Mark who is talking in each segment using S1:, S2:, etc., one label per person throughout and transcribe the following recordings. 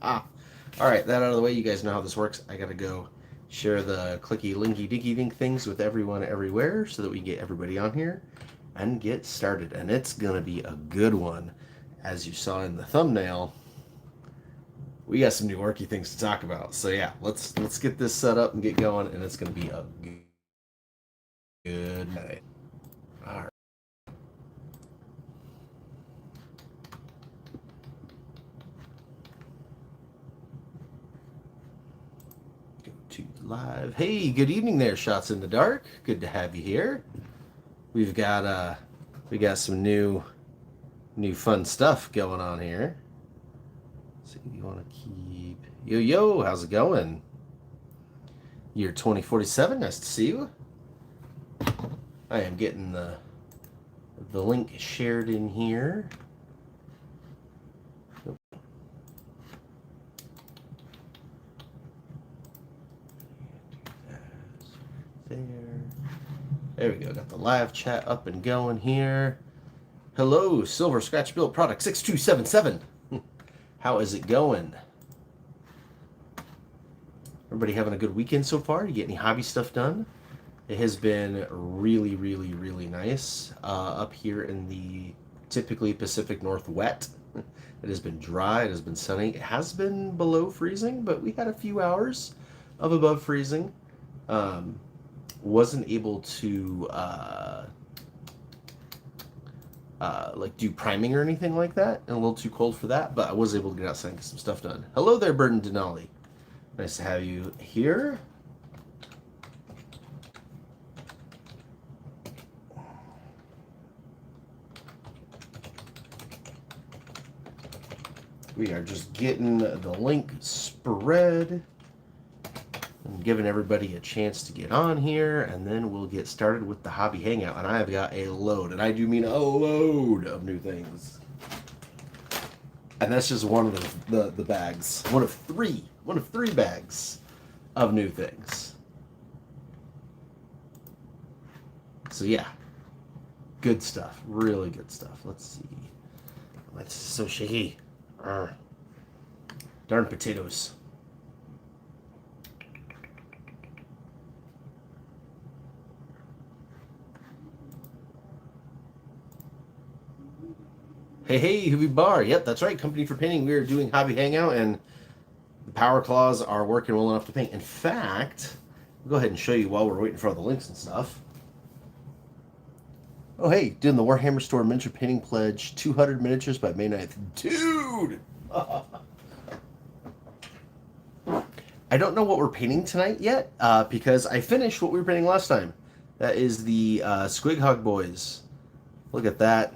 S1: All right, that out of the way, you guys know how this works. I gotta go share the clicky linky dinky dink things with everyone everywhere so that we can get everybody on here and get started. And it's gonna be a good one. As you saw in the thumbnail, we got some new worky things to talk about. So yeah, let's get this set up and get going, and it's gonna be a good night. All right. To live. Hey, good evening there, Shots in the Dark. Good to have you here. We got some new fun stuff going on here. So you want to keep yo, how's it going? Year 2047, nice to see you. I am getting the link shared in here. There we go. Got the live chat up and going here. Hello, Silver Scratch Build Product 6277. How is it going? Everybody having a good weekend so far? You get any hobby stuff done? It has been really, really, really nice up here in the typically Pacific Northwest. It has been dry. It has been sunny. It has been below freezing, but we had a few hours of above freezing. Wasn't able to like do priming or anything like that, and a little too cold for that, but I was able to get outside and get some stuff done. Hello there, Burton Denali. Nice to have you here. We are just getting the link spread and giving everybody a chance to get on here, and then we'll get started with the Hobby Hangout. And I have got a load, and I do mean a load of new things. And that's just one of the bags. One of three bags of new things. So yeah, good stuff. Really good stuff. Let's see. It's so shaky. Darn potatoes. Hey, Hobby Bar. Yep, that's right. Company for Painting. We are doing Hobby Hangout, and the power claws are working well enough to paint. In fact, I'll go ahead and show you while we're waiting for all the links and stuff. Oh, hey, doing the Warhammer Store Miniature Painting Pledge, 200 miniatures by May 9th. Dude! I don't know what we're painting tonight yet, because I finished what we were painting last time. That is the Squig Hog Boys. Look at that.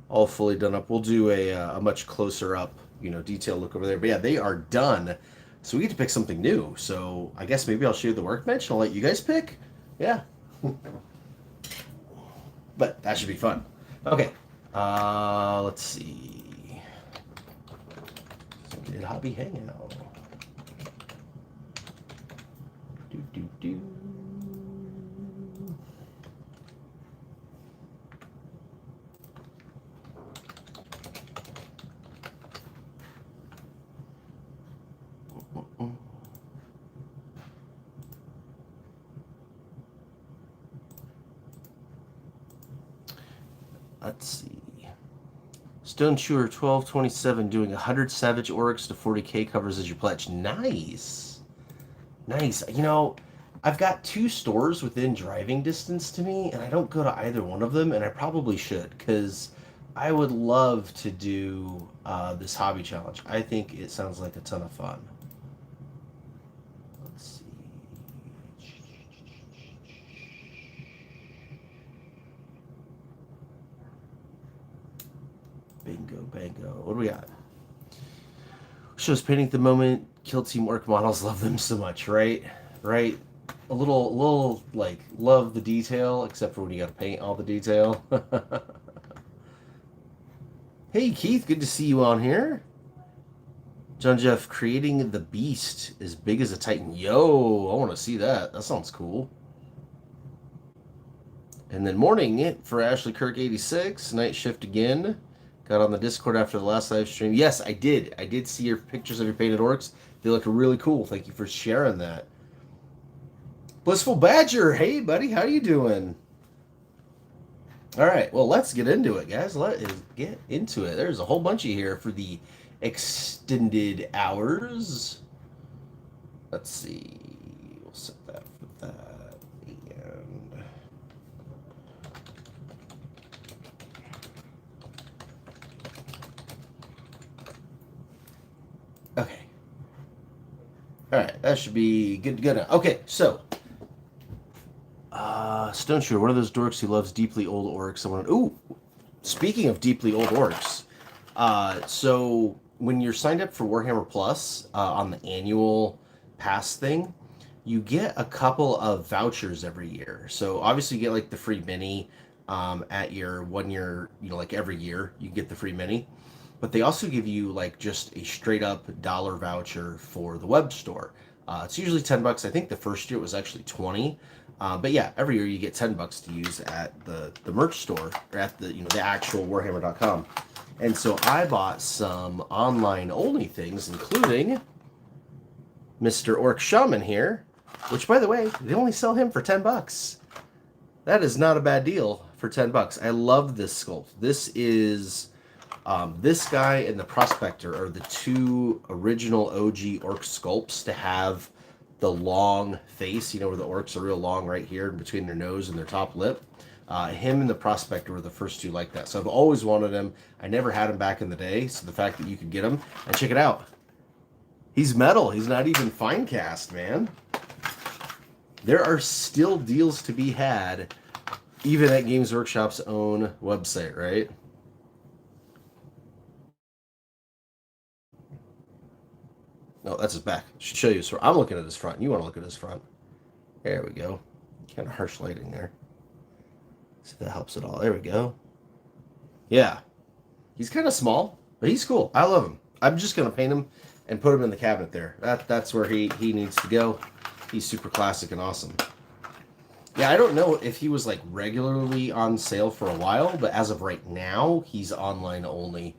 S1: All fully done up. We'll do a much closer up, detail look over there. But yeah, they are done. So we get to pick something new. So I guess maybe I'll show you the workbench and I'll let you guys pick. Yeah. But that should be fun. Okay. Let's see. Get Hobby Hangout. Do. Let's see. Stone Chewer 1227 doing 100 Savage Oryx to 40k covers as your pledge. Nice. Nice. I've got 2 stores within driving distance to me, and I don't go to either one of them, and I probably should, because I would love to do this hobby challenge. I think it sounds like a ton of fun. Let's see. Bingo. What do we got? Shows painting at the moment. Kill Team Orc models. Love them so much, right? Right? A little like love the detail, except for when you got to paint all the detail. Hey Keith, good to see you on here. John Jeff, creating the beast as big as a Titan. Yo, I want to see that. That sounds cool. And then morning for Ashley Kirk 86. Night shift again. Got on the Discord after the last live stream. Yes, I did. I did see your pictures of your painted orcs. They look really cool. Thank you for sharing that. Blissful Badger, hey buddy, how you doing? All right, well, let's get into it, guys. Let's get into it. There's a whole bunch of here for the extended hours. Let's see. We'll set that for that. And okay. All right, that should be good to go now. Okay, so Stone Shooter, one of those dorks who loves deeply old orcs. Someone, ooh, speaking of deeply old orcs, so when you're signed up for Warhammer Plus on the annual pass thing, you get a couple of vouchers every year. So obviously you get like the free mini at your 1 year, like every year you get the free mini. But they also give you like just a straight up dollar voucher for the web store. It's usually $10. I think the first year it was actually 20. But yeah, every year you get $10 to use at the merch store or at the actual Warhammer.com. And so I bought some online only things, including Mr. Orc Shaman here, which by the way, they only sell him for $10. That is not a bad deal for $10. I love this sculpt. This is this guy and the Prospector are the two original OG orc sculpts to have the long face, where the orcs are real long right here in between their nose and their top lip. Him and the Prospector were the first two like that. So I've always wanted him. I never had him back in the day. So the fact that you could get him, and check it out. He's metal. He's not even fine cast, man. There are still deals to be had, even at Games Workshop's own website, right? No, that's his back. Should show you his front. I'm looking at his front. You want to look at his front. There we go. Kind of harsh lighting there. See if that helps at all. There we go. Yeah. He's kind of small, but he's cool. I love him. I'm just going to paint him and put him in the cabinet there. That's where he needs to go. He's super classic and awesome. Yeah, I don't know if he was like regularly on sale for a while, but as of right now, he's online only.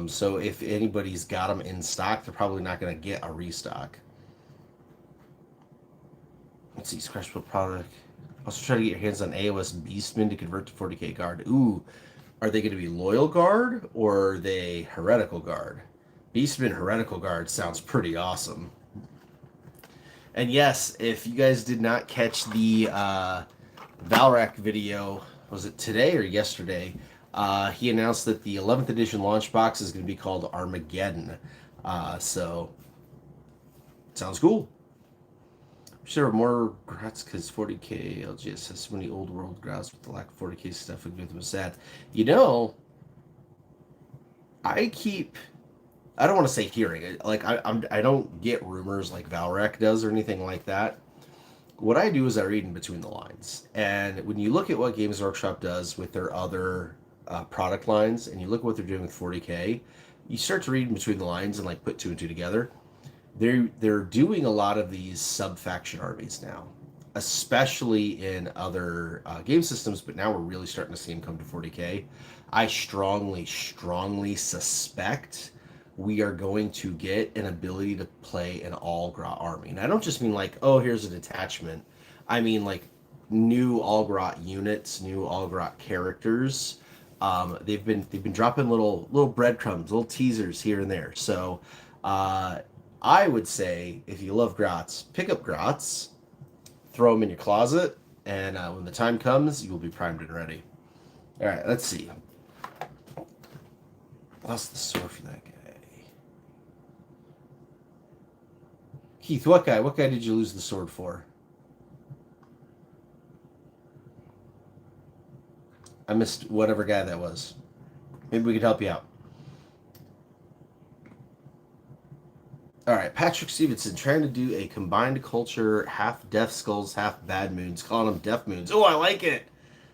S1: So if anybody's got them in stock, they're probably not going to get a restock. Let's see, Scratch Build product. Also try to get your hands on AOS Beastmen to convert to 40k Guard. Ooh, are they going to be Loyal Guard or are they Heretical Guard? Beastmen Heretical Guard sounds pretty awesome. And yes, if you guys did not catch the Valrak video, was it today or yesterday? He announced that the 11th edition launch box is going to be called Armageddon. So, sounds cool. Sure, more grats because 40k LGS has so many old world grats with the lack of 40k stuff and with them sad. I don't want to say hearing, like I don't get rumors like Valrak does or anything like that. What I do is I read in between the lines. And when you look at what Games Workshop does with their other product lines, and you look at what they're doing with 40k, you start to read in between the lines and like put two and two together. They're doing a lot of these sub-faction armies now, especially in other game systems, but now we're really starting to see them come to 40k. I strongly suspect we are going to get an ability to play an all-grot army. And I don't just mean like, oh, here's a detachment. I mean like new all-grot units, new all-grot characters. They've been dropping little breadcrumbs, little teasers here and there. So I would say if you love grots, pick up grots, throw them in your closet, and when the time comes, you will be primed and ready. All right, let's see. Lost the sword for that guy. Keith, what guy? What guy did you lose the sword for? I missed whatever guy that was. Maybe we could help you out. All right, Patrick Stevenson trying to do a combined culture, half Death Skulls, half Bad Moons, calling them Death Moons. Oh, I like it.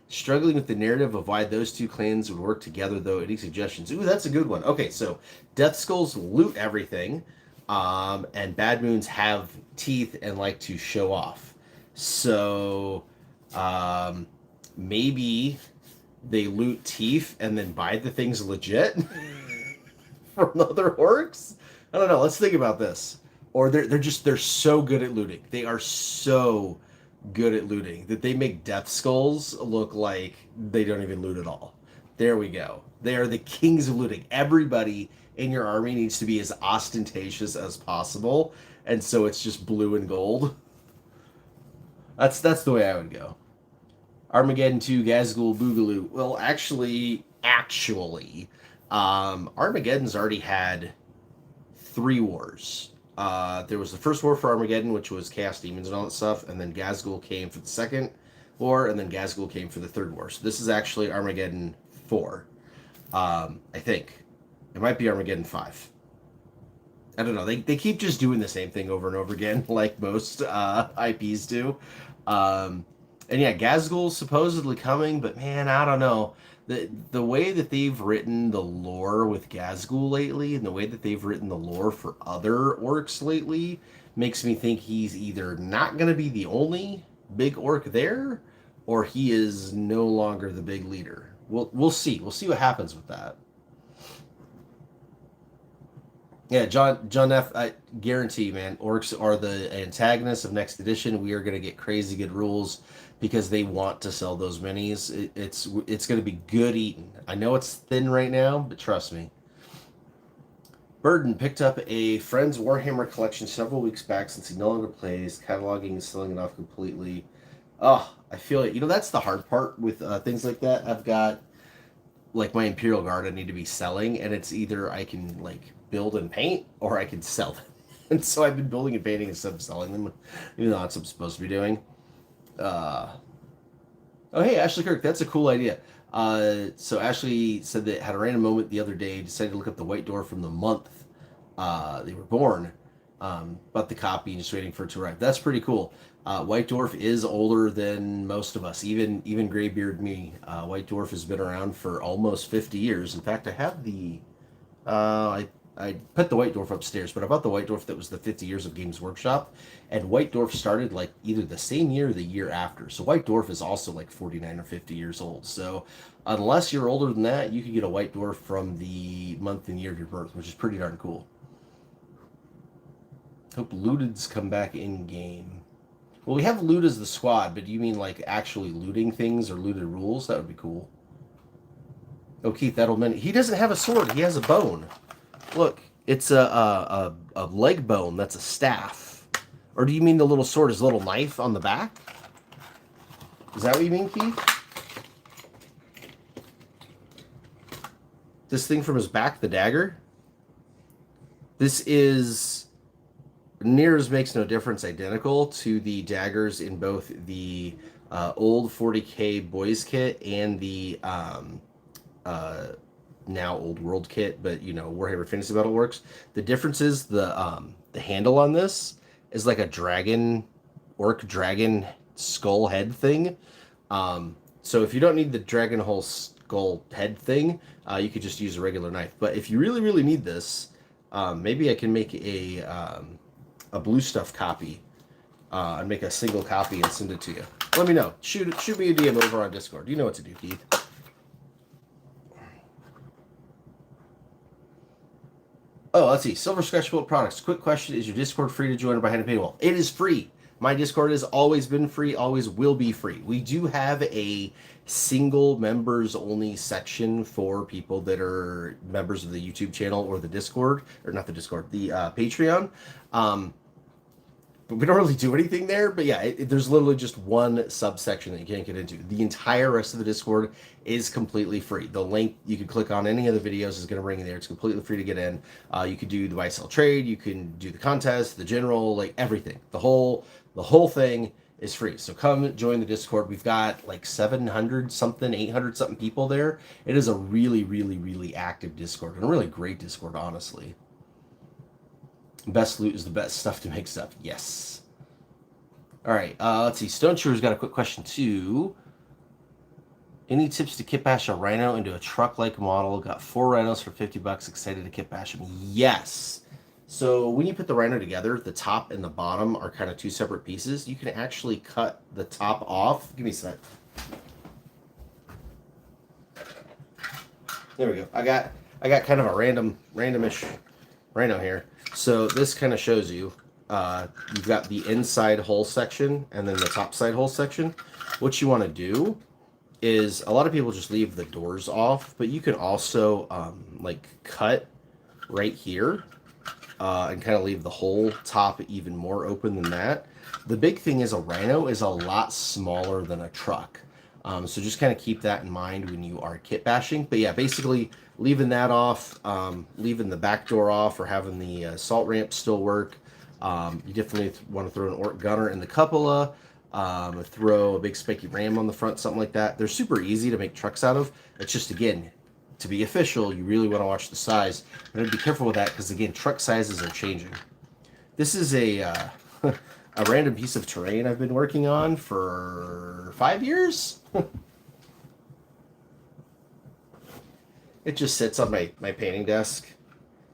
S1: Struggling with the narrative of why those two clans would work together, though. Any suggestions? Ooh, that's a good one. Okay, so Death Skulls loot everything, and Bad Moons have teeth and like to show off. So maybe they loot teeth and then buy the things legit from other orcs. I don't know. Let's think about this. Or they're so good at looting. They are so good at looting that they make death skulls look like they don't even loot at all. There we go. They are the kings of looting. Everybody in your army needs to be as ostentatious as possible, and so it's just blue and gold. That's the way I would go. Armageddon 2, Gazgul, Boogaloo. Well, actually, Armageddon's already had 3 wars. There was the first war for Armageddon, which was Chaos Demons and all that stuff, and then Gazgul came for the second war, and then Gazgul came for the third war. So this is actually Armageddon 4. I think. It might be Armageddon 5. I don't know. They keep just doing the same thing over and over again, like most IPs do. And yeah, Gazgul's supposedly coming, but man, I don't know. The way that they've written the lore with Gazgul lately, and the way that they've written the lore for other orcs lately, makes me think he's either not going to be the only big orc there, or he is no longer the big leader. We'll see. We'll see what happens with that. Yeah, John F. I guarantee, man, orcs are the antagonists of next edition. We are going to get crazy good rules because they want to sell those minis. It's going to be good eating. I know it's thin right now, but trust me. Burden picked up a friend's Warhammer collection several weeks back since he no longer plays, cataloging and selling it off completely. Oh, I feel it. You know, that's the hard part with things like that. I've got, like, my Imperial Guard I need to be selling, and it's either I can, like, build and paint, or I can sell them. And so I've been building and painting instead of selling them, even though that's what I'm supposed to be doing. Oh, hey, Ashley Kirk, that's a cool idea. So Ashley said that had a random moment the other day, decided to look up the White Dwarf from the month they were born, bought the copy and just waiting for it to arrive. That's pretty cool. White Dwarf is older than most of us, even Graybeard me. White Dwarf has been around for almost 50 years. In fact, I have the... I put the White Dwarf upstairs, but I bought the White Dwarf that was the 50 Years of Games Workshop, and White Dwarf started like either the same year or the year after. So White Dwarf is also like 49 or 50 years old. So unless you're older than that, you can get a White Dwarf from the month and year of your birth, which is pretty darn cool. Hope Looted's come back in game. Well, we have Loot as the squad, but do you mean like actually looting things or looted rules? That would be cool. Oh, Keith Edelman. He doesn't have a sword. He has a bone. Look, it's a leg bone. That's a staff. Or do you mean the little sword is a little knife on the back? Is that what you mean, Keith? This thing from his back, the dagger? This is, near as makes no difference, identical to the daggers in both the old 40K boys kit and the now old world kit, but you know, Warhammer Fantasy Battle Works. The difference is the handle on this is like a orc dragon skull head thing. So if you don't need the dragon whole skull head thing, you could just use a regular knife. But if you really need this, maybe I can make a blue stuff copy and make a single copy and send it to you. Let me know. Shoot me a DM over on Discord. You know what to do, Keith. Oh, let's see. Silver Scratch Bullet Products. Quick question. Is your Discord free to join or behind a paywall? It is free. My Discord has always been free, always will be free. We do have a single members only section for people that are members of the YouTube channel or the Discord, or not the Discord, the Patreon. But we don't really do anything there. But yeah, there's literally just one subsection that you can't get into. The entire rest of the Discord is completely free. The link you can click on any of the videos is going to bring you there. It's completely free to get in. You can do the buy sell trade. You can do the contest, the general, like everything. The whole thing is free. So come join the Discord. We've got like 700 something, 800 something people there. It is a really active Discord, and a really great Discord, honestly. Best loot is the best stuff to make stuff. Yes. All right. Let's see. Stone Chewer's got a quick question too. Any tips to kit bash a rhino into a truck-like model? Got 4 rhinos for $50. Excited to kit bash them. Yes. So when you put the rhino together, the top and the bottom are kind of 2 separate pieces. You can actually cut the top off. Give me a sec. There we go. I got kind of a randomish rhino here. So this kind of shows you you've got the inside hull section and then the top side hull section. What you want to do is a lot of people just leave the doors off, but you can also like cut right here and kind of leave the whole top even more open than that. The big thing is a rhino is a lot smaller than a truck. So just kind of keep that in mind when you are kit bashing. But yeah, basically leaving that off, leaving the back door off, or having the salt ramp still work. You definitely want to throw an Orc gunner in the cupola, throw a big spiky ram on the front, something like that. They're super easy to make trucks out of. It's just, again, to be official, you really want to watch the size. And be careful with that because, again, truck sizes are changing. This is a a random piece of terrain I've been working on for 5 years. It just sits on my painting desk.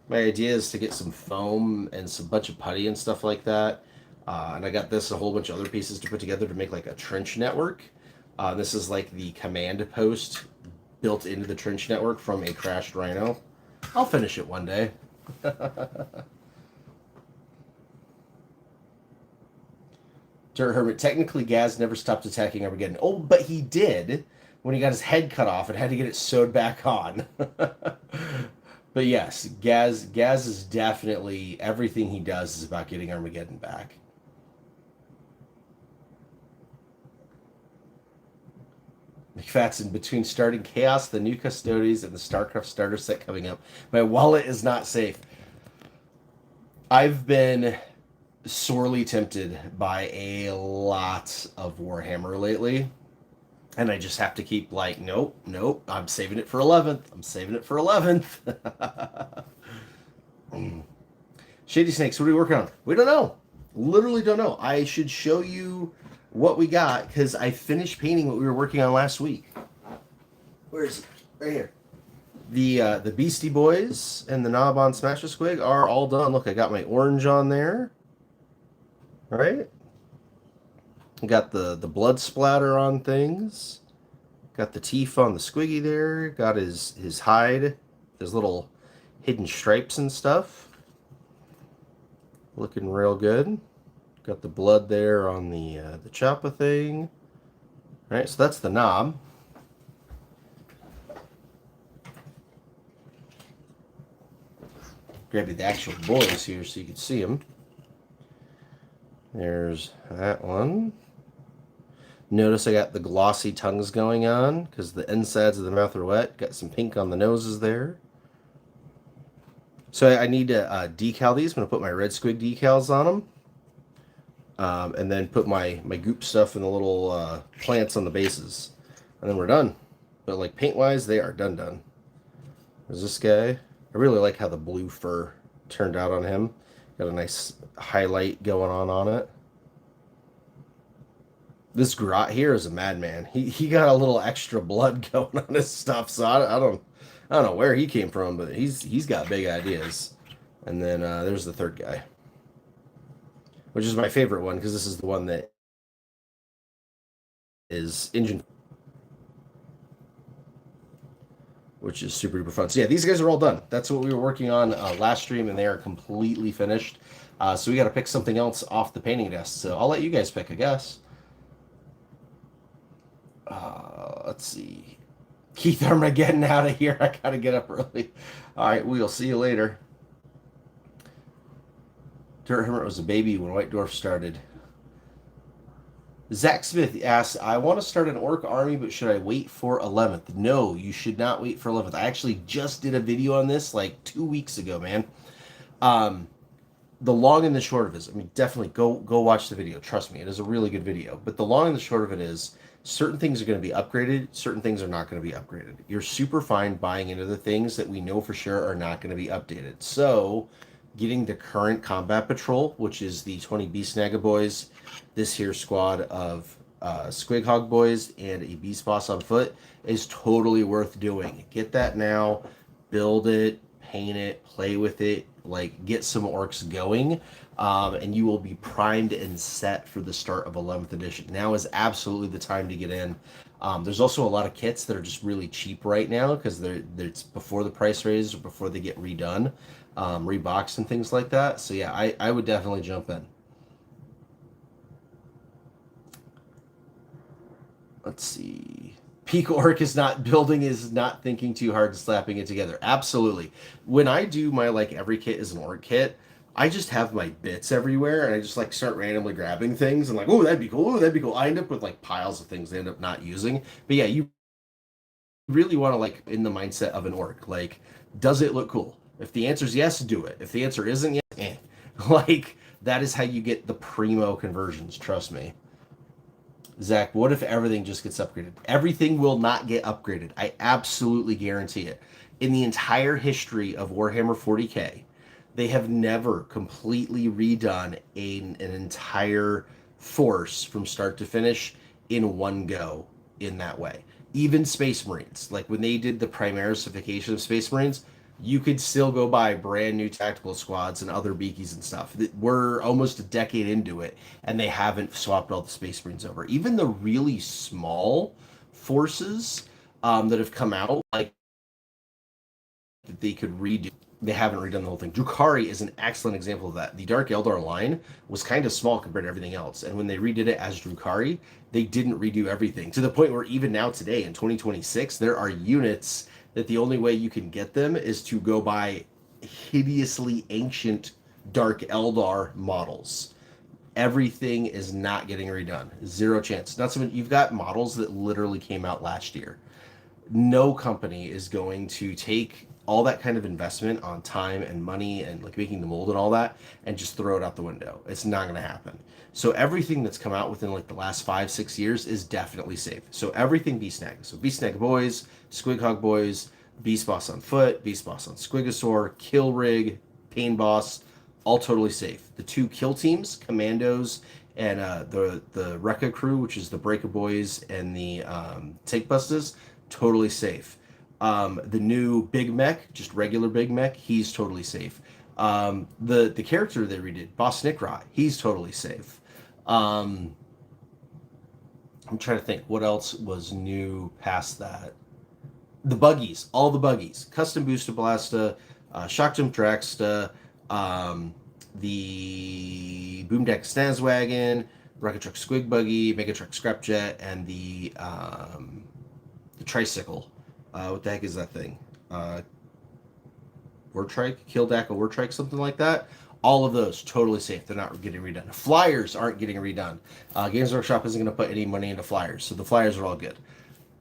S1: My idea is to get some foam and some bunch of putty and stuff like that. And I got this, a whole bunch of other pieces to put together to make like a trench network. This is like the command post built into the trench network from a crashed rhino. I'll finish it one day. Dirt Hermit, technically Gaz never stopped attacking Armageddon. Oh, but he did when he got his head cut off and had to get it sewed back on. But yes, Gaz is definitely, everything he does is about getting Armageddon back. McFadden, between starting Chaos, the new Custodes, and the StarCraft starter set coming up, my wallet is not safe. I've been sorely tempted by a lot of Warhammer lately. And I just have to keep like, nope, I'm saving it for 11th. I'm saving it for 11th. Shady Snakes, what are we working on? We don't know. Literally don't know. I should show you what we got because I finished painting what we were working on last week. Where is it? Right here. The Beastie Boys and the Knob on Smasher Squig are all done. Look, I got my orange on there. Right? Got the blood splatter on things. Got the teeth on the squiggy there. Got his hide, his little hidden stripes and stuff. Looking real good. Got the blood there on the choppa thing. All right, so that's the knob. Grab you the actual boys here so you can see them. There's that one. Notice I got the glossy tongues going on because the insides of the mouth are wet. Got some pink on the noses there. So I need to decal these. I'm going to put my red squig decals on them. And then put my goop stuff in the little plants on the bases. And then we're done. But like paint-wise, they are done. There's this guy. I really like how the blue fur turned out on him. Got a nice highlight going on it. This Grot here is a madman. He got a little extra blood going on his stuff, so I don't know where he came from, but he's got big ideas. And then there's the third guy, which is my favorite one because this is the one that is engine, which is super duper fun. So yeah, these guys are all done. That's what we were working on last stream, and they are completely finished. So we got to pick something else off the painting desk. So I'll let you guys pick, I guess. Let's see. Keith Armageddon out of here. I gotta get up early. All right, we'll see you later. Dirt Hermit was a baby when White Dwarf started. Zach Smith asks, I want to start an orc army, but should I wait for 11th? No, you should not wait for 11th. I actually just did a video on this like 2 weeks ago, man. The long and the short of it is, I mean, definitely go watch the video. Trust me, it is a really good video. But the long and the short of it is, certain things are going to be upgraded, certain things are not going to be upgraded. You're super fine buying into the things that we know for sure are not going to be updated. So, getting the current combat patrol, which is the 20 Beast Naga boys, this here squad of Squig Hog boys, and a Beast Boss on foot is totally worth doing. Get that now, build it, paint it, play with it, like get some orcs going. And you will be primed and set for the start of 11th edition. Now is absolutely the time to get in. There's also a lot of kits that are just really cheap right now because it's before the price raise or before they get redone, reboxed and things like that. So yeah, I would definitely jump in. Let's see. Peak Orc is not thinking too hard and slapping it together. Absolutely. When I do my like every kit is an orc kit, I just have my bits everywhere and I just like start randomly grabbing things and like, oh, that'd be cool. Oh, that'd be cool. I end up with like piles of things I end up not using. But yeah, you really want to like in the mindset of an orc. Like, does it look cool? If the answer is yes, do it. If the answer isn't yes, eh. Like that is how you get the primo conversions, trust me. Zach, what if everything just gets upgraded? Everything will not get upgraded. I absolutely guarantee it. In the entire history of Warhammer 40K, they have never completely redone an entire force from start to finish in one go in that way. Even Space Marines, like when they did the Primarisification of Space Marines, you could still go buy brand new tactical squads and other beakies and stuff. We're almost a decade into it, and they haven't swapped all the Space Marines over. Even the really small forces that have come out, like that they could redo. They haven't redone the whole thing. Drukhari is an excellent example of that. The Dark Eldar line was kind of small compared to everything else, and when they redid it as Drukhari, they didn't redo everything to the point where even now today in 2026, there are units that the only way you can get them is to go buy hideously ancient Dark Eldar models. Everything is not getting redone. Zero chance. Not something you've got models that literally came out last year. No company is going to take all that kind of investment on time and money and like making the mold and all that and just throw it out the window. It's not going to happen. So everything that's come out within like the last 5-6 years is definitely safe. So everything Beast Snag. So Beast Snag Boys, Squig Hog Boys, Beast Boss on foot, Beast Boss on Squigosaur, Kill Rig, Pain Boss, all totally safe. The two kill teams, Commandos and the Rekka crew, which is the Breaker Boys and the Take Busters, totally safe. The new Big Mech, just regular Big Mech, he's totally safe. The character they redid, Boss Nikra, he's totally safe. I'm trying to think what else was new past that. The buggies, all the buggies, custom booster blasta, shock jump dragsta, the boom deck Snazwagon, rocket truck squig buggy, mega truck scrapjet, and the tricycle. What the heck is that thing? Wartrike, Kildak, or Wartrike, something like that. All of those totally safe. They're not getting redone. Flyers aren't getting redone. Games Workshop isn't going to put any money into flyers, so the flyers are all good.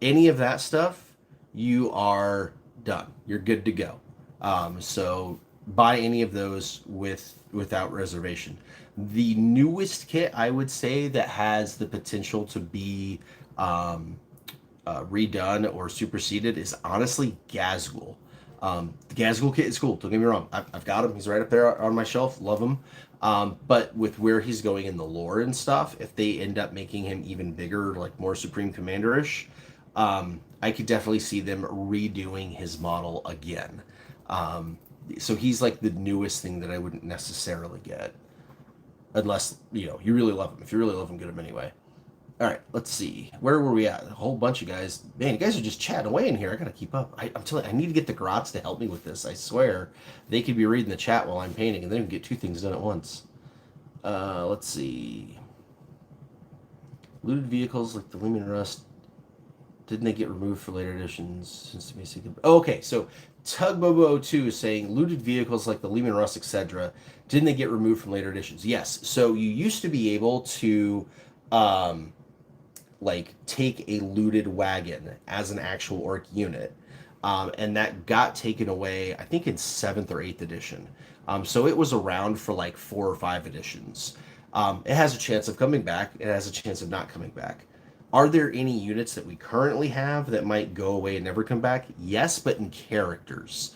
S1: Any of that stuff, you are done. You're good to go. So buy any of those without reservation. The newest kit, I would say, that has the potential to be redone or superseded is honestly Gazgul. The Gazgul kit is cool. Don't get me wrong. I've got him. He's right up there on my shelf. Love him. But with where he's going in the lore and stuff, if they end up making him even bigger, like more Supreme Commander-ish, I could definitely see them redoing his model again. So he's like the newest thing that I wouldn't necessarily get. Unless, you really love him. If you really love him, get him anyway. All right, let's see. Where were we at? A whole bunch of guys. Man, you guys are just chatting away in here. I gotta keep up. I'm telling you, I need to get the Grots to help me with this. I swear. They could be reading the chat while I'm painting, and then we can get two things done at once. Let's see. Looted vehicles like the Lumen Rust. Didn't they get removed for later editions? Oh, okay, so Tugbobo02 is saying looted vehicles like the Lehman Russ, etc. Didn't they get removed from later editions? Yes. So you used to be able to like take a looted wagon as an actual orc unit. And that got taken away, I think in 7th or 8th edition. So it was around for like 4 or 5 editions. It has a chance of coming back. It has a chance of not coming back. Are there any units that we currently have that might go away and never come back? Yes, but in characters.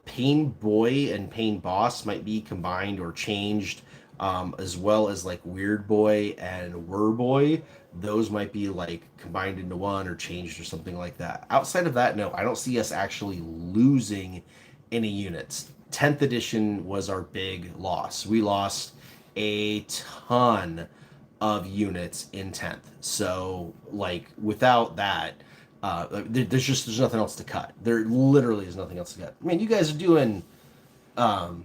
S1: Pain Boy and Pain Boss might be combined or changed, as well as like Weird Boy and Wur Boy. Those might be like combined into one or changed or something like that. Outside of that, no, I don't see us actually losing any units. 10th edition was our big loss. We lost a ton of units in 10th. So like without that, there's nothing else to cut. There literally is nothing else to cut. I mean, you guys are doing um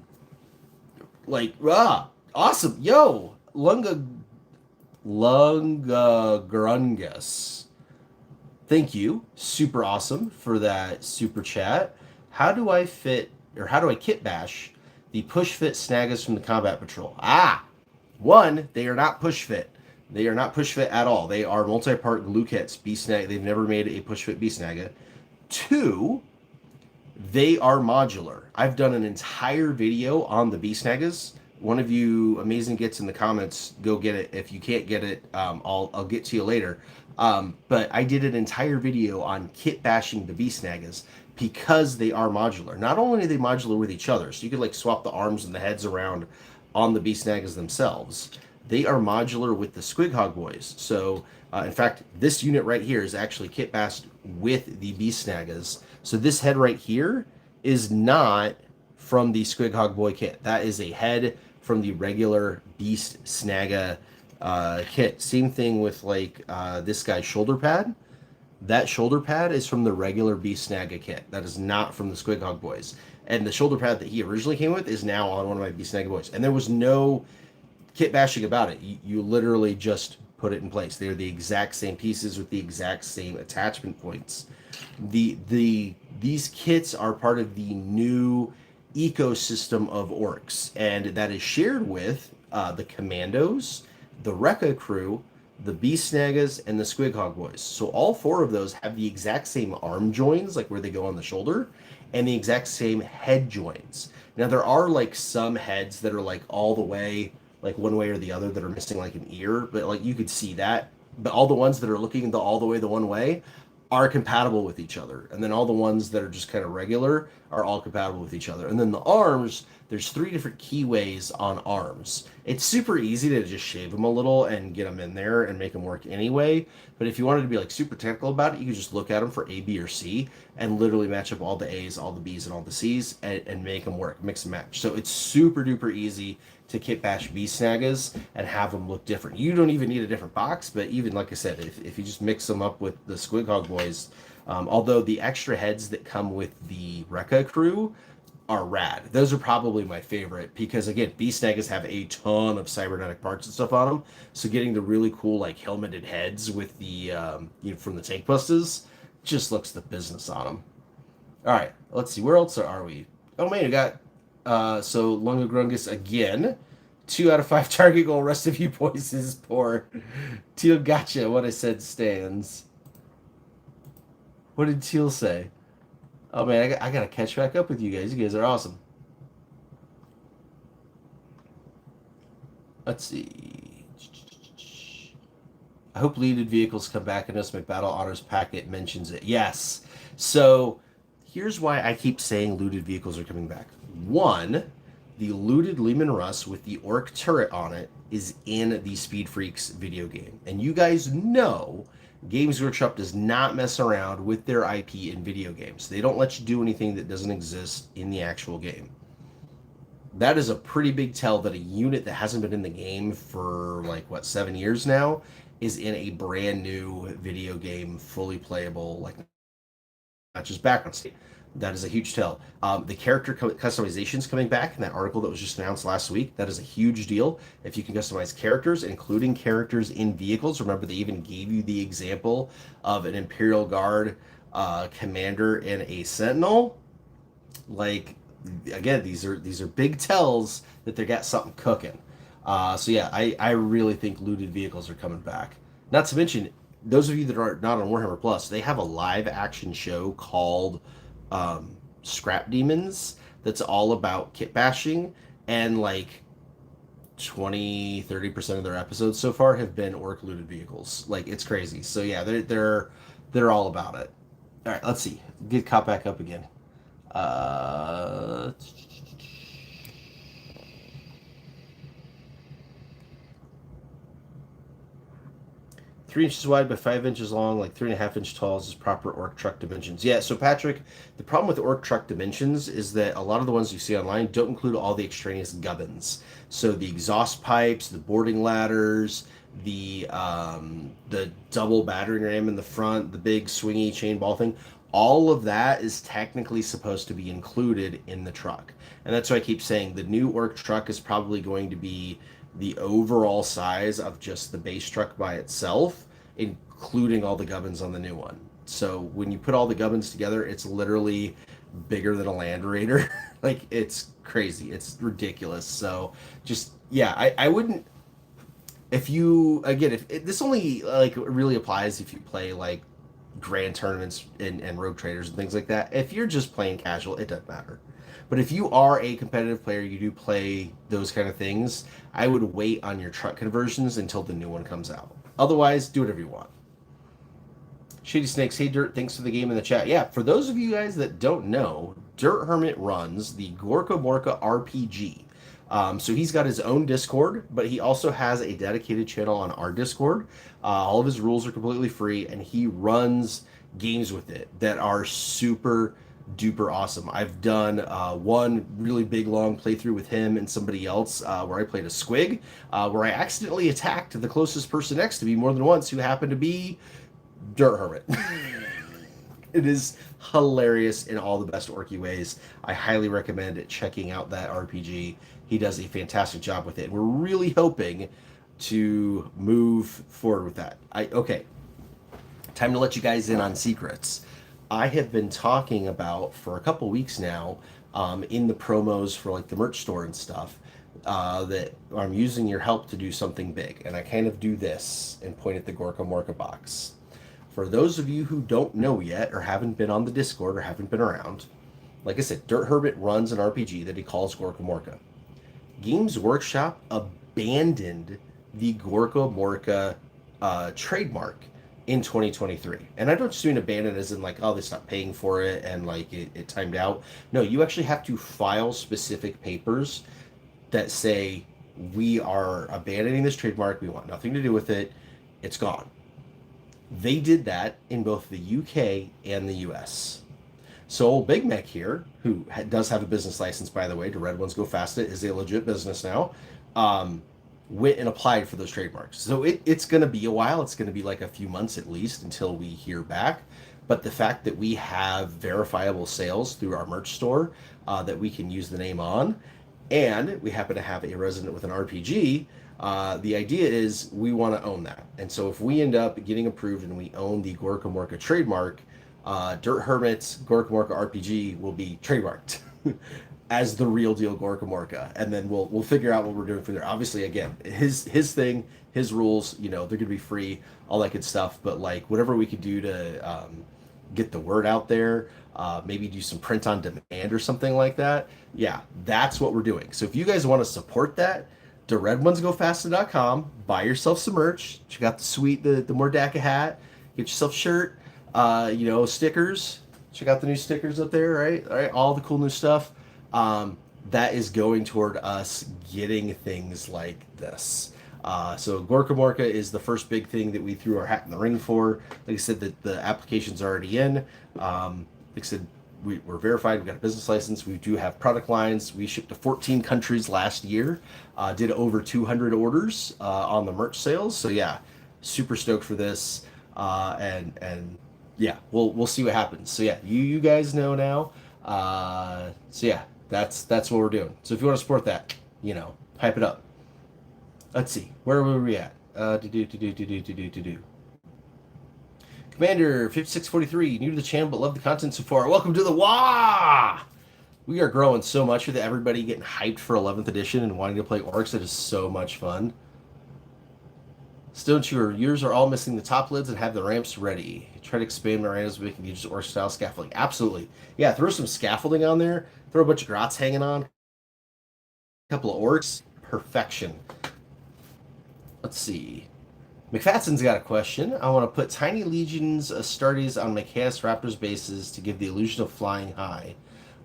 S1: awesome. Yo, Lunga Grungus. Thank you. Super awesome for that super chat. How do I kit bash the push fit snaggas from the combat patrol? One, they are not push fit. They are not push fit at all. They are multi-part glue kits. B-snag. They've never made a push fit B-snagga. Two, they are modular. I've done an entire video on the B-snaggas. One of you amazing gets in the comments, go get it. If you can't get it, I'll get to you later. But I did an entire video on kit bashing the B-snaggas because they are modular. Not only are they modular with each other, so you could like swap the arms and the heads around on the B-snaggas themselves, they are modular with the Squig Hog boys. So, in fact, this unit right here is actually kit bashed with the B-snaggas. So this head right here is not from the Squig Hog boy kit. That is a head from the regular Beast Snagga kit. Same thing with like this guy's shoulder pad. That shoulder pad is from the regular Beast Snagga kit. That is not from the Squig Hog boys. And the shoulder pad that he originally came with is now on one of my Beast Snagga boys. And there was no kit bashing about it. You literally just put it in place. They're the exact same pieces with the exact same attachment points. These kits are part of the new ecosystem of orcs, and that is shared with the Commandos, the Rekka crew, the Beast Snaggas, and the Squig Hog boys. So all four of those have the exact same arm joins, like where they go on the shoulder, and the exact same head joins. Now there are like some heads that are like all the way, like one way or the other, that are missing like an ear, but like you could see that. But all the ones that are looking all the way the one way are compatible with each other. And then all the ones that are just kind of regular are all compatible with each other. And then the arms, there's 3 different keyways on arms. It's super easy to just shave them a little and get them in there and make them work anyway. But if you wanted to be like super technical about it, you could just look at them for A, B, or C and literally match up all the A's, all the B's, and all the C's and make them work, mix and match. So it's super duper easy to kit bash B-snaggas and have them look different. You don't even need a different box, but even like I said, if you just mix them up with the Squig Hog boys, although the extra heads that come with the Rekka crew are rad. Those are probably my favorite because again, B-snaggas have a ton of cybernetic parts and stuff on them. So getting the really cool like helmeted heads with the from the tank busters just looks the business on them. All right, let's see, where else are we? Oh man, we got so Lunga Grungus again. 2 out of 5 target goal. Rest of you boys is poor. Teal gotcha. What I said stands. What did Teal say? Oh man, I gotta catch back up with you guys. You guys are awesome. Let's see. I hope looted vehicles come back. I know my Battle Honors packet mentions it. Yes. So here's why I keep saying looted vehicles are coming back. One, the looted Leman Russ with the Orc turret on it is in the Speed Freaks video game. And you guys know Games Workshop does not mess around with their IP in video games. They don't let you do anything that doesn't exist in the actual game. That is a pretty big tell that a unit that hasn't been in the game for like, 7 years now is in a brand new video game, fully playable, like not just background state. That is a huge tell. The character customizations coming back in that article that was just announced last week. That is a huge deal. If you can customize characters, including characters in vehicles. Remember, they even gave you the example of an Imperial Guard commander and a Sentinel. Like, again, these are big tells that they got something cooking. So yeah, I really think looted vehicles are coming back. Not to mention, those of you that are not on Warhammer Plus, they have a live action show called Scrap Demons that's all about kit bashing, and like 20-30% of their episodes so far have been orc looted vehicles. Like, it's crazy. So yeah, they're all about it. All right, let's see, get caught back up again. 3 inches wide by 5 inches long, like 3.5 inch tall is proper orc truck dimensions. Yeah, so Patrick, the problem with orc truck dimensions is that a lot of the ones you see online don't include all the extraneous gubbins. So the exhaust pipes, the boarding ladders, the double battering ram in the front, the big swingy chain ball thing. All of that is technically supposed to be included in the truck. And that's why I keep saying the new Orc truck is probably going to be the overall size of just the base truck by itself, including all the gubbins on the new one. So when you put all the gubbins together, it's literally bigger than a Land Raider. Like, it's crazy. It's ridiculous. So just, yeah, I wouldn't, if you, again, if this only like really applies if you play like grand tournaments and rogue traders and things like that. If you're just playing casual, it doesn't matter. But if you are a competitive player, you do play those kind of things, I would wait on your truck conversions until the new one comes out. Otherwise, do whatever you want. Shady Snakes, hey Dirt, thanks for the game in the chat. Yeah, for those of you guys that don't know, Dirt Hermit runs the Gorka Morka RPG. So he's got his own Discord, but he also has a dedicated channel on our Discord. All of his rules are completely free, and he runs games with it that are super duper awesome. I've done one really big long playthrough with him and somebody else where I played a squig, where I accidentally attacked the closest person next to me more than once, who happened to be Dirt Hermit. It is hilarious in all the best orky ways. I highly recommend checking out that RPG. He does a fantastic job with it. We're really hoping to move forward with that. Okay, time to let you guys in on secrets. I have been talking about for a couple weeks now, in the promos for like the merch store and stuff, that I'm using your help to do something big. And I kind of do this and point at the Gorka Morka box. For those of you who don't know yet, or haven't been on the Discord, or haven't been around, like I said, Dirt Hermit runs an RPG that he calls Gorka Morka. Games Workshop abandoned the Gorka Morka trademark in 2023. And I don't just mean abandoned as in like, oh, they stopped paying for it and like it timed out. No, you actually have to file specific papers that say, we are abandoning this trademark, we want nothing to do with it, it's gone. They did that in both the UK and the US. So old Big Mac here, who does have a business license, by the way, to Red Wunz Go Fasta, is a legit business now, went and applied for those trademarks. So it's going to be a while. It's going to be like a few months at least until we hear back. But the fact that we have verifiable sales through our merch store that we can use the name on, and we happen to have a resident with an RPG, the idea is we want to own that. And so if we end up getting approved and we own the Gorka Morka trademark, Dirt Hermit's Gorka Morka RPG will be trademarked as the real deal Gorka Morka, and then we'll figure out what we're doing from there. Obviously, again, his thing, his rules, you know, they're gonna be free, all that good stuff. But like whatever we could do to get the word out there, maybe do some print on demand or something like that. Yeah, that's what we're doing. So if you guys want to support that, to redwunzgofasta.com, buy yourself some merch. Check out the Mordaka hat, get yourself a shirt. Stickers. Check out the new stickers up there, right? All right, all the cool new stuff. That is going toward us getting things like this. So Gorka Morka is the first big thing that we threw our hat in the ring for. Like I said, the application's already in. Like I said, we're verified. We've got a business license. We do have product lines. We shipped to 14 countries last year. Did over 200 orders on the merch sales. So yeah, super stoked for this. And yeah, we'll see what happens. So yeah, you guys know now. So yeah, that's what we're doing. So if you want to support that, hype it up. Let's see, where were we at? Commander 5643, new to the channel but love the content so far. Welcome to the WA! We are growing so much with everybody getting hyped for 11th edition and wanting to play orcs. It is so much fun. Still, yours are all missing the top lids and have the ramps ready. Try to expand Miranda's making you just orc style scaffolding. Absolutely. Yeah, throw some scaffolding on there. Throw a bunch of grots hanging on. A couple of orcs. Perfection. Let's see. McFatson's got a question. I want to put tiny legions of Astartes on my Chaos Raptors bases to give the illusion of flying high.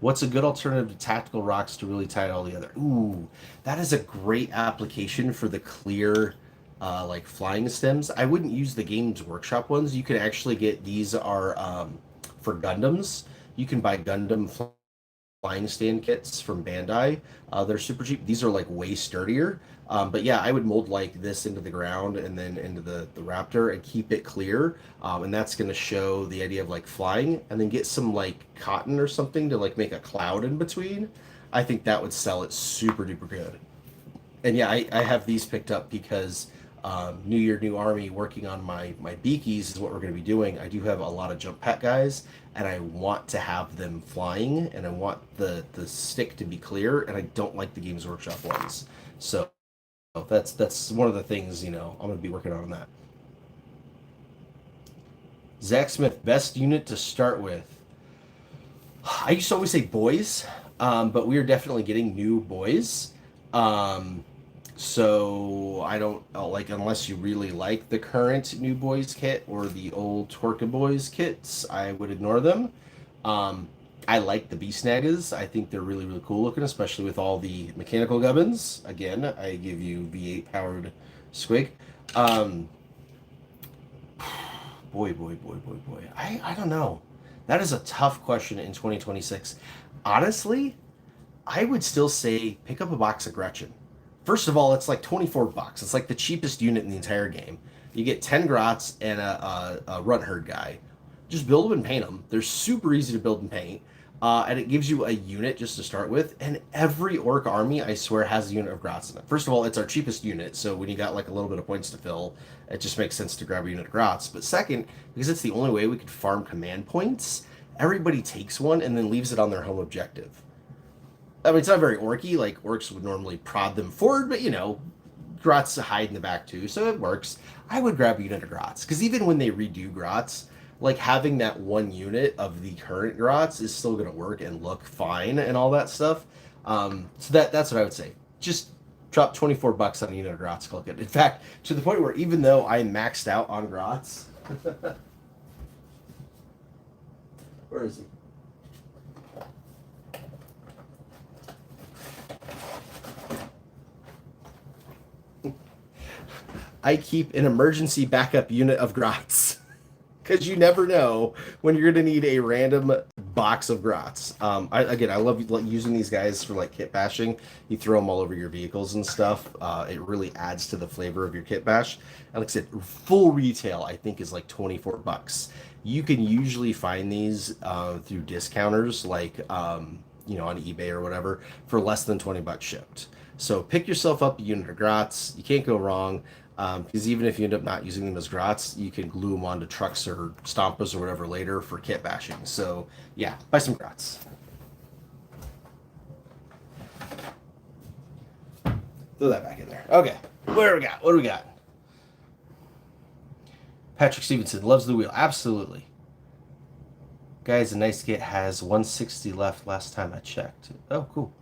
S1: What's a good alternative to tactical rocks to really tie it all together? Ooh, that is a great application for the clear, like flying stems. I wouldn't use the Games Workshop ones. You can actually get, these are for Gundams. You can buy Gundam flying stand kits from Bandai. They're super cheap. These are like way sturdier. But yeah, I would mold like this into the ground and then into the Raptor and keep it clear. And that's going to show the idea of like flying, and then get some like cotton or something to like make a cloud in between. I think that would sell it super duper good. And yeah, I have these picked up because New Year, New Army, working on my beakies is what we're going to be doing. I do have a lot of jump pack guys, and I want to have them flying, and I want the stick to be clear, and I don't like the Games Workshop ones. So that's one of the things, you know, I'm going to be working on that. Zach Smith, best unit to start with. I used to always say boys, but we are definitely getting new boys. So I don't like, unless you really like the current New Boys kit or the old Torka Boys kits, I would ignore them. I like the Beast Nagas. I think they're really, really cool looking, especially with all the mechanical gubbins. Again, I give you V8 powered squig. Boy. I don't know. That is a tough question in 2026. Honestly, I would still say pick up a box of Gretchen. First of all, it's like 24 bucks. It's like the cheapest unit in the entire game. You get 10 grots and a runt herd guy. Just build them and paint them. They're super easy to build and paint. And it gives you a unit just to start with. And every orc army, I swear, has a unit of grots in it. First of all, it's our cheapest unit. So when you got like a little bit of points to fill, it just makes sense to grab a unit of grots. But second, because it's the only way we could farm command points, everybody takes one and then leaves it on their home objective. I mean, it's not very orky. Like, orcs would normally prod them forward, but, you know, grots hide in the back, too, so it works. I would grab a unit of grots, because even when they redo grots, like, having that one unit of the current grots is still going to work and look fine and all that stuff. So that's what I would say. Just drop 24 bucks on a unit of grots, click it. In fact, to the point where even though I maxed out on grots... Where is he? I keep an emergency backup unit of grots because you never know when you're going to need a random box of grots. I love using these guys for like kit bashing. You throw them all over your vehicles and stuff. It really adds to the flavor of your kit bash. And like I said, full retail I think is like 24 bucks. You can usually find these through discounters like you know, on eBay or whatever for less than 20 bucks shipped. So pick yourself up a unit of grots. You can't go wrong. Because even if you end up not using them as grots, you can glue them onto trucks or stompas or whatever later for kit bashing. So yeah, buy some grots. Throw that back in there. Okay, what do we got? Patrick Stevenson loves the wheel. Absolutely. Guys, a nice kit has 160 left last time I checked. Oh, cool.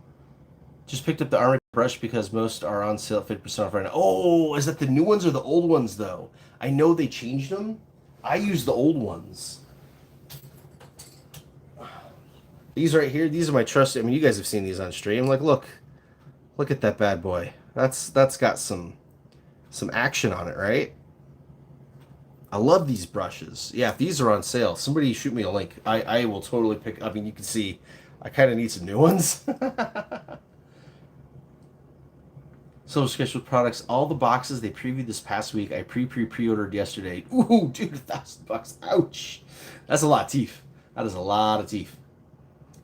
S1: Just picked up the armor brush because most are on sale at 50% off right now. Oh, is that the new ones or the old ones, though? I know they changed them. I use the old ones. These right here, these are my trusted. I mean, you guys have seen these on stream. Like, look at that bad boy. That's got some action on it, right? I love these brushes. Yeah, if these are on sale, somebody shoot me a link. I will totally pick. I mean, you can see I kind of need some new ones. So scheduled products, all the boxes they previewed this past week, I pre-ordered yesterday. Ooh, dude, $1,000. Ouch. That's a lot of teeth. That is a lot of teeth.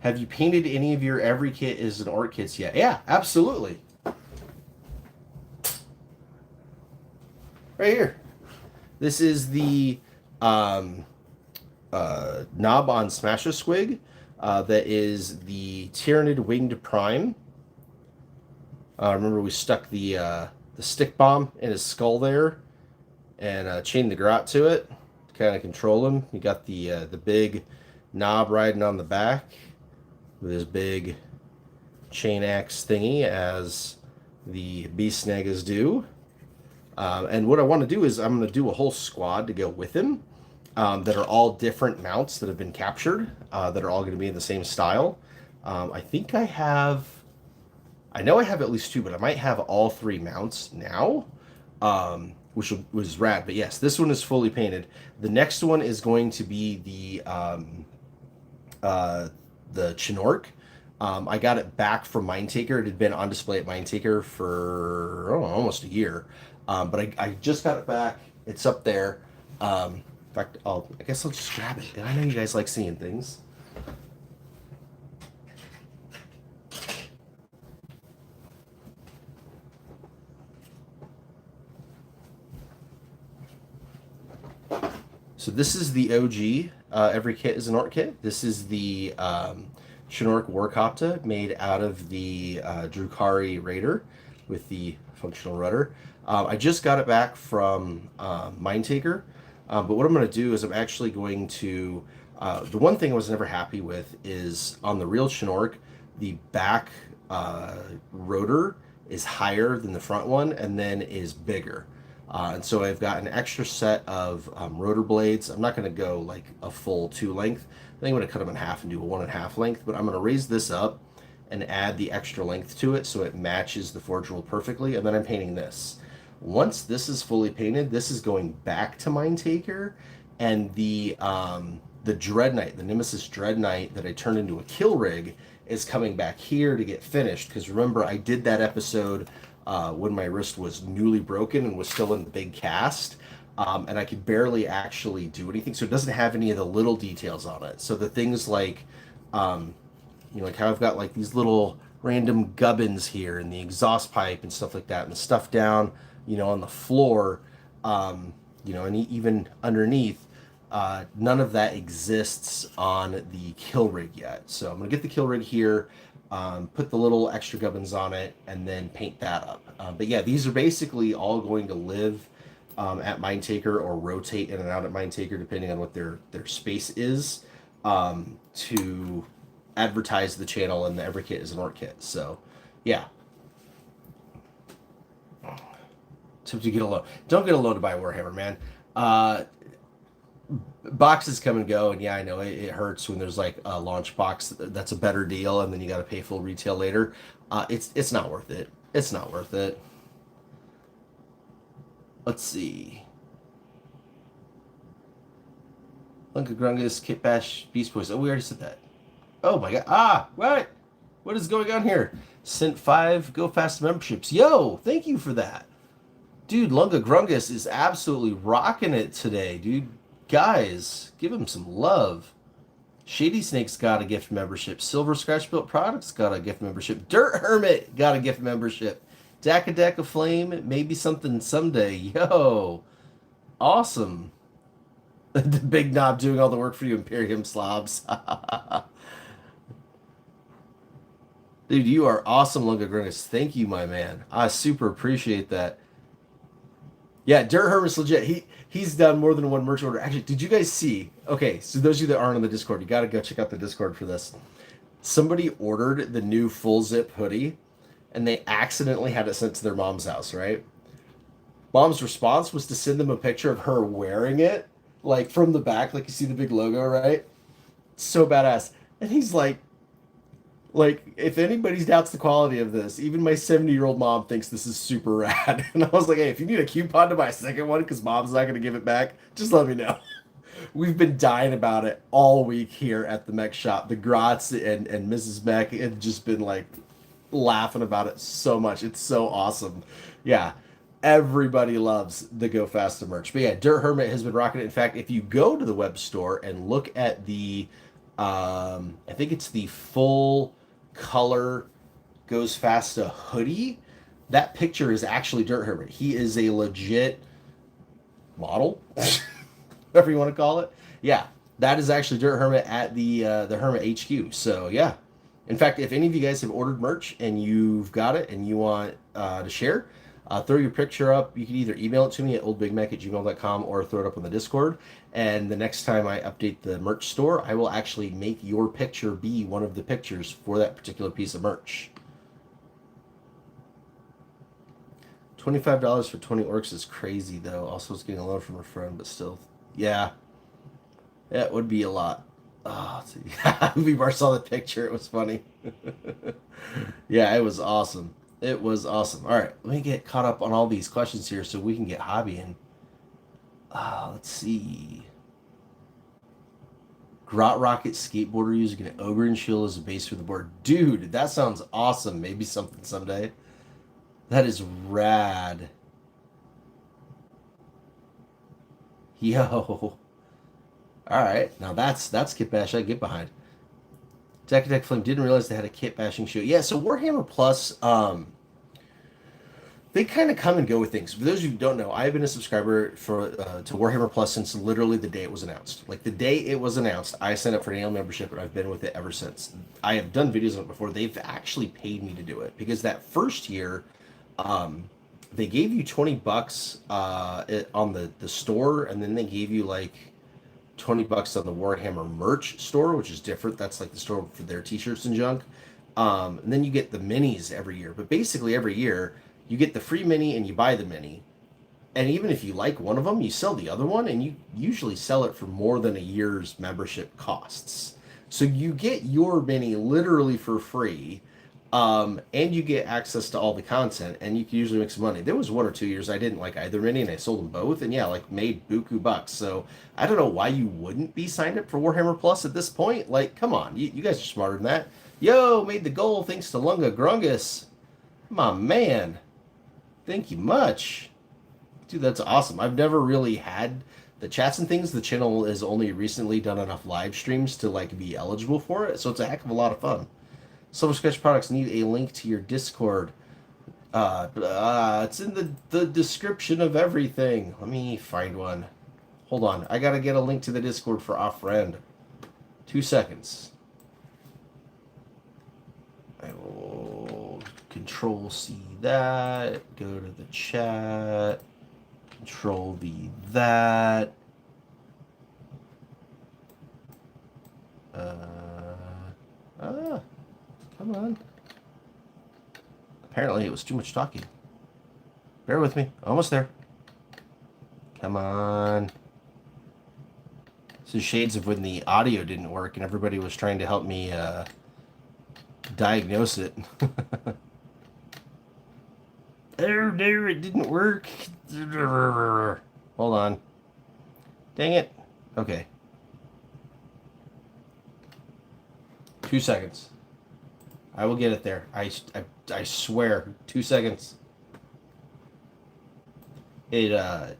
S1: Have you painted any of your every kit as an orc kits yet? Yeah, absolutely. Right here. This is the knob on Smash-A-Squig. That is the Tyrannid Winged Prime. Remember we stuck the stick bomb in his skull there and chained the grot to it to kind of control him. You got the big knob riding on the back with his big chain axe thingy as the beast nagas do. And what I want to do is I'm going to do a whole squad to go with him that are all different mounts that have been captured that are all going to be in the same style. I think I know I have at least two, but I might have all three mounts now, which was rad. But yes, this one is fully painted. The next one is going to be the Chinork. I got it back from Mindtaker. It had been on display at Mindtaker for almost a year, but I just got it back. It's up there. In fact, I guess I'll just grab it. I know you guys like seeing things. So this is the OG. Every kit is an Orc kit. This is the Shinnok Warcopta made out of the Drukari Raider with the functional rudder. I just got it back from Mindtaker, but what I'm going to do is I'm actually going to. The one thing I was never happy with is on the real Shinnok, the back rotor is higher than the front one and then is bigger. And so I've got an extra set of rotor blades. I'm not going to go like a full 2 length. I think I'm going to cut them in half and do a 1.5 length, but I'm going to raise this up and add the extra length to it so it matches the forge roll perfectly. And then I'm painting this. Once this is fully painted, this is going back to Mindtaker, and the Dread Knight, the Nemesis Dread Knight that I turned into a kill rig, is coming back here to get finished. Because remember, I did that episode when my wrist was newly broken and was still in the big cast, and I could barely actually do anything. So it doesn't have any of the little details on it. So the things like, like how I've got like these little random gubbins here and the exhaust pipe and stuff like that, and the stuff down, on the floor, and even underneath. None of that exists on the kill rig yet. So I'm going to get the kill rig here, put the little extra gubbins on it, and then paint that up. But yeah, these are basically all going to live at Mindtaker or rotate in and out at Mindtaker depending on what their space is, to advertise the channel, and the every kit is an Orc kit. So yeah. Tip to get a loan. Don't get a loan to buy Warhammer, man. Boxes come and go, and yeah, I know it hurts when there's like a launch box that's a better deal, and then you got to pay full retail later. It's not worth it. It's not worth it. Let's see. Lunka Grungus, Kit Bash, Beast Boys. Oh, we already said that. Oh my god. What? What is going on here? Sent 5 Go Fasta memberships. Yo, thank you for that. Dude, Lunga Grungus is absolutely rocking it today, dude. Guys, give him some love. Shady Snake's got a gift membership. Silver Scratch Built Products got a gift membership. Dirt Hermit got a gift membership. Deck of Flame, maybe something someday. Yo, awesome. The big knob doing all the work for you, Imperium slobs. Dude, you are awesome, Lunga Grungus. Thank you, my man. I super appreciate that. Yeah, Dirt Hermit's legit. He's done more than one merch order. Actually, did you guys see? Okay, so those of you that aren't on the Discord, you got to go check out the Discord for this. Somebody ordered the new full zip hoodie, and they accidentally had it sent to their mom's house, right? Mom's response was to send them a picture of her wearing it, like from the back, like you see the big logo, right? So badass. And he's like, if anybody's doubts the quality of this, even my 70-year-old mom thinks this is super rad. And I was like, hey, if you need a coupon to buy a second one because mom's not going to give it back, just let me know. We've been dying about it all week here at the mech shop. The Grotz and Mrs. Mech have just been like laughing about it so much. It's so awesome. Yeah, everybody loves the Go Fasta merch. But yeah, Dirt Hermit has been rocking it. In fact, if you go to the web store and look at the, I think it's the full color Goes Fasta hoodie, that picture is actually Dirt Hermit. He is a legit model, whatever you want to call it. Yeah, that is actually Dirt Hermit at the Hermit HQ. So yeah, in fact, if any of you guys have ordered merch and you've got it and you want to share, throw your picture up. You can either email it to me at oldbigmac@gmail.com or throw it up on the Discord. And the next time I update the merch store, I will actually make your picture be one of the pictures for that particular piece of merch. $25 for 20 orcs is crazy, though. Also, it's getting a loan from a friend, but still. Yeah. That would be a lot. Oh, Movie Bar saw the picture. It was funny. Yeah, it was awesome. It was awesome. All right, let me get caught up on all these questions here so we can get hobbying. Let's see. Grot Rocket skateboarder using an ogre and shield as a base for the board. Dude, that sounds awesome. Maybe something someday. That is rad. Yo. Alright, now that's kit bash I get behind. Deck Flame didn't realize they had a kit bashing show. Yeah, so Warhammer Plus, they kind of come and go with things. For those of you who don't know, I've been a subscriber to Warhammer Plus since literally the day it was announced. Like the day it was announced, I signed up for an annual membership, and I've been with it ever since. I have done videos on it before. They've actually paid me to do it because that first year, they gave you $20 on the store, and then they gave you like $20 on the Warhammer merch store, which is different. That's like the store for their t-shirts and junk. And then you get the minis every year. But basically every year you get the free mini and you buy the mini. And even if you like one of them, you sell the other one, and you usually sell it for more than a year's membership costs. So you get your mini literally for free. And you get access to all the content, and you can usually make some money. There was 1 or 2 years I didn't like either mini, and I sold them both, and yeah, like made buku bucks. So I don't know why you wouldn't be signed up for Warhammer Plus at this point. Like, come on, you guys are smarter than that. Yo, made the goal thanks to Lunga Grungus. My man, thank you much, dude. That's awesome. I've never really had the chats and things. The channel has only recently done enough live streams to like be eligible for it, so it's a heck of a lot of fun. Silver Sketch Products need a link to your Discord. It's in the description of everything. Let me find one. Hold on. I gotta get a link to the Discord for our friend. 2 seconds. I will Control C that. Go to the chat. Control V that. Come on. Apparently it was too much talking. Bear with me. Almost there. Come on. This is shades of when the audio didn't work and everybody was trying to help me diagnose it. Oh no, it didn't work. Hold on. Dang it. Okay. 2 seconds. I will get it there. I swear. 2 seconds. It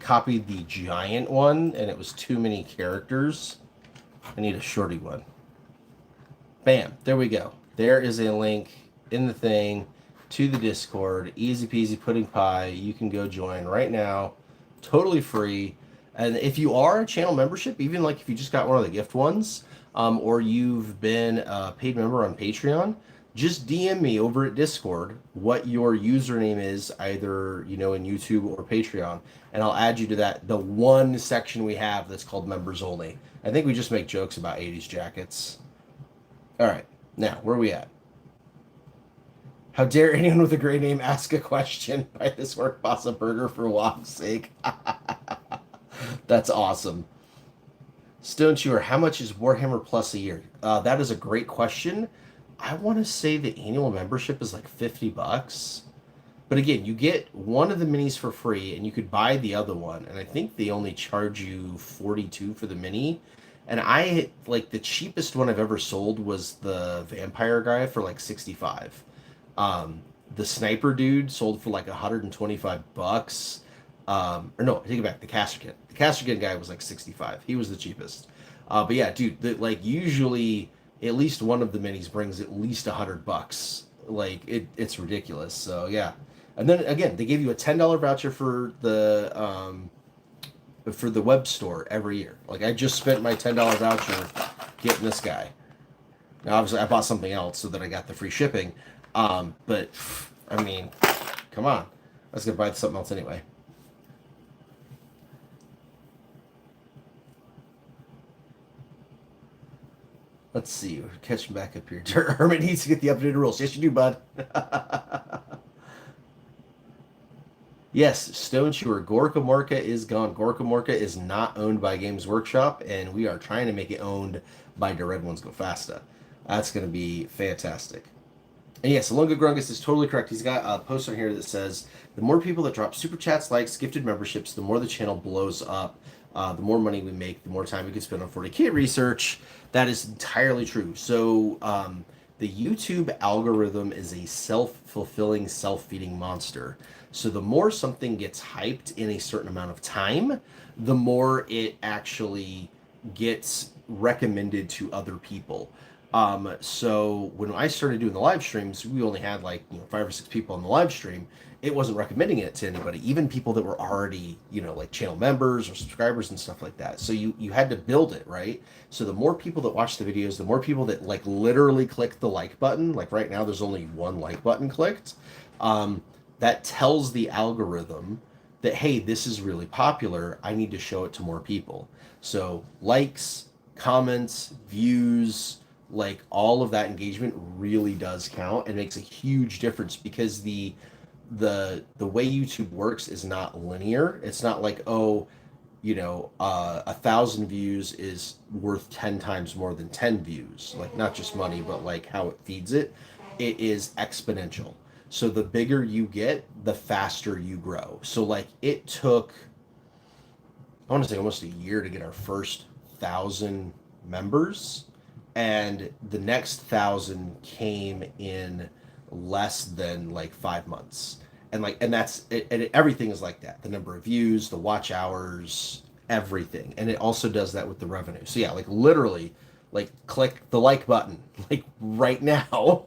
S1: copied the giant one, and it was too many characters. I need a shorty one. Bam. There we go. There is a link in the thing to the Discord. Easy peasy pudding pie. You can go join right now. Totally free. And if you are a channel membership, even like if you just got one of the gift ones, or you've been a paid member on Patreon, just DM me over at Discord what your username is, either, in YouTube or Patreon, and I'll add you to the one section we have that's called members only. I think we just make jokes about 80s jackets. All right, now, where are we at? How dare anyone with a great name ask a question by this work pasta burger for WOG's sake? That's awesome. Stone Chewer, how much is Warhammer Plus a year? That is a great question. I want to say the annual membership is like $50. But again, you get one of the minis for free, and you could buy the other one. And I think they only charge you $42 for the mini. And the cheapest one I've ever sold was the vampire guy for like $65. The sniper dude sold for like $125. Or no, I take it back. The Casterkin. The Casterkin guy was like $65. He was the cheapest. But yeah, dude, usually at least one of the minis brings at least $100. Like it's ridiculous. So yeah. And then again, they gave you a $10 voucher for the web store every year. Like I just spent my $10 voucher getting this guy. Now obviously I bought something else so that I got the free shipping. But I mean, come on. I was gonna buy something else anyway. Let's see. We're catching back up here. Hermit needs to get the updated rules. Yes, you do, bud. Yes, Stone Chewer. Gorka Morka is gone. Gorka Morka is not owned by Games Workshop, and we are trying to make it owned by the Red Wunz Go Fasta. That's going to be fantastic. And yes, Lunga Grungus is totally correct. He's got a post on here that says, the more people that drop super chats, likes, gifted memberships, the more the channel blows up. The more money we make, the more time we can spend on 40K research. That is entirely true. So the YouTube algorithm is a self-fulfilling, self-feeding monster. So the more something gets hyped in a certain amount of time, the more it actually gets recommended to other people. So when I started doing the live streams, we only had like 5 or 6 people on the live stream. It wasn't recommending it to anybody, even people that were already like channel members or subscribers and stuff like that. So you had to build it, right? So the more people that watch the videos, the more people that like literally click the like button. Like right now, there's only one like button clicked. That tells the algorithm that, hey, this is really popular. I need to show it to more people. So likes, comments, views, like all of that engagement really does count and makes a huge difference, because the way YouTube works is not linear. It's not like, oh, 1,000 views is worth 10 times more than 10 views. Like not just money, but like how it feeds it. It is exponential. So the bigger you get, the faster you grow. So like it took, I want to say almost a year to get our first 1,000 members, and the next 1,000 came in less than like 5 months. And that's it, and everything is like that. The number of views, the watch hours, everything. And it also does that with the revenue. So yeah, like literally, like click the like button like right now.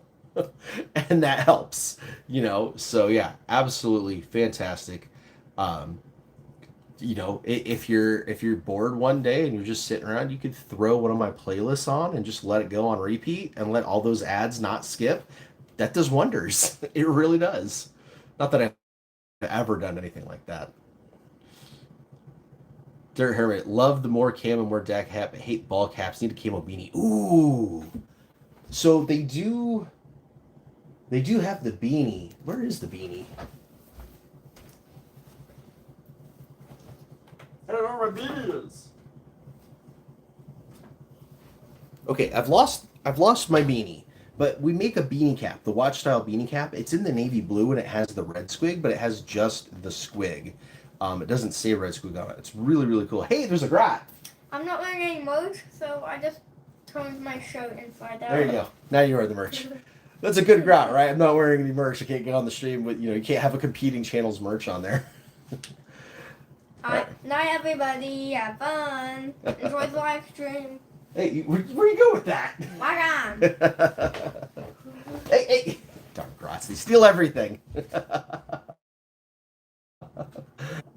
S1: And that helps, so yeah, absolutely fantastic. um if you're bored one day and you're just sitting around, you could throw one of my playlists on and just let it go on repeat and let all those ads not skip. That does wonders. It really does. Not that I've ever done anything like that. Dirt Hermit, love the more camo, more deck hat, but hate ball caps. Need a camo beanie. Ooh. So they do have the beanie. Where is the beanie? I don't know where my beanie is. Okay, I've lost my beanie, but we make a beanie cap, the watch style beanie cap. It's in the navy blue and it has the red squig, but it has just the squig. It doesn't say red squig on it. It's really, really cool. Hey, there's a grot.
S2: I'm not wearing any merch, so I just turned my shirt inside out.
S1: There you go. Now you wear the merch. That's a good grot, right? I'm not wearing any merch. I can't get on the stream with, you can't have a competing channel's merch on there.
S2: Night, everybody. Have fun. Enjoy the live stream.
S1: Hey, where you go with that?
S2: Bye,
S1: Hey. Darn grots, they steal everything.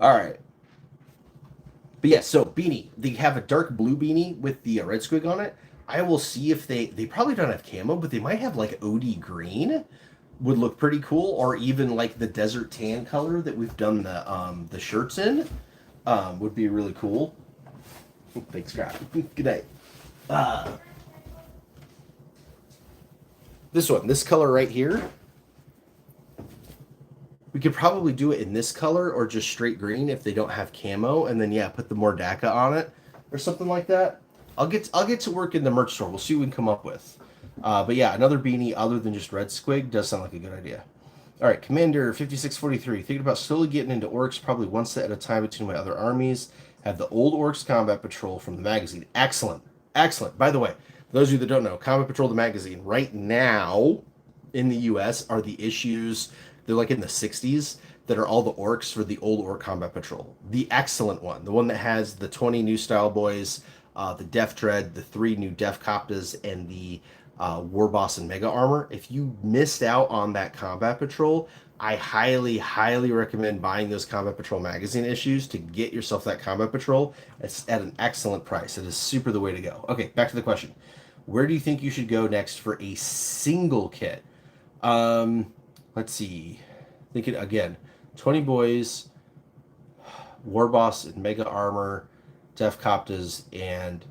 S1: All right. But yeah, so beanie. They have a dark blue beanie with the red squig on it. I will see if they probably don't have camo, but they might have like OD green. Would look pretty cool, or even like the desert tan color that we've done the shirts in. Would be really cool. Thanks, crap. Good night. This color right here. We could probably do it in this color or just straight green if they don't have camo, and then yeah, put the more DACA on it or something like that. I'll get to work in the merch store. We'll see what we can come up with. But yeah, another beanie other than just red squig does sound like a good idea. All right, Commander 5643. Thinking about slowly getting into orcs, probably one set at a time between my other armies. Have the old orcs combat patrol from the magazine. Excellent. By the way, those of you that don't know, Combat Patrol the magazine right now in the US are the issues, they're like in the 60s, that are all the orcs for the old orc combat patrol. The excellent one, the one that has the 20 new style boys, the Def Dread, the 3 new Def Coptas, and the War Boss and Mega Armor. If you missed out on that combat patrol, I highly, highly recommend buying those Combat Patrol magazine issues to get yourself that Combat Patrol. It's at an excellent price. It is super the way to go. Okay, back to the question. Where do you think you should go next for a single kit? Let's see. Thinking again, 20 boys, War Boss and Mega Armor, Def Coptas, and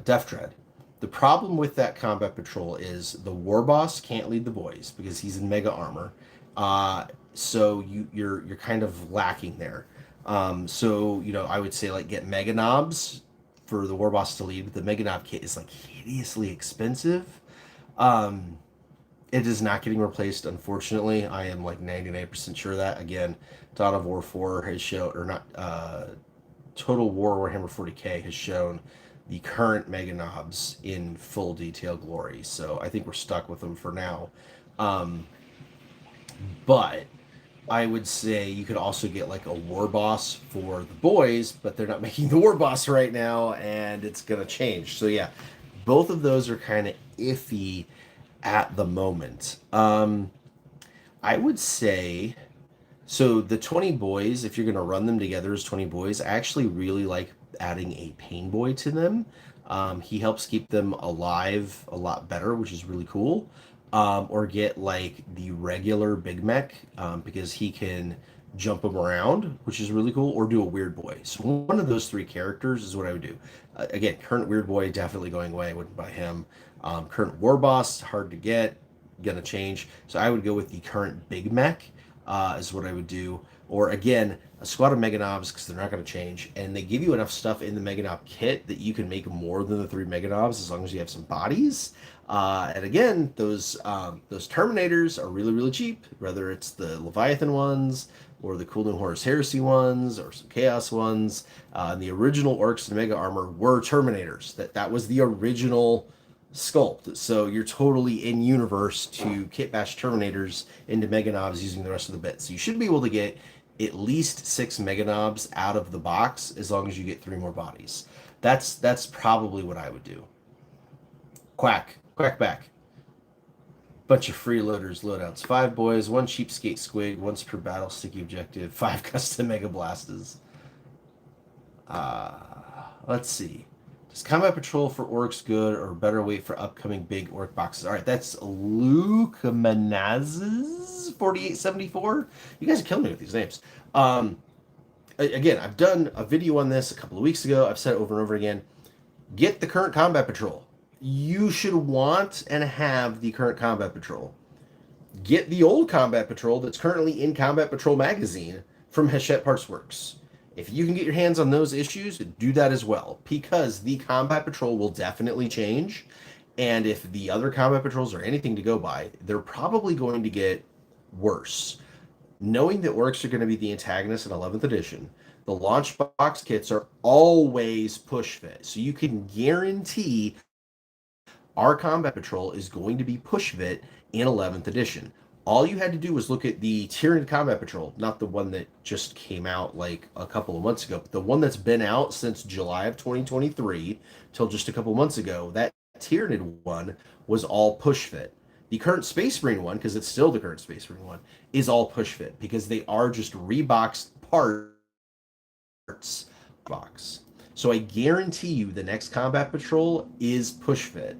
S1: Def Dread. The problem with that combat patrol is the War Boss can't lead the boys because he's in Mega Armor. So you're kind of lacking there. So I would say like get Mega Knobs for the War Boss to lead, but the Mega Knob kit is like hideously expensive. It is not getting replaced, unfortunately. I am like 99% sure of that. Again, Dawn of War 4 has shown, or not, Total War Warhammer 40k has shown the current Mega Knobs in full detail glory. So I think we're stuck with them for now. Um, but I would say you could also get like a war boss for the boys, but they're not making the war boss right now, and it's gonna change. So yeah, both of those are kind of iffy at the moment. I would say so. The 20 boys, if you're gonna run them together as 20 boys, I actually really like adding a pain boy to them. He helps keep them alive a lot better, which is really cool. Or get like the regular Big Mech because he can jump them around, which is really cool, or do a Weird Boy. So one of those three characters is what I would do. Again, current Weird Boy definitely going away. I wouldn't buy him. Current War Boss, hard to get, gonna change. So I would go with the current Big Mech is what I would do. Or again, a squad of Mega Knobs because they're not going to change, and they give you enough stuff in the Mega Knob kit that you can make more than the 3 Mega Knobs as long as you have some bodies. And again, those Terminators are really really cheap. Whether it's the Leviathan ones or the Cool New Horus Heresy ones or some Chaos ones, and the original Orcs and Mega Armor were Terminators. That was the original sculpt. So you're totally in universe to kit bash Terminators into Mega Knobs using the rest of the bits. So you should be able to get at least 6 Mega Knobs out of the box as long as you get 3 more bodies. That's probably what I would do. Quack back. Bunch of freeloaders, loadouts. 5 boys, 1 cheapskate squig, once per battle sticky objective, 5 custom Mega Blasters. Let's see. Does combat patrol for orcs good or better wait for upcoming big orc boxes? All right, that's Luke Manaz's 4874. You guys are killing me with these names. Again, I've done a video on this a couple of weeks ago. I've said it over and over again. Get the current combat patrol. You should want and have the current combat patrol. Get the old combat patrol that's currently in Combat Patrol magazine from Hachette Parts Works. If you can get your hands on those issues, do that as well, because the Combat Patrol will definitely change. And if the other Combat Patrols are anything to go by, they're probably going to get worse. Knowing that orcs are going to be the antagonists in 11th edition, the launch box kits are always push fit. So you can guarantee our Combat Patrol is going to be push fit in 11th edition. All you had to do was look at the Tyranid Combat Patrol, not the one that just came out like a couple of months ago, but the one that's been out since July of 2023 till just a couple of months ago. That Tyranid one was all push fit. The current Space Marine one, because it's still the current Space Marine one, is all push fit because they are just reboxed parts box. So I guarantee you the next Combat Patrol is push fit.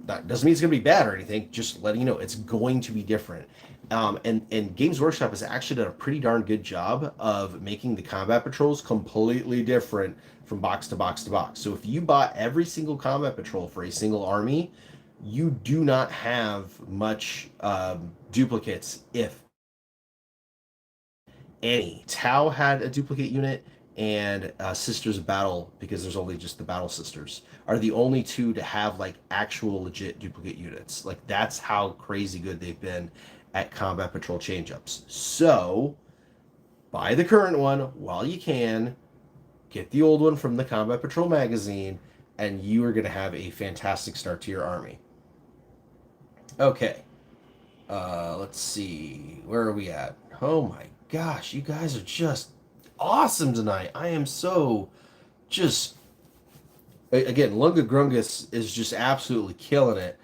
S1: That doesn't mean it's going to be bad or anything. Just letting you know it's going to be different. And Games Workshop has actually done a pretty darn good job of making the combat patrols completely different from box to box to box. So if you bought every single combat patrol for a single army, you do not have much duplicates, if any. Tau had a duplicate unit, and Sisters of Battle, because there's only just the Battle Sisters, are the only two to have like actual legit duplicate units. Like that's how crazy good they've been at Combat Patrol change-ups. So buy the current one while you can, get the old one from the Combat Patrol magazine, and you are going to have a fantastic start to your army. Okay. Let's see. Where are we at? Oh my gosh, you guys are just awesome tonight. I am so just again, Lunga Grungus is just absolutely killing it.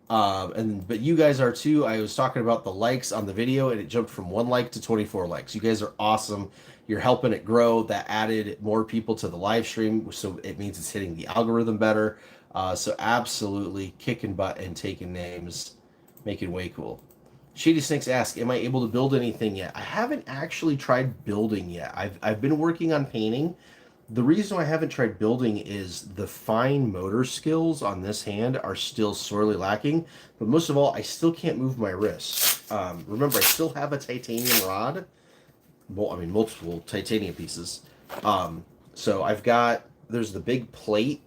S1: But you guys are too. I was talking about the likes on the video and it jumped from 1 like to 24 likes. You guys are awesome. You're helping it grow. That added more people to the live stream, so it means it's hitting the algorithm better. So absolutely kicking butt and taking names, making way cool. Shady Snakes ask, am I able to build anything yet? I haven't actually tried building yet. I've been working on painting. The reason I haven't tried building is the fine motor skills on this hand are still sorely lacking. But most of all, I still can't move my wrist. Remember, I still have a titanium rod. Well, I mean, multiple titanium pieces. So I've got, there's the big plate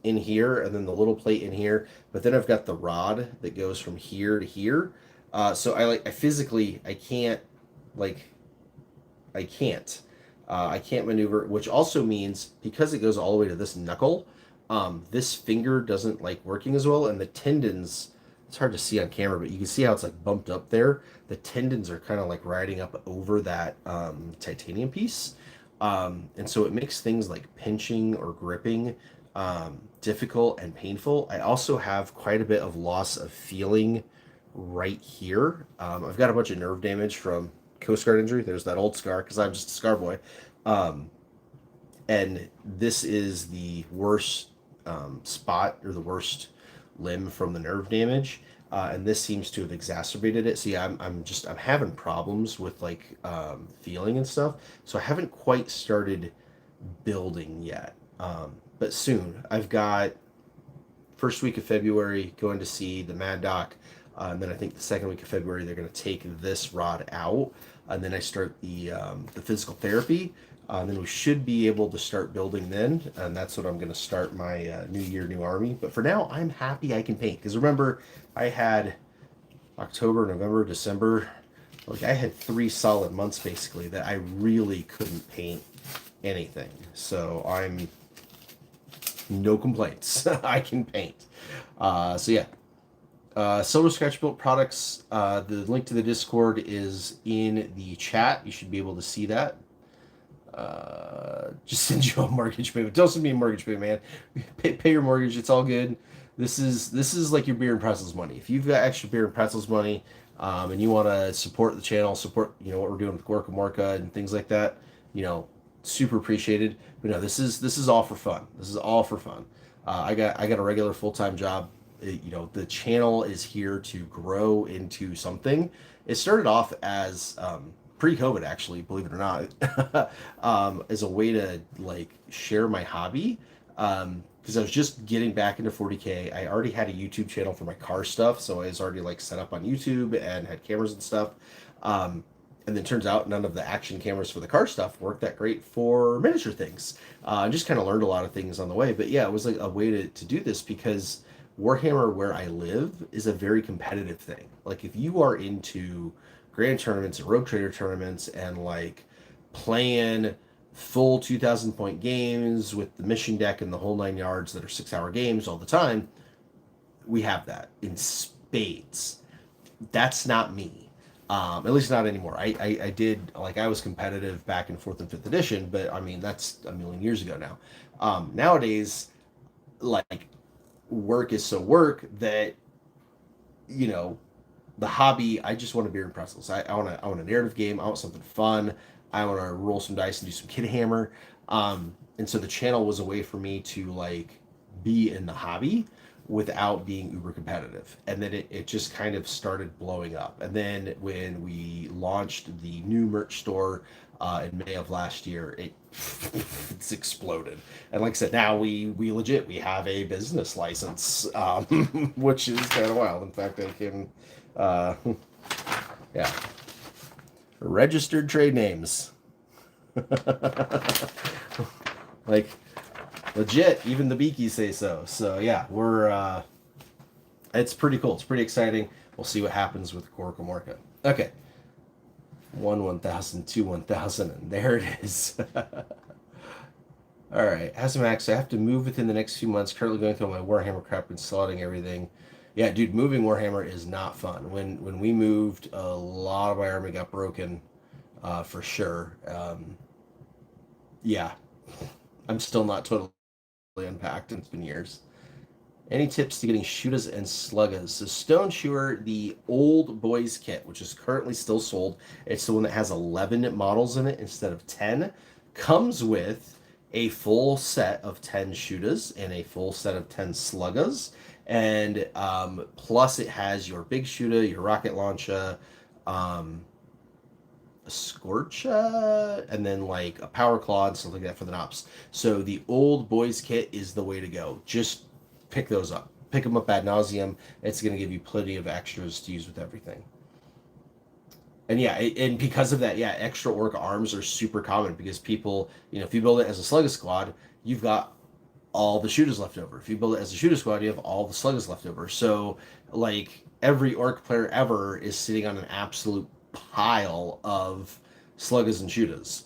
S1: in here and then the little plate in here. But then I've got the rod that goes from here to here. So I physically I can't like I can't. I can't maneuver, which also means because it goes all the way to this knuckle, this finger doesn't like working as well, and the tendons. It's hard to see on camera, but you can see how it's like bumped up there. The tendons are kind of like riding up over that titanium piece, and so it makes things like pinching or gripping difficult and painful. I also have quite a bit of loss of feeling right here. I've got a bunch of nerve damage from Coast Guard injury. There's that old scar because I'm just a scar boy. Um, and this is the worst spot or the worst limb from the nerve damage. And this seems to have exacerbated it. See, I'm having problems with like feeling and stuff. So I haven't quite started building yet. But soon. I've got first week of February going to see the Mad Doc. And then I think the second week of February they're going to take this rod out, and then I start the physical therapy. Then we should be able to start building then, and that's what I'm going to start my new year, new army. But for now, I'm happy I can paint because remember I had October, November, December. Like I had 3 solid months basically that I really couldn't paint anything. So I'm no complaints. I can paint. So yeah, Silver Scratch Built products. The link to the Discord is in the chat. You should be able to see that. Just send you a mortgage payment. Don't send me a mortgage payment, man. Pay your mortgage. It's all good. This is like your beer and pretzels money. If you've got extra beer and pretzels money, and you want to support the channel, support what we're doing with Gorka Morka and things like that, super appreciated. But no, this is all for fun. This is all for fun. I got a regular full-time job. The channel is here to grow into something. It started off as pre-COVID, actually, believe it or not, as a way to like share my hobby. Because I was just getting back into 40K. I already had a YouTube channel for my car stuff, so I was already like set up on YouTube and had cameras and stuff. And then turns out none of the action cameras for the car stuff worked that great for miniature things. I just kind of learned a lot of things on the way. But yeah, it was like a way to do this because Warhammer, where I live, is a very competitive thing. Like if you are into grand tournaments and rogue trader tournaments and like playing full 2,000 point games with the mission deck and the whole 9 yards that are 6-hour games all the time, we have that in spades. That's not me. At least not anymore. I did, like, I was competitive back in 4th and 5th edition, but I mean, that's a million years ago now. Nowadays, like, work is so work that, the hobby, I just want a beer and pretzels. I want a narrative game. I want something fun. I want to roll some dice and do some kid hammer. And so the channel was a way for me to, like, be in the hobby without being uber competitive. And then it just kind of started blowing up. And then when we launched the new merch store in May of last year, it's exploded. And like I said, now we have a business license, which is kind of wild. In fact, I can, yeah, registered trade names. Like, legit, even the beakies say so. So yeah, we're it's pretty cool. It's pretty exciting. We'll see what happens with Gorka Morka. Okay. 1,000, 1,000, and there it is. All right, Asmax, I have to move within the next few months. Currently going through my Warhammer crap and slotting everything. Yeah, dude, moving Warhammer is not fun. When we moved, a lot of my army got broken, for sure. Yeah, I'm still not totally unpacked. It's been years. Any tips to getting shootas and sluggas? So Stone Shoer, the old boys kit, which is currently still sold, it's the one that has 11 models in it instead of 10, comes with a full set of 10 shootas and a full set of 10 sluggas. And plus it has your big shooter, your rocket launcher, a Scorcha, and then like a power claw and stuff like that for the Nops. So the old boys kit is the way to go. Just pick those up. Pick them up ad nauseum. It's going to give you plenty of extras to use with everything. And yeah, and because of that, yeah, extra orc arms are super common because people, if you build it as a slugga squad, you've got all the shooters left over. If you build it as a shooter squad, you have all the sluggers left over. So like every orc player ever is sitting on an absolute pile of sluggers and shooters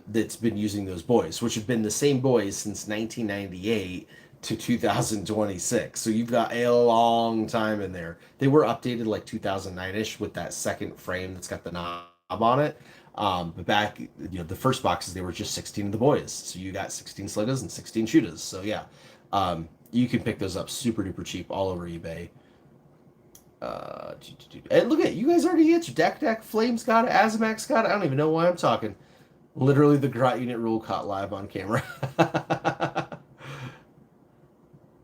S1: that's been using those boys, which have been the same boys since 1998 to 2026. So you've got a long time in there. They were updated like 2009ish with that second frame that's got the knob on it. But back, the first boxes, they were just 16 of the boys. So you got 16 sluggers and 16 shooters. So yeah, you can pick those up super duper cheap all over eBay. And look at you guys already answered. Dak Flames got it. Azamax got it. I don't even know why I'm talking. Literally, the Grot Unit rule caught live on camera.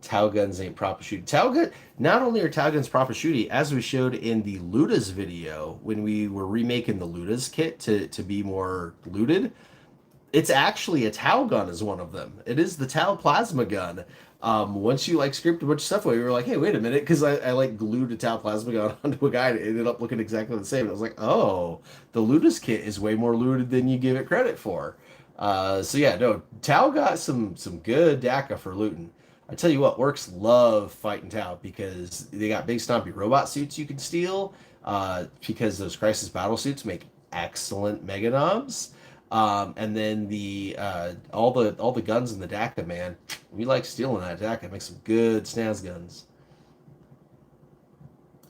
S1: Tau guns ain't proper shooting. Not only are Tau guns proper shooting, as we showed in the Ludas video when we were remaking the Ludas kit to be more looted, it's actually a Tau gun is one of them. It is the Tau plasma gun. Once you like script a bunch of stuff away, we were like, hey, wait a minute, because I like glued a Tau plasma gun onto a guy and it ended up looking exactly the same. And I was like, oh, the Ludas kit is way more looted than you give it credit for. So yeah, no, Tau got some good DACA for looting. I tell you what, orcs love fighting Tau because they got big stompy robot suits you can steal. Because those crisis battle suits make excellent mega knobs. And then the all the guns in the DACA, man, we like stealing that DACA. Make some good snaz guns.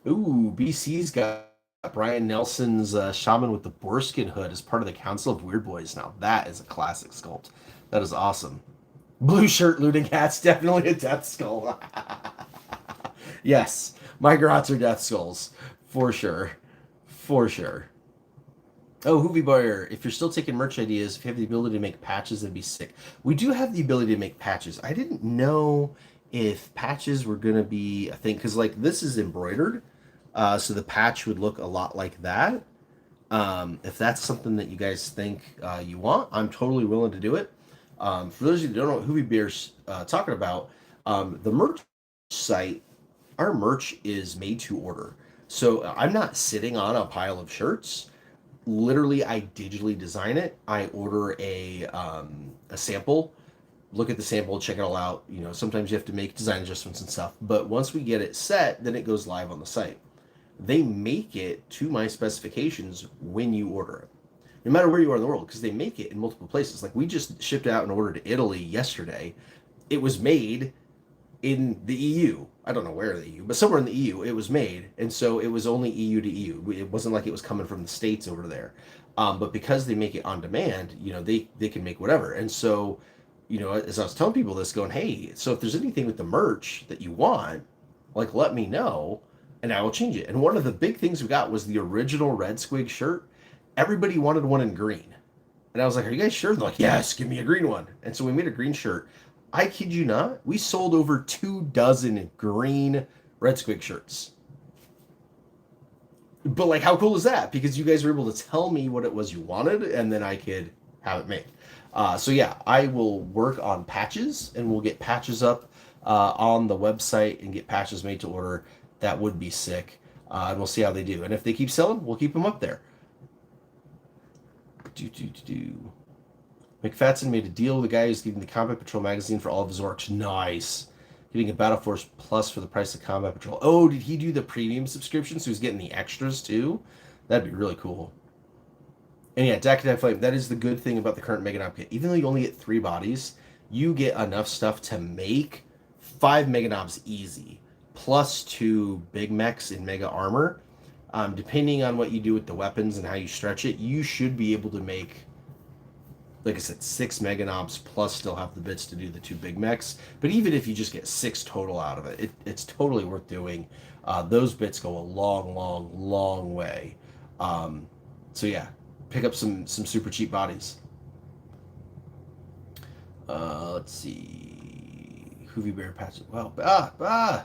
S1: Ooh, BC's got Brian Nelson's Shaman with the Boarskin hood as part of the Council of Weird Boys. Now that is a classic sculpt. That is awesome. Blue shirt looting hats, definitely a death skull. Yes, my grots are death skulls for sure, for sure. Oh, Hoovy Boyer, if you're still taking merch ideas, if you have the ability to make patches, that'd be sick. We do have the ability to make patches. I didn't know if patches were going to be a thing, because like this is embroidered, so the patch would look a lot like that. If that's something that you guys think you want, I'm totally willing to do it. For those of you that don't know what Hoovy Bear's talking about, the merch site, our merch is made to order. So I'm not sitting on a pile of shirts. Literally, I digitally design it. I order a sample, look at the sample, check it all out. Sometimes you have to make design adjustments and stuff. But once we get it set, then it goes live on the site. They make it to my specifications when you order it, no matter where you are in the world, because they make it in multiple places. Like we just shipped out an order to Italy yesterday. It was made in the EU. I don't know where in the EU, but somewhere in the EU it was made, and so it was only EU to EU. It wasn't like it was coming from the States over there. But because they make it on demand, they can make whatever. And so, as I was telling people this, going, hey, so if there's anything with the merch that you want, like let me know, and I will change it. And one of the big things we got was the original Red Squig shirt. Everybody wanted one in green. And I was like, are you guys sure? They're like, yes, give me a green one. And so we made a green shirt. I kid you not, we sold over 24 green Red Squig shirts. But like, how cool is that? Because you guys were able to tell me what it was you wanted, and then I could have it made. So yeah, I will work on patches, and we'll get patches up on the website and get patches made to order. That would be sick. And we'll see how they do. And if they keep selling, we'll keep them up there. McFadden made a deal with the guy who's getting the Combat Patrol magazine for all of his orcs. Nice. Getting a Battle Force Plus for the price of Combat Patrol. Oh, did he do the premium subscription so he's getting the extras too? That'd be really cool. And yeah, Dak Flame, that is the good thing about the current Mega Knob kit. Even though you only get 3 bodies, you get enough stuff to make 5 Mega Knobs easy, plus 2 Big Mechs in Mega Armor. Depending on what you do with the weapons and how you stretch it, you should be able to make, like I said, 6 Mega Knobs plus still have the bits to do the 2 Big Mechs. But even if you just get 6 total out of it, it's totally worth doing. Those bits go a long, long, long way. So yeah, pick up some super cheap bodies. Let's see. Hoovy Bear patches. Wow.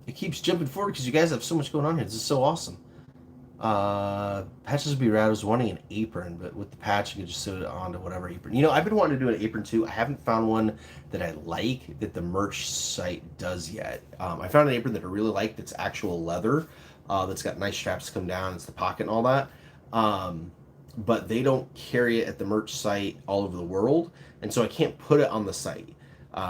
S1: It keeps jumping forward because you guys have so much going on here. This is so awesome. Patches would be rad. I was wanting an apron, but with the patch, you can just sew it onto whatever apron. I've been wanting to do an apron too. I haven't found one that I like that the merch site does yet. I found an apron that I really like that's actual leather, that's got nice straps to come down. It's the pocket and all that. But they don't carry it at the merch site all over the world, and so I can't put it on the site.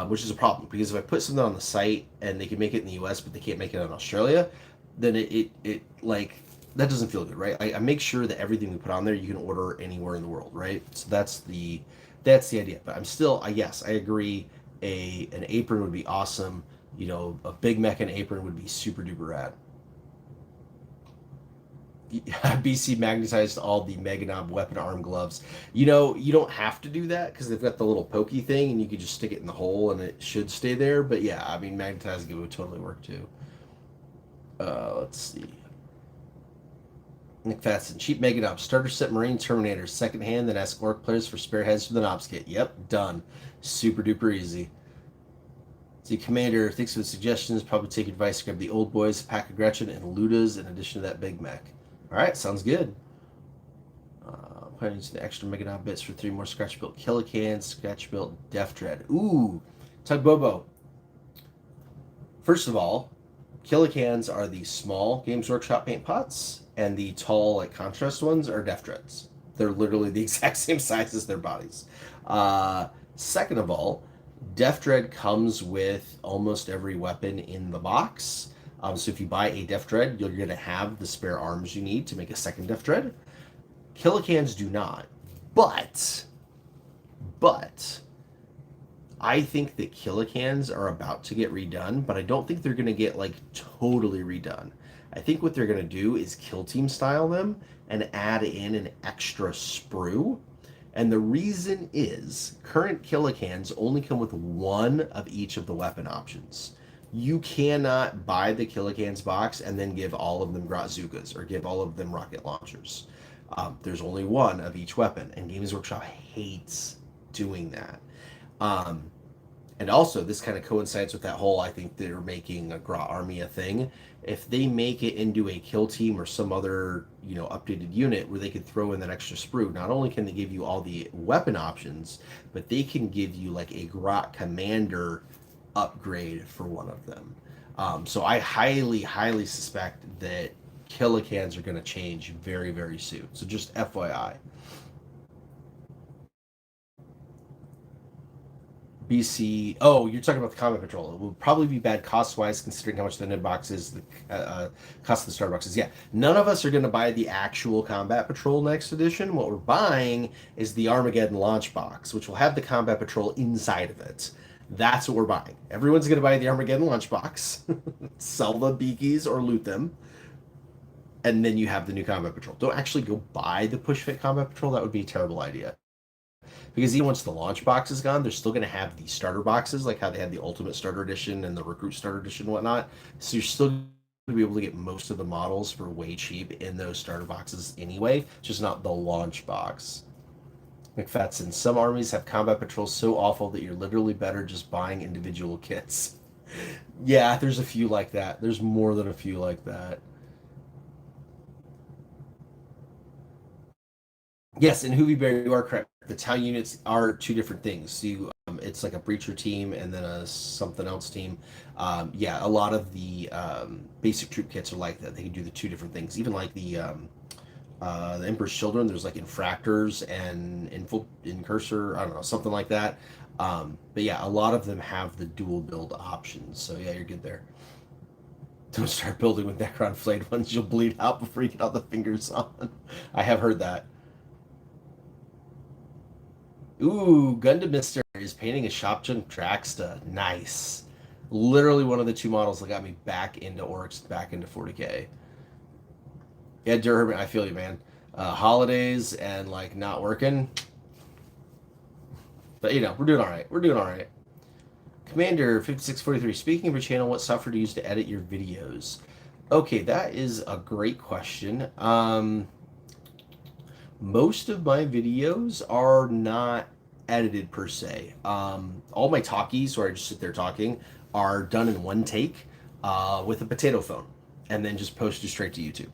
S1: which is a problem because if I put something on the site and they can make it in the U.S. but they can't make it in Australia, then it like that doesn't feel good, right? I make sure that everything we put on there you can order anywhere in the world, right? So that's the idea. But I'm still, yes, I agree. An apron would be awesome. You know, a big mechan apron would be super duper rad. BC magnetized all the Meganob weapon arm gloves. You know, you don't have to do that because they've got the little pokey thing and you could just stick it in the hole and it should stay there. But yeah, I mean, magnetizing it would totally work too. Let's see. Nick Fatson, cheap Meganob, starter set Marine Terminators, second hand, then ask Orc players for spare heads for the Knobs kit. Yep, done. Super duper easy. The commander thinks of the suggestions, probably take advice, grab the old boys, pack of Gretchen, and Ludas in addition to that big mech. Alright, sounds good. Planning to the extra Meganob bits for 3 more scratch built Killicans, scratch built Def Dread. Ooh, Tug Bobo. First of all, Killicans are the small Games Workshop paint pots, and the tall, like contrast ones are Def Dreads. They're literally the exact same size as their bodies. Second of all, Def Dread comes with almost every weapon in the box. So if you buy a Def Dread, you're going to have the spare arms you need to make a second Def Dread. Killicans do not. But I think that Killicans are about to get redone, but I don't think they're going to get like totally redone. I think what they're going to do is kill team style them and add in an extra sprue. And the reason is current Killicans only come with one of each of the weapon options. You cannot buy the Killicans box and then give all of them Grotzukas or give all of them rocket launchers. There's only one of each weapon, and Games Workshop hates doing that. And also, this kind of coincides with that whole, I think they're making a Grot Army a thing. If they make it into a kill team or some other, updated unit where they could throw in that extra sprue, not only can they give you all the weapon options, but they can give you like a Grot Commander upgrade for one of them. So I highly, highly suspect that Killicans are going to change very, very soon. So just FYI. BC. Oh, you're talking about the Combat Patrol. It will probably be bad cost-wise considering how much the nib box is, the cost of the starter boxes. Yeah, none of us are going to buy the actual Combat Patrol next edition. What we're buying is the Armageddon launch box, which will have the Combat Patrol inside of it. That's what we're buying. Everyone's going to buy the Armageddon launch box, sell the Beakies or loot them, and then you have the new Combat Patrol. Don't actually go buy the Push Fit Combat Patrol. That would be a terrible idea. Because even once the launch box is gone, they're still going to have the starter boxes, like how they had the Ultimate Starter Edition and the Recruit Starter Edition and whatnot. So you're still going to be able to get most of the models for way cheap in those starter boxes anyway, just not the launch box. McFatson, some armies have combat patrols so awful that you're literally better just buying individual kits. Yeah, there's a few like that. There's more than a few like that. Yes, in Hoovy Bear, you are correct. The town units are two different things. So it's like a breacher team and then a something else team. Yeah, a lot of the basic troop kits are like that. They can do the two different things. Even like the Emperor's Children, there's like infractors and incursor, I don't know, something like that. But yeah, a lot of them have the dual build options. So yeah, you're good there. Don't start building with Necron flayed ones. You'll bleed out before you get all the fingers on. I have heard that. Ooh, Gundam Mister is painting a Shop Junk Dragsta. Nice. Literally one of the two models that got me back into Oryx, back into 40K. Yeah, Durban, I feel you, man. Holidays and like not working. But we're doing all right. We're doing all right. Commander 5643, speaking of your channel, what software do you use to edit your videos? Okay, that is a great question. Most of my videos are not edited per se. All my talkies, where I just sit there talking, are done in one take with a potato phone, and then just posted straight to YouTube.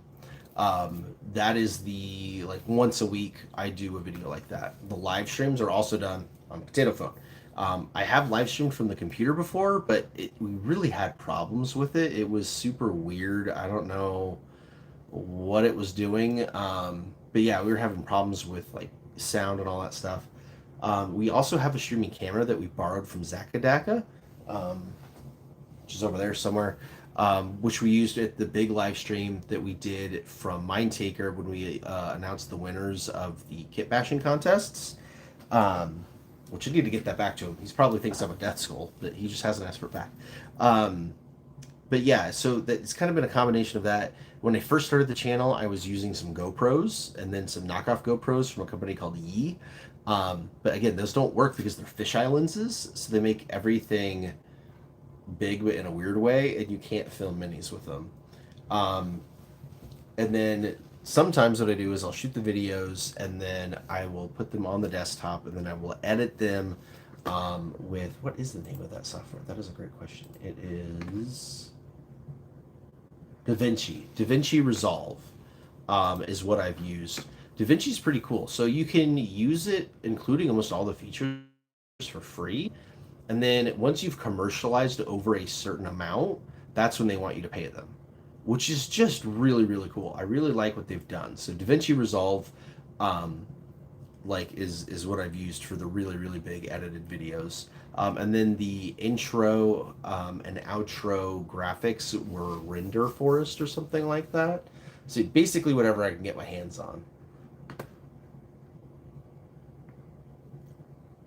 S1: That is the, like, once a week I do a video like that. The live streams are also done on potato phone. I have live streamed from the computer before, but we really had problems with it. It was super weird. I don't know what it was doing. But yeah, we were having problems with like sound and all that stuff. We also have a streaming camera that we borrowed from Zakadaka, which is over there somewhere, which we used at the big live stream that we did from Mindtaker when we announced the winners of the kit bashing contests. Which I need to get that back to him. He probably thinks I'm a Death Skull, but he just hasn't asked for it back. But yeah, so it's kind of been a combination of that. When I first started the channel, I was using some GoPros and then some knockoff GoPros from a company called Yi. But again, those don't work because they're fisheye lenses, so they make everything big but in a weird way, and you can't film minis with them. And then sometimes what I do is I'll shoot the videos and then I will put them on the desktop and then I will edit them with, what is the name of that software? That is a great question. It is DaVinci Resolve is what I've used. DaVinci is pretty cool. So you can use it, including almost all the features, for free. And then once you've commercialized over a certain amount, that's when they want you to pay them, which is just really, really cool. I really like what they've done. So DaVinci Resolve is what I've used for the really, really big edited videos. And then the intro and outro graphics were Render Forest or something like that. So basically whatever I can get my hands on.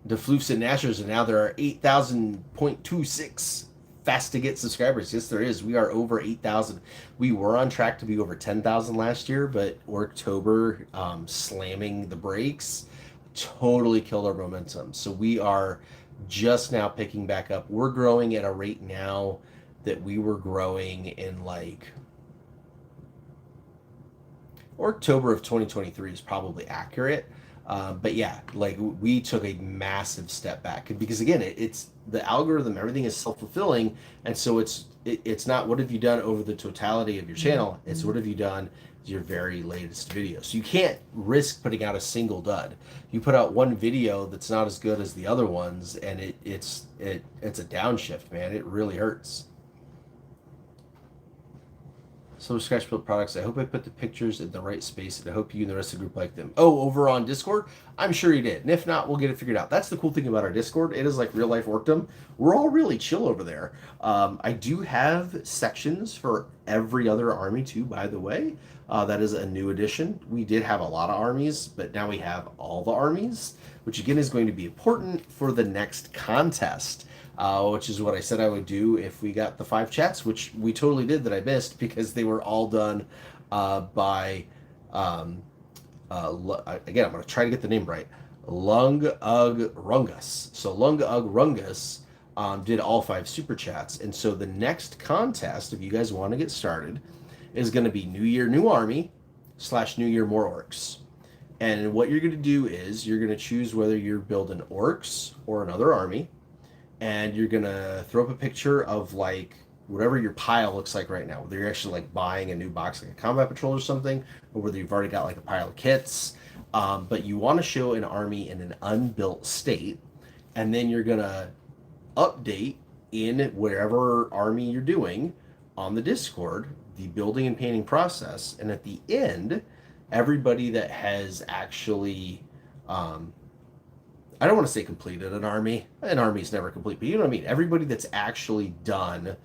S1: The Floofs and Nashers, and now there are 8,000.26 fast to get subscribers. Yes, there is. We are over 8,000. We were on track to be over 10,000 last year, but October slamming the brakes totally killed our momentum. So we are just now picking back up. We're growing at a rate now that we were growing in like October of 2023 is probably accurate. But yeah, like we took a massive step back because again, it's the algorithm, everything is self-fulfilling. And so it's not what have you done over the totality of your channel. It's what have you done your very latest video. So you can't risk putting out a single dud. You put out one video that's not as good as the other ones, and it's a downshift, man. It really hurts. So Scratch Built products. I hope I put the pictures in the right space, and I hope you and the rest of the group like them. Oh, over on Discord? I'm sure you did. And if not, we'll get it figured out. That's the cool thing about our Discord. It is like real life workdom. We're all really chill over there. I do have sections for every other army too, by the way. That is a new addition. We did have a lot of armies, but now we have all the armies, which again is going to be important for the next contest. Which is what I said I would do if we got the 5 chats, which we totally did that I missed because they were all done by, again, I'm going to try to get the name right, Lung Ug Rungus. So Lung Ug Rungus did all 5 super chats. And so the next contest, if you guys want to get started, is going to be New Year, New Army / New Year, More Orcs. And what you're going to do is you're going to choose whether you're building orcs or another army. And you're going to throw up a picture of like whatever your pile looks like right now, whether you're actually like buying a new box like a combat patrol or something, or whether you've already got like a pile of kits. But you want to show an army in an unbuilt state, and then you're going to update in whatever army you're doing on the Discord, the building and painting process. And at the end, everybody that has actually I don't want to say completed an army. An army is never complete, but you know what I mean? Everybody that's actually done,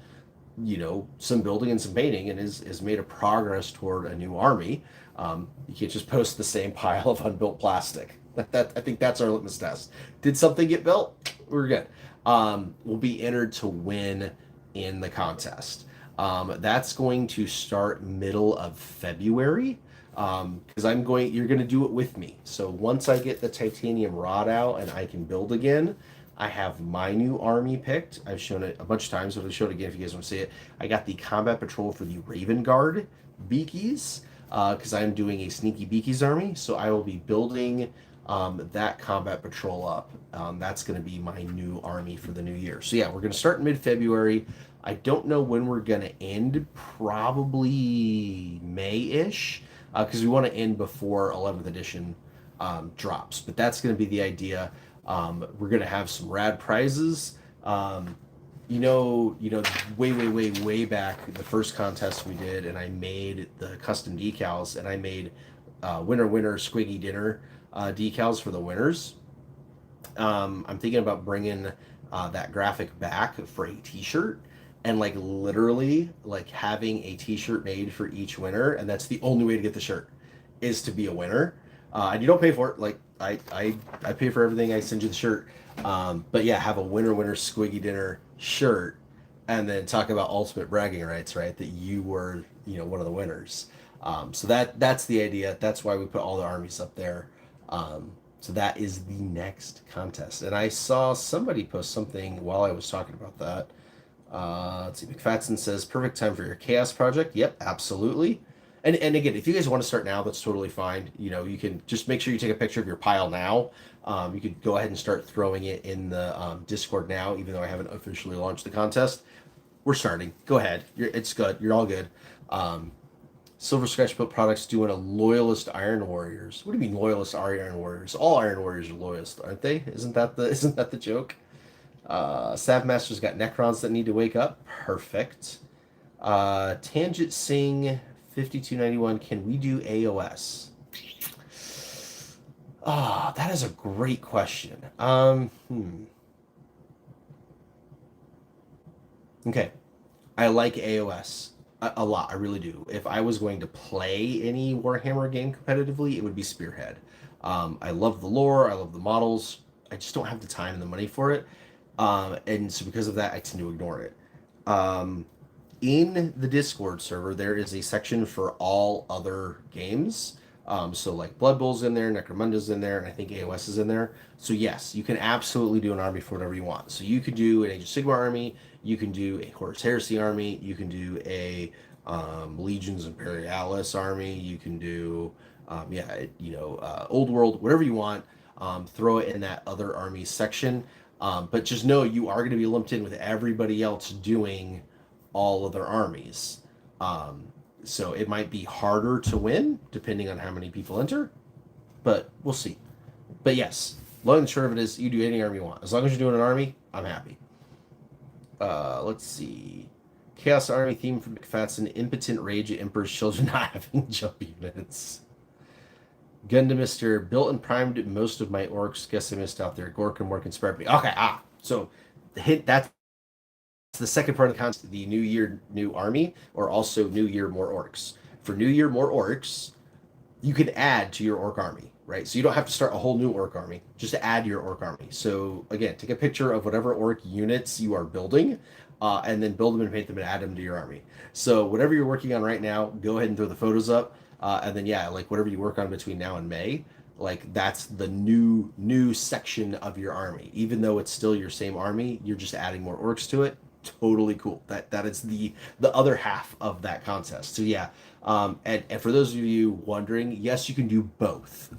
S1: you know, some building and some painting and is made a progress toward a new army. You can't just post the same pile of unbuilt plastic. I think that's our litmus test. Did something get built? We're good. Will be entered to win in the contest. That's going to start middle of February. Because you're going to do it with me. So once I get the titanium rod out and I can build again, I have my new army picked. I've shown it a bunch of times, but I'll show it again if you guys want to see it. I got the combat patrol for the Raven Guard Beakies, because I'm doing a sneaky Beakies army. So I will be building that combat patrol up. That's going to be my new army for the new year. So yeah, we're going to start in mid-February. I don't know when we're going to end, probably May-ish. Because we want to end before 11th edition drops. But that's going to be the idea. We're going to have some rad prizes. You know, way back, the first contest we did, and I made the custom decals, and I made winner, squiggy dinner decals for the winners. I'm thinking about bringing that graphic back for a T-shirt, and like literally like having a T-shirt made for each winner, and that's the only way to get the shirt is to be a winner. And you don't pay for it. Like I pay for everything. I send you the shirt. But yeah, have a winner squiggy dinner shirt, and then talk about ultimate bragging rights, right? That you were, one of the winners. So that's the idea. That's why we put all the armies up there. So that is the next contest. And I saw somebody post something while I was talking about that. Let's see. McFadden says, perfect time for your chaos project. Yep, absolutely. And again, if you guys want to start now, that's totally fine. You can just make sure you take a picture of your pile now. You could go ahead and start throwing it in the Discord now, even though I haven't officially launched the contest. We're starting. Go ahead. It's good. You're all good. Silver Sketchbook Products doing a Loyalist Iron Warriors. What do you mean Loyalist Iron Warriors? All Iron Warriors are Loyalist, aren't they? Isn't that the joke? Savmaster's got Necrons that need to wake up. Perfect. Tangent Sing 5291. Can we do AOS? Ah, that is a great question. Okay. I like AOS a lot. I really do. If I was going to play any Warhammer game competitively, it would be Spearhead. I love the lore. I love the models. I just don't have the time and the money for it. And so because of that, I tend to ignore it. In the Discord server, there is a section for all other games. So like Blood Bowl's in there, Necromunda's in there, and I think AOS is in there. So yes, you can absolutely do an army for whatever you want. So you could do an Age of Sigmar army, you can do a Horus Heresy army, you can do a Legions Imperialis army, you can do Old World, whatever you want. Throw it in that other armies section. But just know you are going to be lumped in with everybody else doing all of their armies. So it might be harder to win depending on how many people enter, but we'll see. But yes, long and short of it is you do any army you want. As long as you're doing an army, I'm happy. Let's see. Chaos Army theme from McFadden, impotent rage at Emperor's Children not having jump units. Gundamister, built and primed most of my orcs. Guess I missed out there. Gork and more inspired me. Okay, so the hint that's the second part of the concept, the New Year, New Army, or also New Year, More Orcs. For New Year, More Orcs, you can add to your orc army, right? So you don't have to start a whole new orc army, just to add to your orc army. So again, take a picture of whatever orc units you are building, and then build them and paint them and add them to your army. So whatever you're working on right now, go ahead and throw the photos up. And then yeah, like whatever you work on between now and May, like that's the new section of your army. Even though it's still your same army, you're just adding more orcs to it. Totally cool. That is the other half of that contest. So yeah, and for those of you wondering, yes, you can do both.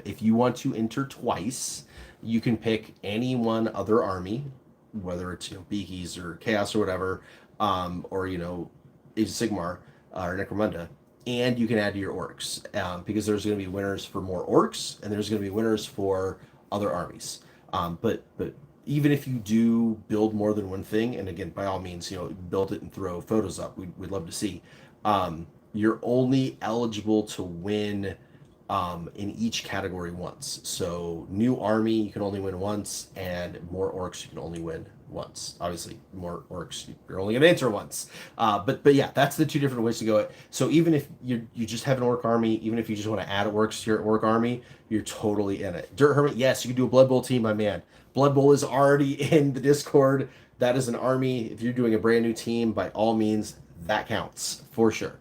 S1: If you want to enter twice, you can pick any one other army, whether it's Beakies or Chaos or whatever, or Age of Sigmar or Necromunda, and you can add to your orcs, because there's going to be winners for more orcs, and there's going to be winners for other armies. But even if you do build more than one thing, and again, by all means, build it and throw photos up. We'd love to see. You're only eligible to win in each category once. So new army, you can only win once, and more orcs, you can only win once. Obviously, more orcs, you're only going to enter once. But yeah, that's the two different ways to go. So even if you just have an orc army, even if you just want to add orcs to your orc army, you're totally in it. Dirt Hermit, yes, you can do a Blood Bowl team, my man. Blood Bowl is already in the Discord. That is an army. If you're doing a brand new team, by all means, that counts for sure.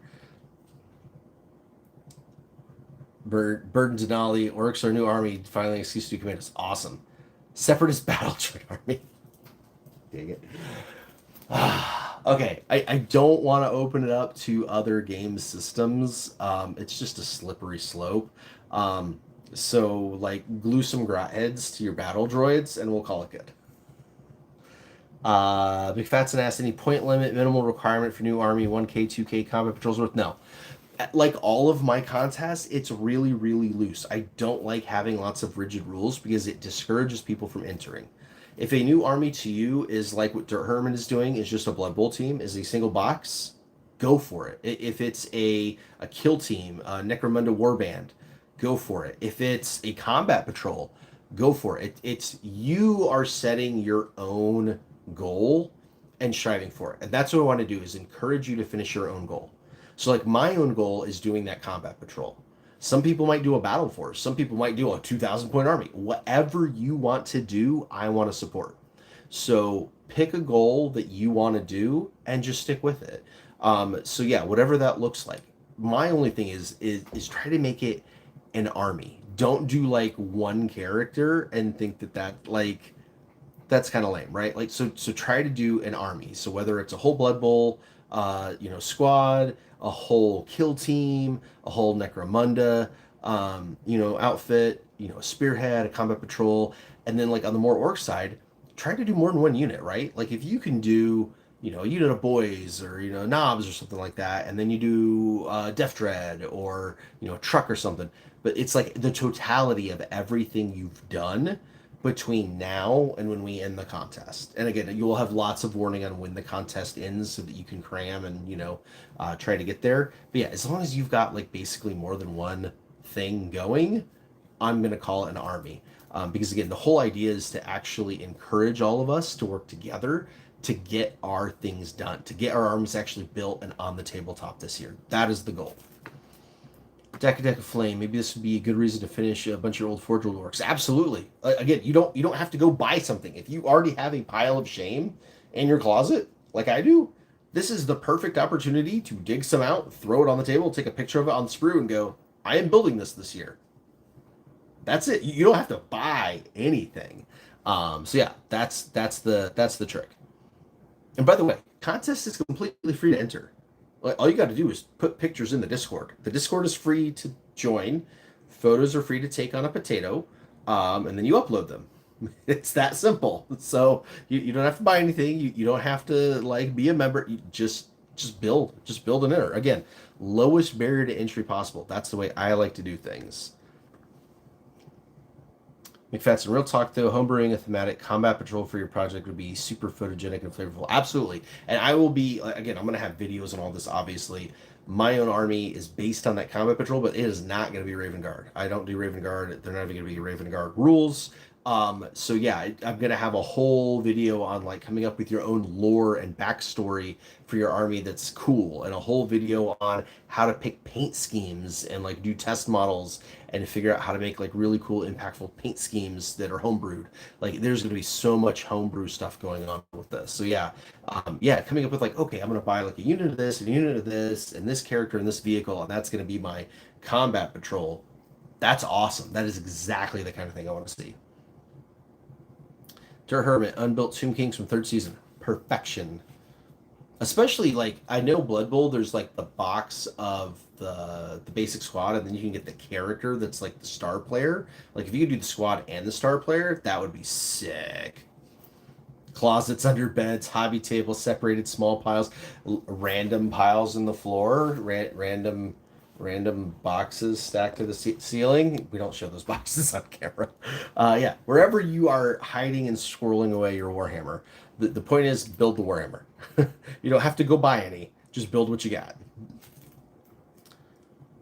S1: Burden Denali, orcs are new army, finally an excuse to do commandos. Awesome. Separatist battle droid army. Dang it. Okay, I don't want to open it up to other game systems. It's just a slippery slope. So like glue some grot heads to your battle droids and we'll call it good. Big Fatson asked, any point limit, minimal requirement for new army, 1K, 2K combat patrols worth? No. Like all of my contests, it's really, really loose. I don't like having lots of rigid rules because it discourages people from entering. If a new army to you is like what Dirt Herman is doing, is just a Blood Bowl team, is a single box, go for it. If it's a kill team, a Necromunda Warband, go for it. If it's a combat patrol, go for it. It's you are setting your own goal and striving for it. And that's what I want to do is encourage you to finish your own goal. So like my own goal is doing that combat patrol. Some people might do a battle force. Some people might do a 2,000 point army. Whatever you want to do, I want to support. So pick a goal that you want to do and just stick with it. So yeah, whatever that looks like. My only thing is try to make it an army. Don't do like one character and think that like that's kind of lame, right? Like so try to do an army. So whether it's a whole Blood Bowl, squad, a whole kill team, a whole Necromunda, outfit, a spearhead, a combat patrol, and then like on the more orc side, try to do more than one unit, right? Like if you can do a unit of boys or knobs or something like that, and then you do Death Dread or truck or something. But it's like the totality of everything you've done between now and when we end the contest. And again, you will have lots of warning on when the contest ends so that you can cram and try to get there. But yeah, as long as you've got like basically more than one thing going, I'm gonna call it an army. Because again, the whole idea is to actually encourage all of us to work together to get our things done, to get our armies actually built and on the tabletop this year. That is the goal. Deck of Flame. Maybe this would be a good reason to finish a bunch of your old Forge World orcs. Absolutely. Again, you don't have to go buy something. If you already have a pile of shame in your closet, like I do, this is the perfect opportunity to dig some out, throw it on the table, take a picture of it on the sprue, and go, I am building this year. That's it. You don't have to buy anything. So yeah, that's the trick. And by the way, contest is completely free to enter. All you got to do is put pictures in the Discord. The Discord is free to join. Photos are free to take on a potato, and then you upload them. It's that simple. So you don't have to buy anything. You don't have to like be a member. You just build and enter. Again, lowest barrier to entry possible. That's the way I like to do things. McFadden, real talk though, homebrewing a thematic combat patrol for your project would be super photogenic and flavorful. Absolutely. And I will be, again, I'm going to have videos on all this, obviously. My own army is based on that combat patrol, but it is not going to be Raven Guard. I don't do Raven Guard. They're not even going to be Raven Guard rules. So yeah, I'm going to have a whole video on like coming up with your own lore and backstory for your army that's cool, and a whole video on how to pick paint schemes and like do test models and figure out how to make like really cool, impactful paint schemes that are homebrewed. Like there's going to be so much homebrew stuff going on with this. So yeah, coming up with like, okay, I'm going to buy like a unit of this, and a unit of this, and this character and this vehicle, and that's going to be my combat patrol. That's awesome. That is exactly the kind of thing I want to see. Dirt Hermit, unbuilt Tomb Kings from third season. Perfection. Especially, like, I know Blood Bowl, there's, like, the box of the basic squad, and then you can get the character that's, like, the star player. Like, if you could do the squad and the star player, that would be sick. Closets under beds, hobby tables, separated small piles, random piles in the floor, random boxes stacked to the ceiling. We don't show those boxes on camera. Yeah, wherever you are hiding and squirreling away your Warhammer, the point is build the Warhammer. You don't have to go buy any. Just build what you got.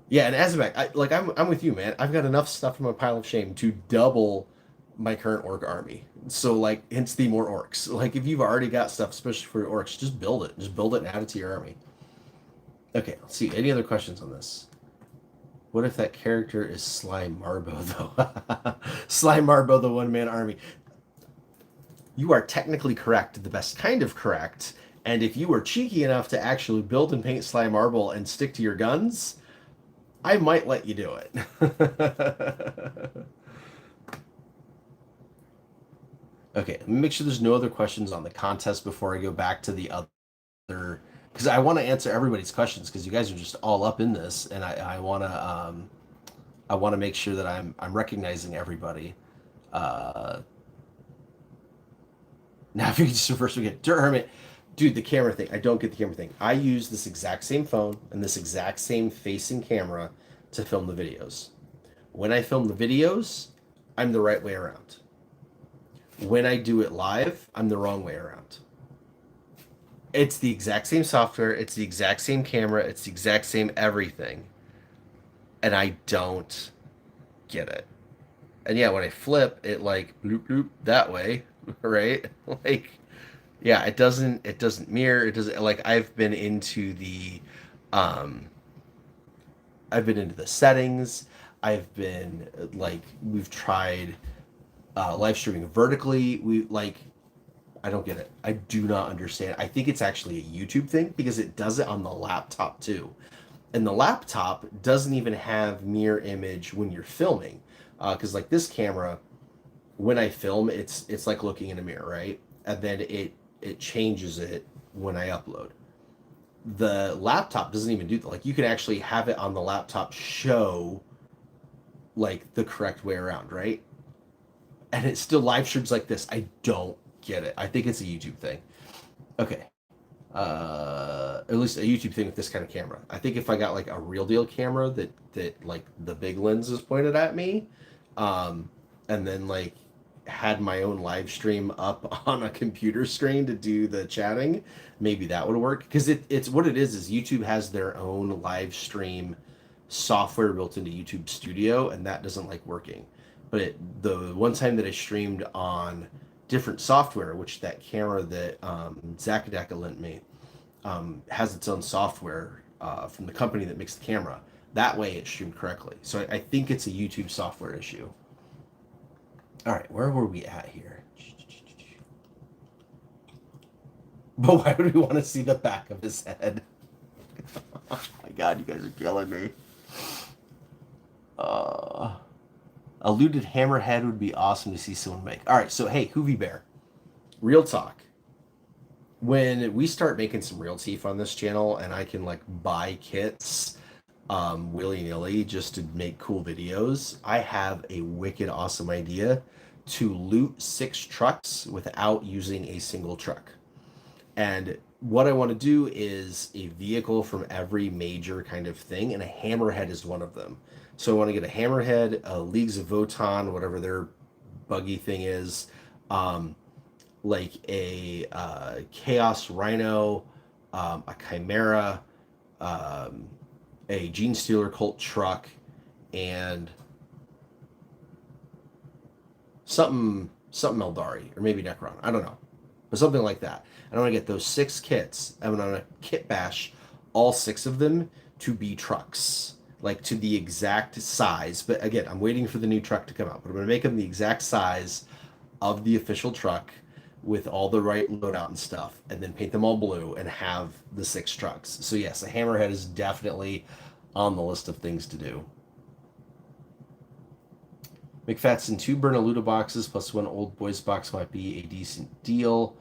S1: Yeah, and Azabek, I'm with you, man. I've got enough stuff in my pile of shame to double my current orc army. So like, hence the more orcs. Like if you've already got stuff, especially for your orcs, just build it. Just build it and add it to your army. Okay, let's see. Any other questions on this? What if that character is Sly Marbo, though? Sly Marbo, the one-man army. You are technically correct, the best kind of correct. And if you were cheeky enough to actually build and paint Sly Marble and stick to your guns, I might let you do it. Okay, let me make sure there's no other questions on the contest before I go back to the other, because I want to answer everybody's questions because you guys are just all up in this, and I want to make sure that I'm recognizing everybody. Now, if you could just first get Dirt Hermit, dude, the camera thing. I don't get the camera thing. I use this exact same phone and this exact same facing camera to film the videos. When I film the videos, I'm the right way around. When I do it live, I'm the wrong way around. It's the exact same software, it's the exact same camera, it's the exact same everything. And I don't get it. And yeah, when I flip, it like bloop bloop that way, right? Like, yeah, it doesn't mirror. It doesn't like um I've been into the settings. I've been like we've tried live streaming vertically. We like I don't get it. I do not understand. I think it's actually a YouTube thing because it does it on the laptop too. And the laptop doesn't even have mirror image when you're filming. Because like this camera, when I film, it's like looking in a mirror, right? And then it changes it when I upload. The laptop doesn't even do that. Like you can actually have it on the laptop show like the correct way around, right? And it still live streams like this. I don't get it. I think it's a YouTube thing. Okay. At least a YouTube thing with this kind of camera. I think if I got like a real deal camera that like the big lens is pointed at me, um, and then like had my own live stream up on a computer screen to do the chatting, maybe that would work. Because it's what it is YouTube has their own live stream software built into YouTube Studio, and that doesn't like working. But the one time that I streamed on different software, which that camera that Zakadaka lent me has its own software from the company that makes the camera. That way it streamed correctly. So I think it's a YouTube software issue. All right, where were we at here? But why would we want to see the back of his head? Oh my god, you guys are killing me. A looted hammerhead would be awesome to see someone make. All right, so hey, Hoovy Bear, real talk. When we start making some real teeth on this channel and I can like buy kits willy-nilly just to make cool videos, I have a wicked awesome idea to loot 6 trucks without using a single truck. And what I want to do is a vehicle from every major kind of thing, and a hammerhead is one of them. So I want to get a hammerhead, a Leagues of Votan, whatever their buggy thing is, like a Chaos Rhino, a Chimera, a Gene Stealer Cult truck, and something Eldari, or maybe Necron. I don't know. But something like that. And I want to get those 6 kits. I'm going to kit bash all 6 of them to be trucks. Like to the exact size. But again, I'm waiting for the new truck to come out. But I'm going to make them the exact size of the official truck with all the right loadout and stuff. And then paint them all blue and have the 6 trucks. So yes, a hammerhead is definitely on the list of things to do. McFadden, 2 Bernaluda boxes plus 1 Old Boys box might be a decent deal.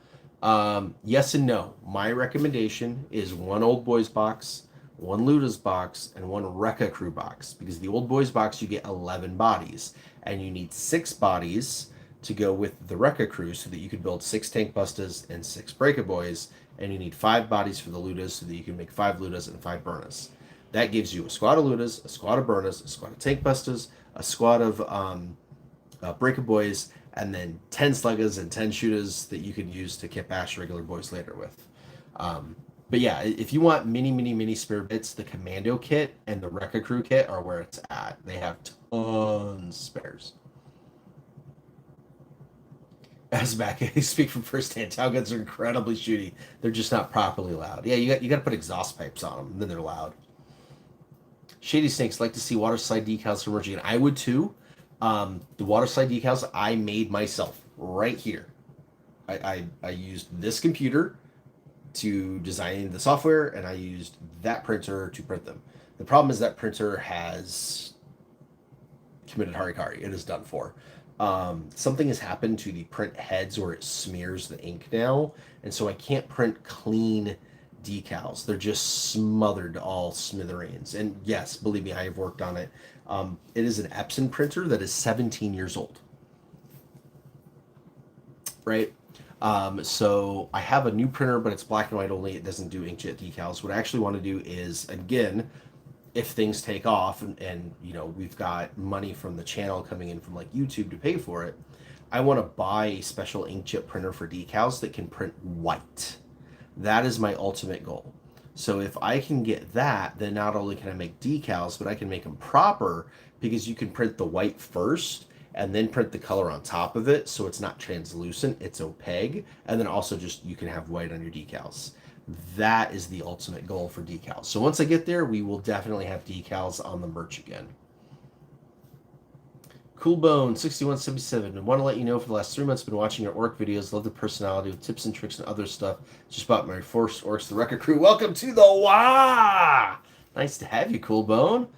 S1: Yes and no. My recommendation is 1 Old Boys box, 1 Luda's box, and 1 Rekka Crew box. Because the Old Boys box, you get 11 bodies. And you need 6 bodies to go with the Rekka Crew so that you can build 6 Tank Bustas and 6 Breaka Boys. And you need 5 bodies for the Ludas so that you can make 5 Ludas and 5 Burnas. That gives you a squad of Ludas, a squad of Burnas, a squad of Tank Bustas, a squad of Breaka Boys, and then 10 Sluggas and 10 Shooters that you can use to kit bash regular boys later with. But yeah, if you want mini spare bits, the Commando kit and the Rekka Crew kit are where it's at. They have tons of spares. As back, I speak from first hand. Tau guns are incredibly shooty. They're just not properly loud. Yeah, you got to put exhaust pipes on them, and then they're loud. Shady Snakes like to see water slide decals from emerging. I would too. The water slide decals I made myself right here. I used this computer to design the software, and I used that printer to print them. The problem is that printer has committed harikari. It is done for. Something has happened to the print heads where it smears the ink now, and so I can't print clean decals. They're just smothered all smithereens. And yes, believe me, I have worked on it. It is an Epson printer that is 17 years old. Right? So I have a new printer, but it's black and white only. It doesn't do inkjet decals. What I actually want to do is, again, if things take off and you know, we've got money from the channel coming in from like YouTube to pay for it, I want to buy a special inkjet printer for decals that can print white. That is my ultimate goal. So if I can get that, then not only can I make decals, but I can make them proper, because you can print the white first and then print the color on top of it so it's not translucent, it's opaque, and then also just you can have white on your decals. That is the ultimate goal for decals. So once I get there, we will definitely have decals on the merch again. Coolbone6177. I want to let you know for the last 3 months I've been watching your orc videos. Love the personality with tips and tricks and other stuff. Just bought my first orcs, the record crew. Welcome to the WA! Nice to have you, Coolbone.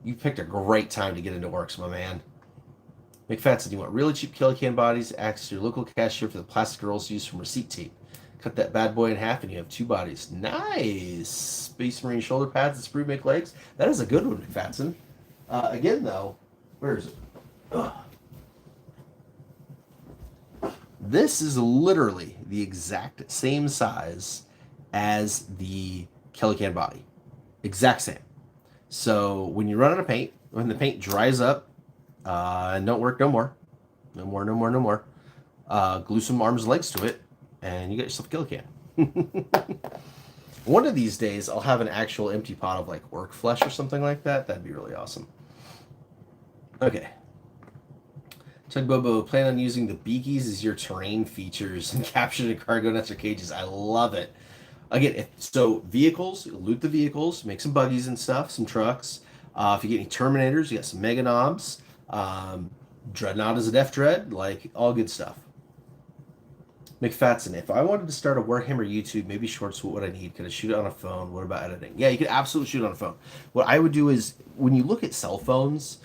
S1: You picked a great time to get into orcs, my man. McFadden, you want really cheap Killican bodies? Access to your local cashier for the plastic rolls used from receipt tape. Cut that bad boy in half and you have 2 bodies. Nice! Space Marine shoulder pads and sprue make legs. That is a good one, McFadden. Again, though, where is it? Ugh. This is literally the exact same size as the Killican body. Exact same. So when you run out of paint, when the paint dries up, and don't work no more, glue some arms and legs to it, and you got yourself a Killican. One of these days, I'll have an actual empty pot of like orc flesh or something like that. That'd be really awesome. Okay. Tug Bobo, plan on using the beakies as your terrain features and captured in cargo nets or cages. I love it. Again, so vehicles, loot the vehicles, make some buggies and stuff, some trucks. If you get any Terminators, you got some Mega Knobs. Dreadnought is a Def Dread, like all good stuff. McFadden, if I wanted to start a Warhammer YouTube, maybe shorts, what would I need? Could I shoot it on a phone? What about editing? Yeah, you could absolutely shoot it on a phone. What I would do is, when you look at cell phones,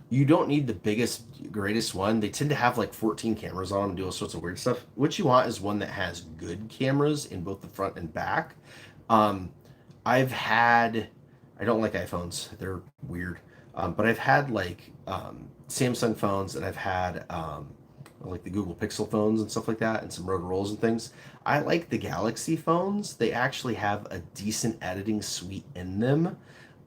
S1: you don't need the biggest, greatest one. They tend to have like 14 cameras on and do all sorts of weird stuff. What you want is one that has good cameras in both the front and back. I don't like iPhones. They're weird. But I've had like Samsung phones, and I've had like the Google Pixel phones and stuff like that, and some Rotorolls and things. I like the Galaxy phones. They actually have a decent editing suite in them.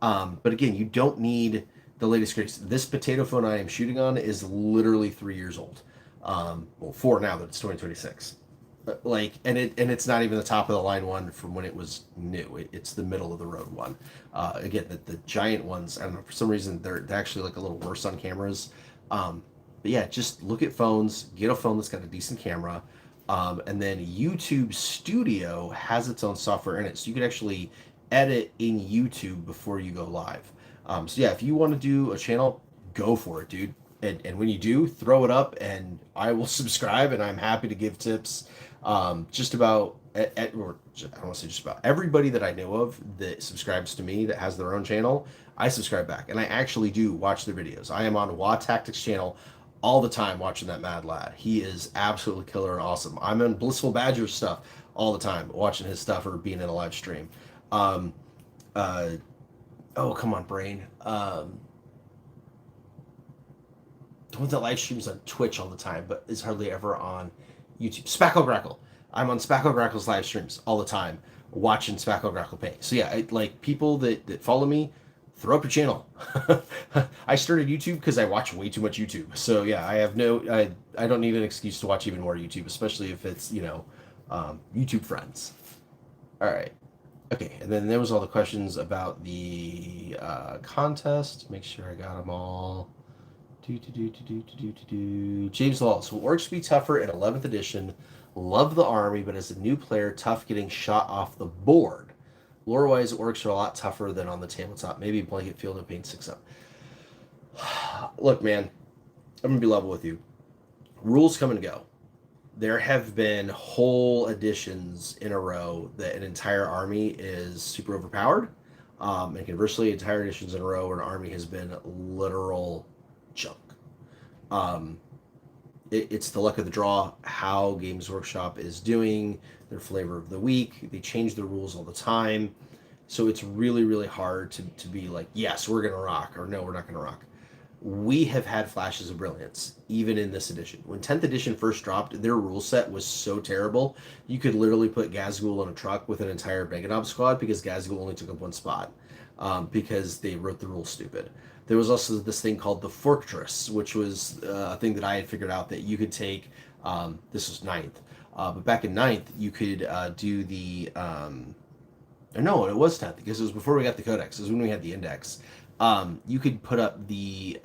S1: But again, you don't need the latest greatest. This potato phone I am shooting on is literally 3 years old. Well, 4 now that it's 2026. And it's not even the top of the line one from when it was new. It's the middle of the road one. Again, the giant ones, I don't know, for some reason they're actually like a little worse on cameras. But yeah, just look at phones, get a phone that's got a decent camera. And then YouTube Studio has its own software in it, so you can actually edit in YouTube before you go live. So yeah, if you want to do a channel, go for it, dude. And when you do, throw it up, and I will subscribe, and I'm happy to give tips. Just about, or I don't want to say just about, everybody that I know of that subscribes to me that has their own channel, I subscribe back, and I actually do watch their videos. I am on WA Tactics channel all the time watching that mad lad. He is absolutely killer and awesome. I'm on Blissful Badger stuff all the time, watching his stuff or being in a live stream. Oh, come on, brain. The one that live streams on Twitch all the time, but is hardly ever on YouTube. Spackle Grackle. I'm on Spackle Grackle's live streams all the time, watching Spackle Grackle paint. So yeah, like people that follow me, throw up your channel. I started YouTube because I watch way too much YouTube. So yeah, I don't need an excuse to watch even more YouTube, especially if it's, YouTube friends. All right. Okay, and then there was all the questions about the contest. Make sure I got them all. James Walls. Will orcs be tougher in 11th edition? Love the army, but as a new player, tough getting shot off the board. Lore-wise, orcs are a lot tougher than on the tabletop. Maybe blanket field and paint 6 up. Look, man, I'm going to be level with you. Rules come and go. There have been whole editions in a row that an entire army is super overpowered. And conversely, entire editions in a row where an army has been literal junk. It's the luck of the draw, how Games Workshop is doing, their flavor of the week. They change the rules all the time. So it's really, really hard to be like, yes, we're going to rock, or no, we're not going to rock. We have had flashes of brilliance, even in this edition. When 10th edition first dropped, their rule set was so terrible, you could literally put Gazgul in a truck with an entire Meganob squad because Gazgul only took up 1 spot, because they wrote the rules stupid. There was also this thing called the Fortress, which was a thing that I had figured out that you could take, this was 9th, but back in 9th, you could do the, no, it was 10th, because it was before we got the Codex. It was when we had the Index. You could put up the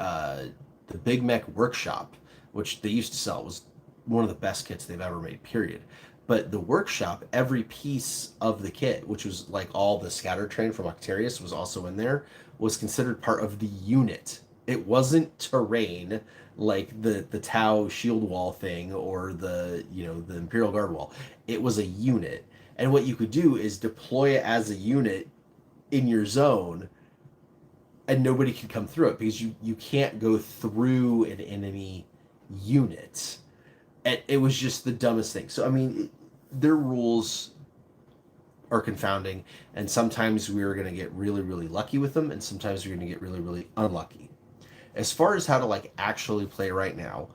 S1: the Big Mech Workshop, which they used to sell, was one of the best kits they've ever made, period. But the workshop, every piece of the kit, which was like all the scatter train from Octarius was also in there, was considered part of the unit. It wasn't terrain like the Tau shield wall thing or the Imperial Guard wall. It was a unit. And what you could do is deploy it as a unit in your zone, and nobody can come through it because you can't go through an enemy unit. And it was just the dumbest thing. So I mean, their rules are confounding, and sometimes we're going to get really, really lucky with them, and sometimes we're going to get really, really unlucky. As far as how to like actually play right now,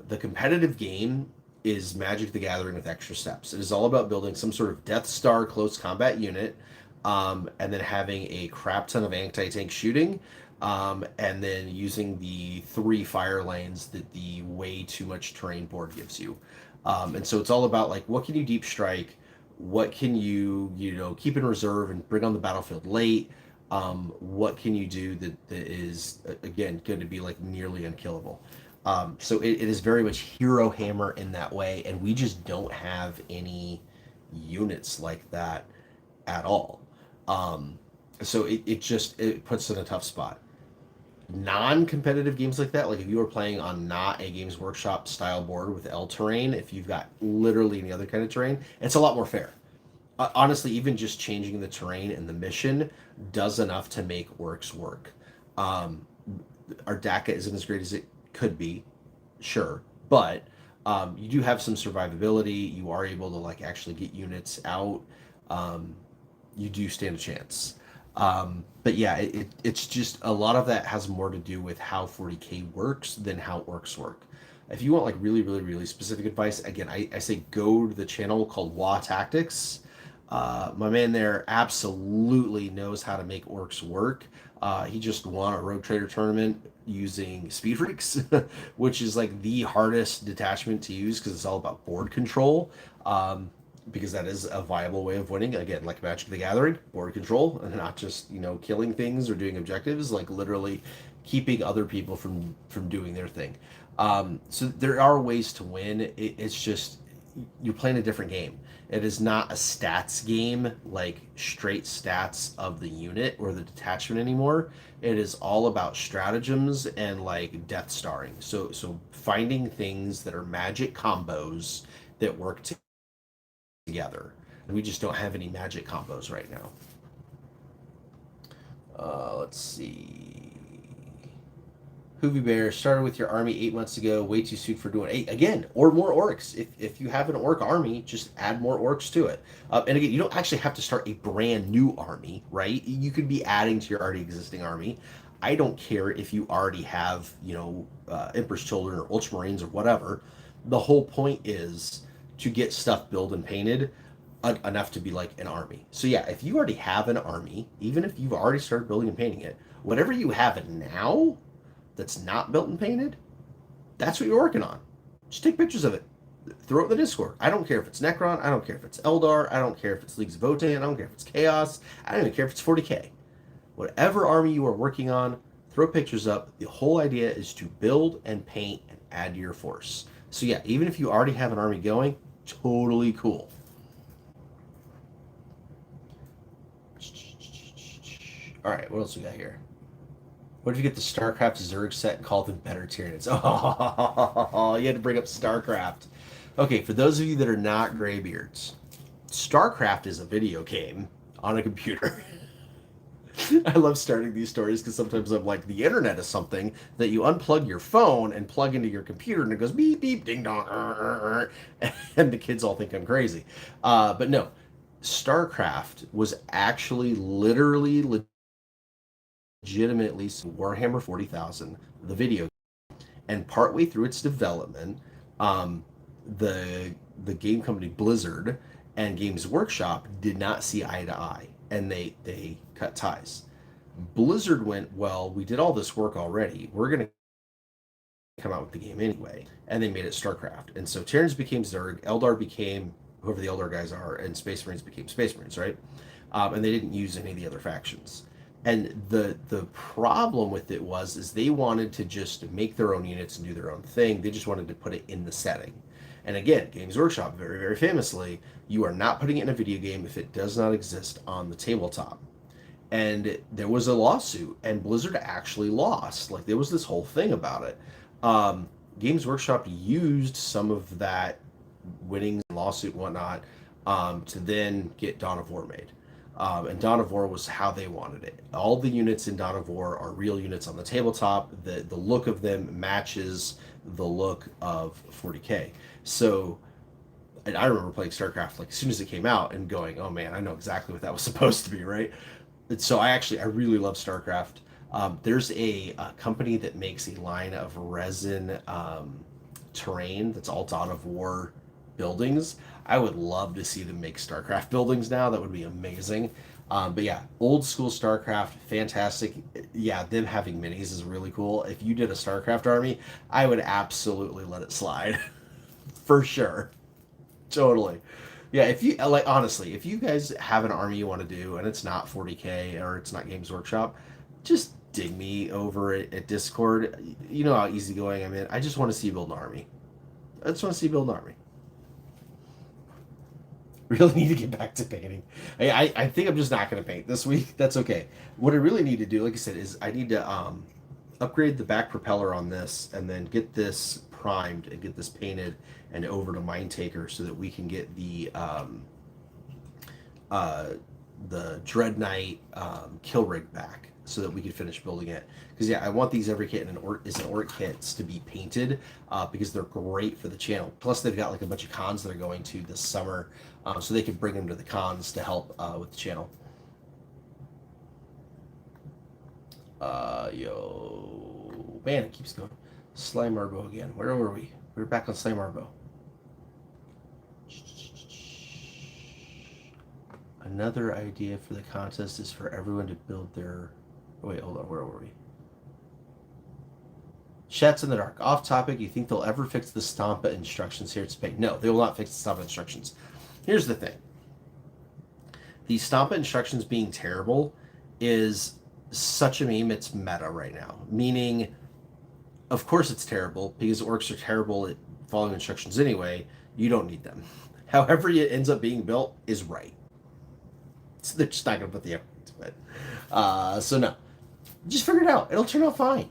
S1: the competitive game is Magic the Gathering with extra steps. It is all about building some sort of Death Star close combat unit, and then having a crap ton of anti-tank shooting, and then using the 3 fire lanes that the way too much terrain board gives you. And so it's all about like, what can you deep strike? What can you keep in reserve and bring on the battlefield late? What can you do that is, again, going to be like nearly unkillable? So it is very much Hero Hammer in that way, and we just don't have any units like that at all. So it puts us in a tough spot. Non-competitive games like that, like if you are playing on not a Games Workshop style board with L terrain, if you've got literally any other kind of terrain, it's a lot more fair. Honestly, even just changing the terrain and the mission does enough to make orcs work. Um, our DACA isn't as great as it could be, sure, but you do have some survivability. You are able to like actually get units out. Um, you do stand a chance. But yeah, it's just a lot of that has more to do with how 40K works than how orcs work. If you want like really, really, really specific advice, again, I say go to the channel called WA Tactics. My man there absolutely knows how to make orcs work. He just won a Rogue Trader tournament using Speed Freaks, which is like the hardest detachment to use because it's all about board control. Because that is a viable way of winning. Again, like Magic the Gathering, board control, and not just killing things or doing objectives, like literally keeping other people from doing their thing. So there are ways to win. It's just you're playing a different game. It is not a stats game, like straight stats of the unit or the detachment anymore. It is all about stratagems and like death starring. So finding things that are magic combos that work together. We just don't have any magic combos right now. Let's see. Hoovy Bear started with your army 8 months ago. Way too soon for doing 8 again, or more orcs. If you have an orc army, just add more orcs to it. And again, you don't actually have to start a brand new army, right? You could be adding to your already existing army. I don't care if you already have, Emperor's Children or Ultramarines or whatever. The whole point is to get stuff built and painted enough to be like an army. So yeah, if you already have an army, even if you've already started building and painting it, whatever you have now that's not built and painted, that's what you're working on. Just take pictures of it. Throw it in the Discord. I don't care if it's Necron. I don't care if it's Eldar. I don't care if it's Leagues of Votann. I don't care if it's Chaos. I don't even care if it's 40K. Whatever army you are working on, throw pictures up. The whole idea is to build and paint and add to your force. So yeah, even if you already have an army going, totally cool. All right, what else we got here? What if you get the StarCraft Zerg set and call them better Tyranids? Oh, you had to bring up StarCraft. Okay, for those of you that are not graybeards, StarCraft is a video game on a computer. I love starting these stories because sometimes I'm like, the internet is something that you unplug your phone and plug into your computer and it goes beep, beep, ding dong, and the kids all think I'm crazy. But no, StarCraft was actually literally legitimately Warhammer 40,000, the video, and partway through its development, the game company Blizzard and Games Workshop did not see eye to eye, and they cut ties. Blizzard went, well, we did all this work already. We're going to come out with the game anyway, and they made it StarCraft. And so Terrans became Zerg, Eldar became whoever the Eldar guys are, and Space Marines became Space Marines, right? And they didn't use any of the other factions. And the problem with it is they wanted to just make their own units and do their own thing. They just wanted to put it in the setting. And again, Games Workshop, very, very famously, you are not putting it in a video game if it does not exist on the tabletop. And there was a lawsuit, and Blizzard actually lost. Like, there was this whole thing about it. Games Workshop used some of that winnings and lawsuit and whatnot to then get Dawn of War made. And Dawn of War was how they wanted it. All the units in Dawn of War are real units on the tabletop. The look of them matches the look of 40K. So, and I remember playing StarCraft like as soon as it came out and going, oh man, I know exactly what that was supposed to be, right? And so I really love StarCraft. There's a company that makes a line of resin terrain that's all Dawn of War buildings. I would love to see them make StarCraft buildings now. That would be amazing. But yeah, old school StarCraft, fantastic. Yeah, them having minis is really cool. If you did a StarCraft army, I would absolutely let it slide. For sure. Totally. Yeah, if you like honestly, if you guys have an army you want to do and it's not 40K or it's not Games Workshop, just dig me over at Discord. You know how easygoing I'm in. I just want to see you build an army. I just want to see you build an army. Really need to get back to painting. I think I'm just not going to paint this week. That's okay. What I really need to do, like I said, is I need to upgrade the back propeller on this and then get this primed and get this painted and over to Mindtaker so that we can get the Dread Knight kill rig back so that we can finish building it. Because yeah, I want these every kit and orc kits to be painted because they're great for the channel. Plus they've got like a bunch of cons that are going to this summer, so they can bring them to the cons to help with the channel. Yo, man, it keeps going. Slime Arbo again. Where were we? We were back on Slime Arbo. Another idea for the contest is for everyone to build their... Oh, wait, hold on. Where were we? Chats in the dark. Off topic. You think they'll ever fix the Stompa instructions here at Spain? No, they will not fix the Stompa instructions. Here's the thing. The Stompa instructions being terrible is such a meme. It's meta right now. Meaning, of course it's terrible because orcs are terrible at following instructions anyway. You don't need them. However it ends up being built is right. So they're just not going to put the effort into it. So no. Just figure it out. It'll turn out fine.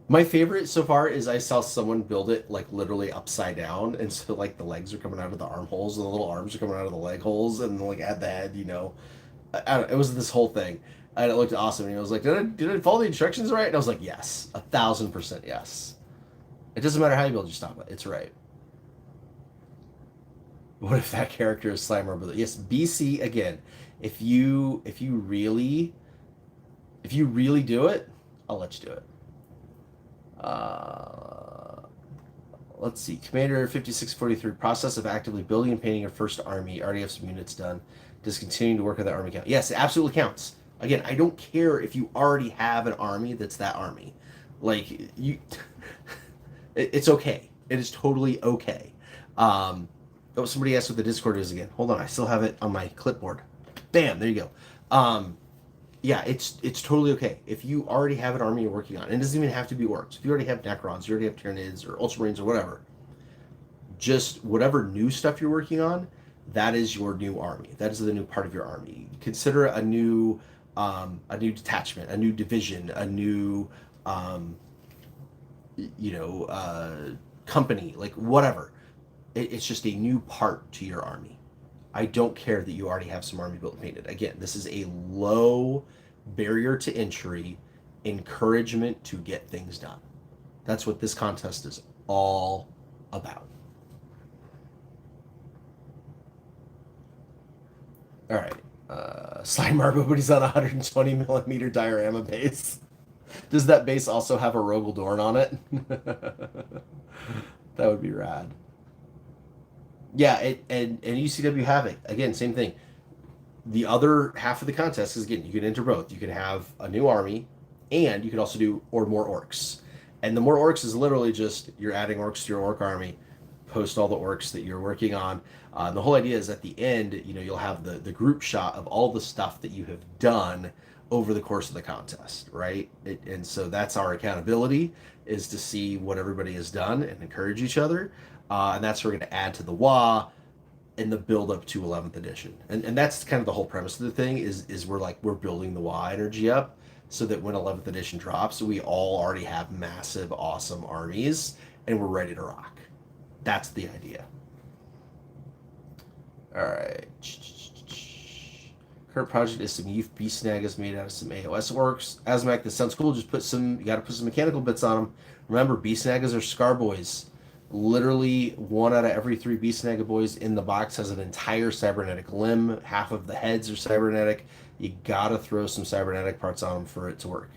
S1: My favorite so far is I saw someone build it like literally upside down, and so like the legs are coming out of the armholes and the little arms are coming out of the leg holes, and like at the head, you know, I don't. It was this whole thing, and it looked awesome. And he was like, "Did I follow the instructions right?" And I was like, "Yes, 1,000% yes." It doesn't matter how you build your Stompa; it's right. What if that character is Slimer? But yes, BC again. If you really do it, I'll let you do it. Let's see. Commander 5643. Process of actively building and painting your first army. Already have some units done. Does continuing to work on that army count? Yes, it absolutely counts. Again, I don't care if you already have an army that's that army. Like, you... it's okay. It is totally okay. Oh, somebody asked what the Discord is again. Hold on, I still have it on my clipboard. Bam, there you go. Yeah, it's totally okay. If you already have an army you're working on, and it doesn't even have to be orcs. If you already have Necrons, you already have Tyranids or Ultramarines or whatever, just whatever new stuff you're working on, that is your new army. That is the new part of your army. Consider a new detachment, a new division, a new, company, like whatever. It's just a new part to your army. I don't care that you already have some army built and painted. Again, this is a low barrier to entry, encouragement to get things done. That's what this contest is all about. All right. Slime Marbo, but he's on a 120 millimeter diorama base. Does that base also have a Rogel Dorn on it? That would be rad. Yeah, and UCW Havoc, again, same thing. The other half of the contest is, again, you can enter both. You can have a new army, and you can also do more orcs. And the more orcs is literally just you're adding orcs to your orc army, post all the orcs that you're working on. The whole idea is at the end, you'll have the group shot of all the stuff that you have done over the course of the contest, right? And so that's our accountability, is to see what everybody has done and encourage each other. And that's what we're going to add to the WA in the build up to 11th edition. And that's kind of the whole premise of the thing, is we're building the WA energy up so that when 11th edition drops, we all already have massive, awesome armies and we're ready to rock. That's the idea. All right. Current project is some youth beast snaggers made out of some AOS orcs. Azmac, this sounds cool. Just you got to put some mechanical bits on them. Remember, beast snaggers are scar boys. Literally, 1 out of every 3 beast snagger boys in the box has an entire cybernetic limb. Half of the heads are cybernetic. You got to throw some cybernetic parts on them for it to work.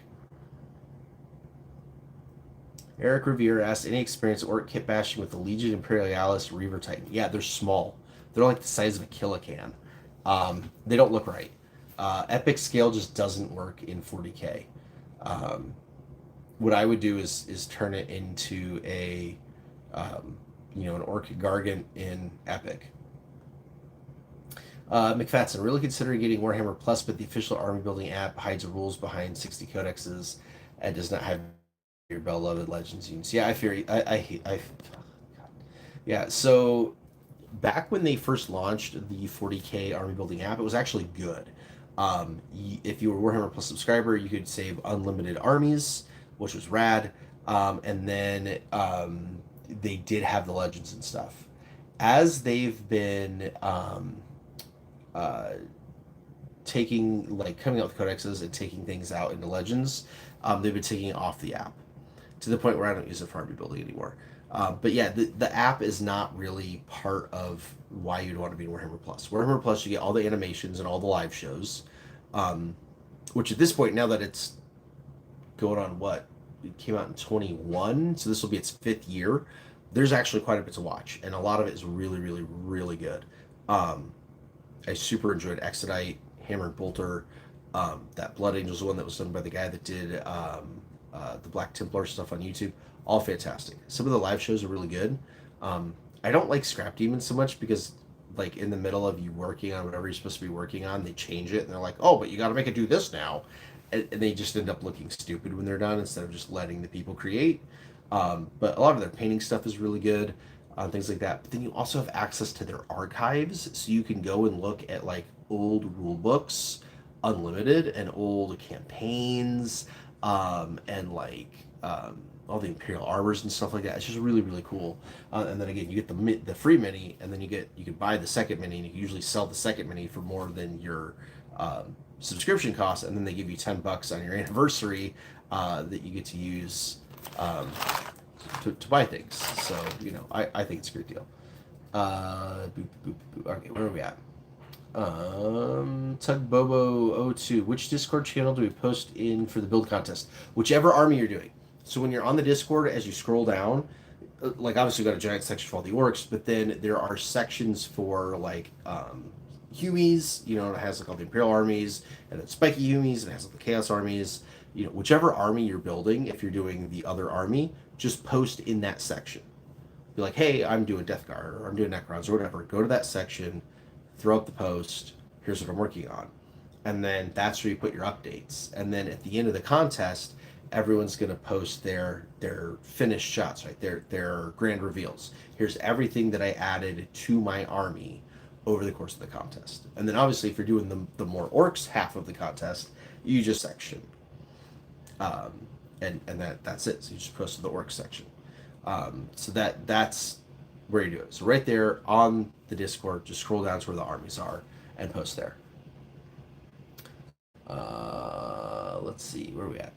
S1: Eric Revere asked, any experience orc kit bashing with the Legion Imperialis Reaver Titan? Yeah, they're small. They're like the size of a kilocan. They don't look right. Epic scale just doesn't work in 40k. What I would do is turn it into a, an orc gargant in Epic. McFadden, really considering getting Warhammer Plus, but the official army building app hides rules behind 60 codexes and does not have your beloved Legends units. Yeah, I fear you. Yeah, so back when they first launched the 40k army building app, it was actually good. If you were Warhammer Plus subscriber, you could save unlimited armies, which was rad. And then they did have the legends and stuff. As they've been coming out with codexes and taking things out into legends, they've been taking it off the app to the point where I don't use it for army building anymore. But yeah, the app is not really part of why you'd want to be in Warhammer Plus. Warhammer Plus, you get all the animations and all the live shows, which at this point, now that it's going on, it came out in 21, so this will be its 5th year. There's actually quite a bit to watch, and a lot of it is really, really, really good. I super enjoyed Exodite, Hammer and Bolter. That Blood Angels one that was done by the guy that did the Black Templar stuff on YouTube. All fantastic. Some of the live shows are really good. I don't like Scrap Demons so much because, like, in the middle of you working on whatever you're supposed to be working on, they change it and they're like, oh, but you got to make it do this now. And they just end up looking stupid when they're done instead of just letting the people create. But a lot of their painting stuff is really good, things like that. But then you also have access to their archives, so you can go and look at like old rule books, unlimited, and old campaigns, and like all the Imperial armors and stuff like that. It's just really, really cool. And then again, you get the free mini, and then you can buy the second mini, and you can usually sell the second mini for more than your subscription costs, and then they give you $10 on your anniversary that you get to use to buy things. So I think it's a great deal. Okay, where are we at? Tugbobo02, which Discord channel do we post in for the build contest? Whichever army you're doing. So when you're on the Discord, as you scroll down, like obviously we've got a giant section for all the orcs, but then there are sections for like Hueys, it has like all the Imperial armies, and then spiky Hueys, and it has like the Chaos armies. Whichever army you're building, if you're doing the other army, just post in that section. Be like, hey, I'm doing Death Guard, or I'm doing Necrons, or whatever. Go to that section, throw up the post, here's what I'm working on. And then that's where you put your updates. And then at the end of the contest, everyone's going to post their finished shots, right? Their grand reveals. Here's everything that I added to my army over the course of the contest. And then obviously if you're doing the more orcs half of the contest, you just section. And that's it. So you just post to the orc section. So that's where you do it. So right there on the Discord, just scroll down to where the armies are and post there. Let's see, where are we at?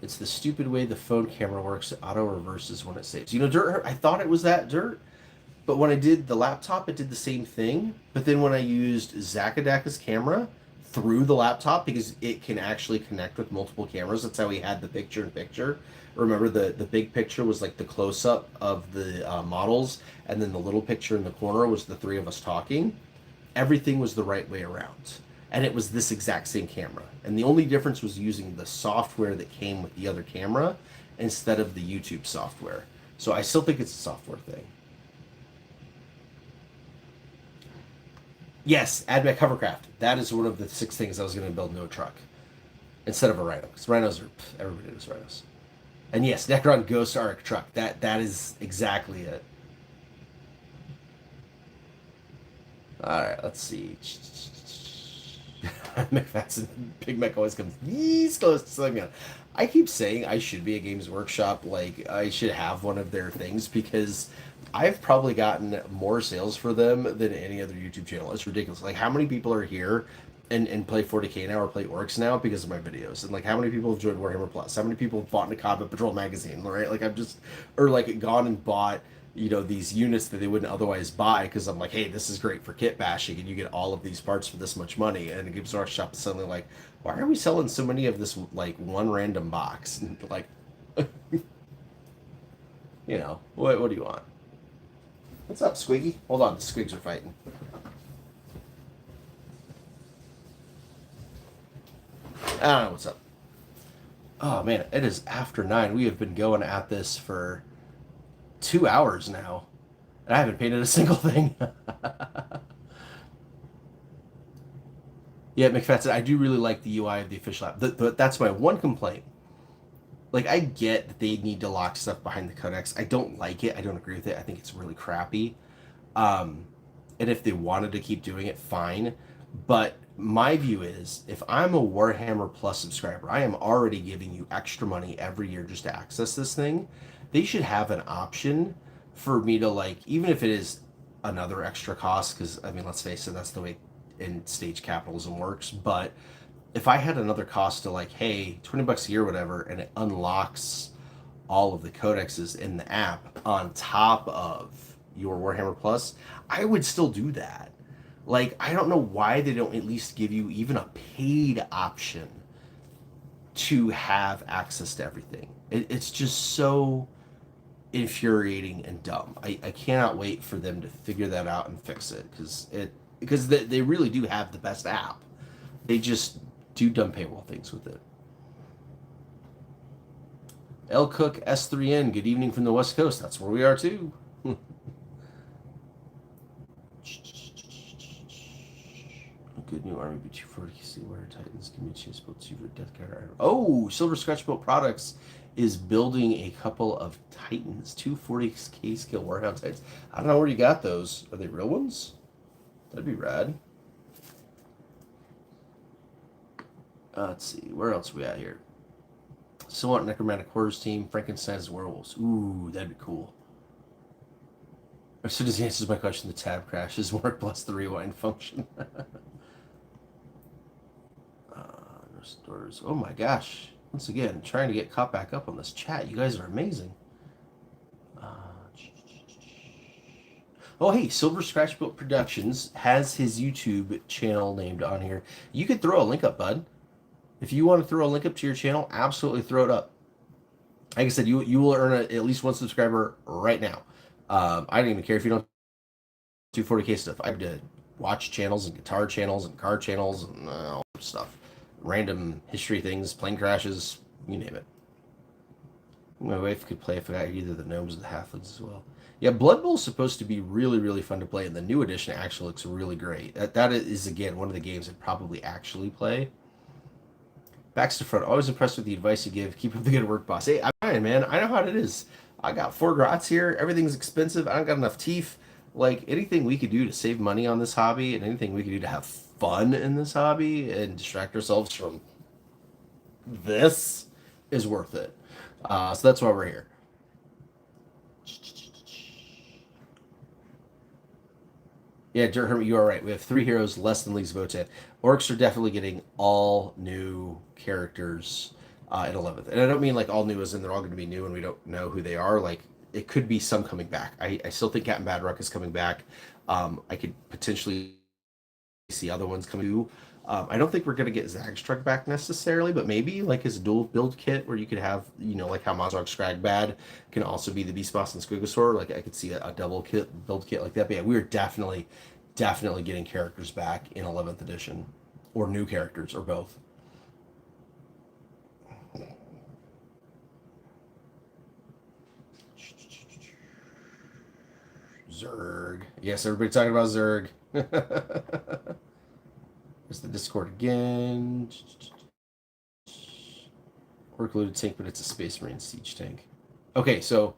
S1: It's the stupid way the phone camera works. It auto reverses when it saves. Dirt, I thought it was that Dirt, but when I did the laptop, it did the same thing. But then when I used Zakadaka's camera through the laptop, because it can actually connect with multiple cameras, that's how we had the picture-in-picture. Remember, the big picture was like the close-up of the models, and then the little picture in the corner was the three of us talking. Everything was the right way around. And it was this exact same camera. And the only difference was using the software that came with the other camera instead of the YouTube software. So I still think it's a software thing. Yes, add back hovercraft. That is one of the 6 things I was going to build into a truck instead of a rhino, because rhinos are everybody knows rhinos. And yes, Necron Ghost are a truck. That is exactly it. All right, let's see. McFadden, Big Mac always comes these close to something. I keep saying I should be a Games Workshop. Like I should have one of their things because I've probably gotten more sales for them than any other YouTube channel. It's ridiculous. Like how many people are here and play 40K now or play Orcs now because of my videos, and like how many people have joined Warhammer Plus? How many people have bought into Combat Patrol magazine? Right? Like I'm just or like gone and bought these units that they wouldn't otherwise buy because I'm like, hey, this is great for kit bashing and you get all of these parts for this much money. And Games Workshop is suddenly like, why are we selling so many of this like one random box? And like, what do you want? What's up, Squiggy? Hold on, the Squigs are fighting. I don't know what's up. Oh man, it is after 9. We have been going at this for 2 hours now, and I haven't painted a single thing. Yeah, McFadden, I do really like the UI of the official app. But that's my one complaint. Like, I get that they need to lock stuff behind the codex. I don't like it. I don't agree with it. I think it's really crappy. And if they wanted to keep doing it, fine. But my view is, if I'm a Warhammer Plus subscriber, I am already giving you extra money every year just to access this thing. They should have an option for me to, like, even if it is another extra cost, because, I mean, let's face it, that's the way in stage capitalism works. But if I had another cost to, like, hey, $20 a year, whatever, and it unlocks all of the codexes in the app on top of your Warhammer Plus, I would still do that. Like, I don't know why they don't at least give you even a paid option to have access to everything. It's just so infuriating and dumb. I cannot wait for them to figure that out and fix it because they really do have the best app. They just do dumb paywall things with it. L Cook S3N, good evening from the West Coast. That's where we are too. Good new Army B240 Warrior Titans. Give me a chance to build 2 for Death Guard. Oh, Silver Scratchbolt Products is building a couple of Titans, 240k scale Warhound Titans. I don't know where you got those. Are they real ones? That'd be rad. Let's see. Where else are we at here? Somewhat Necromantic Horrors team. Frankenstein's Werewolves. Ooh, that'd be cool. As soon as he answers my question, the tab crashes. Work plus the rewind function. Restores. Oh my gosh. Once again, trying to get caught back up on this chat. You guys are amazing. Oh, hey, Silver Scratchbolt Productions has his YouTube channel named on here. You could throw a link up, bud. If you want to throw a link up to your channel, absolutely throw it up. Like I said, you will earn at least 1 subscriber right now. I don't even care if you don't do 40k stuff. I did watch channels and guitar channels and car channels and all stuff. Random history things, plane crashes, you name it. My wife could play if I got either the gnomes or the halflings as well. Yeah, Blood Bowl is supposed to be really, really fun to play, and the new edition actually looks really great. That is, again, one of the games I'd probably actually play. Backs to front, always impressed with the advice you give. Keep up the good work, boss. Hey, I'm fine, man. I know how it is. I got 4 grots here. Everything's expensive. I don't got enough teeth. Like, anything we could do to save money on this hobby and anything we could do to have fun in this hobby and distract ourselves from this is worth it. So that's why we're here. Yeah, Dirt Hermit, you are right. We have 3 heroes less than League's Votan. Orcs are definitely getting all new characters in 11th. And I don't mean like all new as in they're all going to be new and we don't know who they are. Like, it could be some coming back. I still think Captain Badrock is coming back. I could potentially see other ones coming too. I don't think we're going to get Zagstrug back necessarily, but maybe like his dual build kit where you could have, like how Mazrog Scragbad can also be the Beast Boss and Squigosaur. Like I could see a double build kit like that. But yeah, we are definitely getting characters back in 11th edition, or new characters, or both. Zerg. Yes, everybody talking about Zerg. There's the Discord again. Work looted tank, but it's a Space Marine siege tank. Okay, so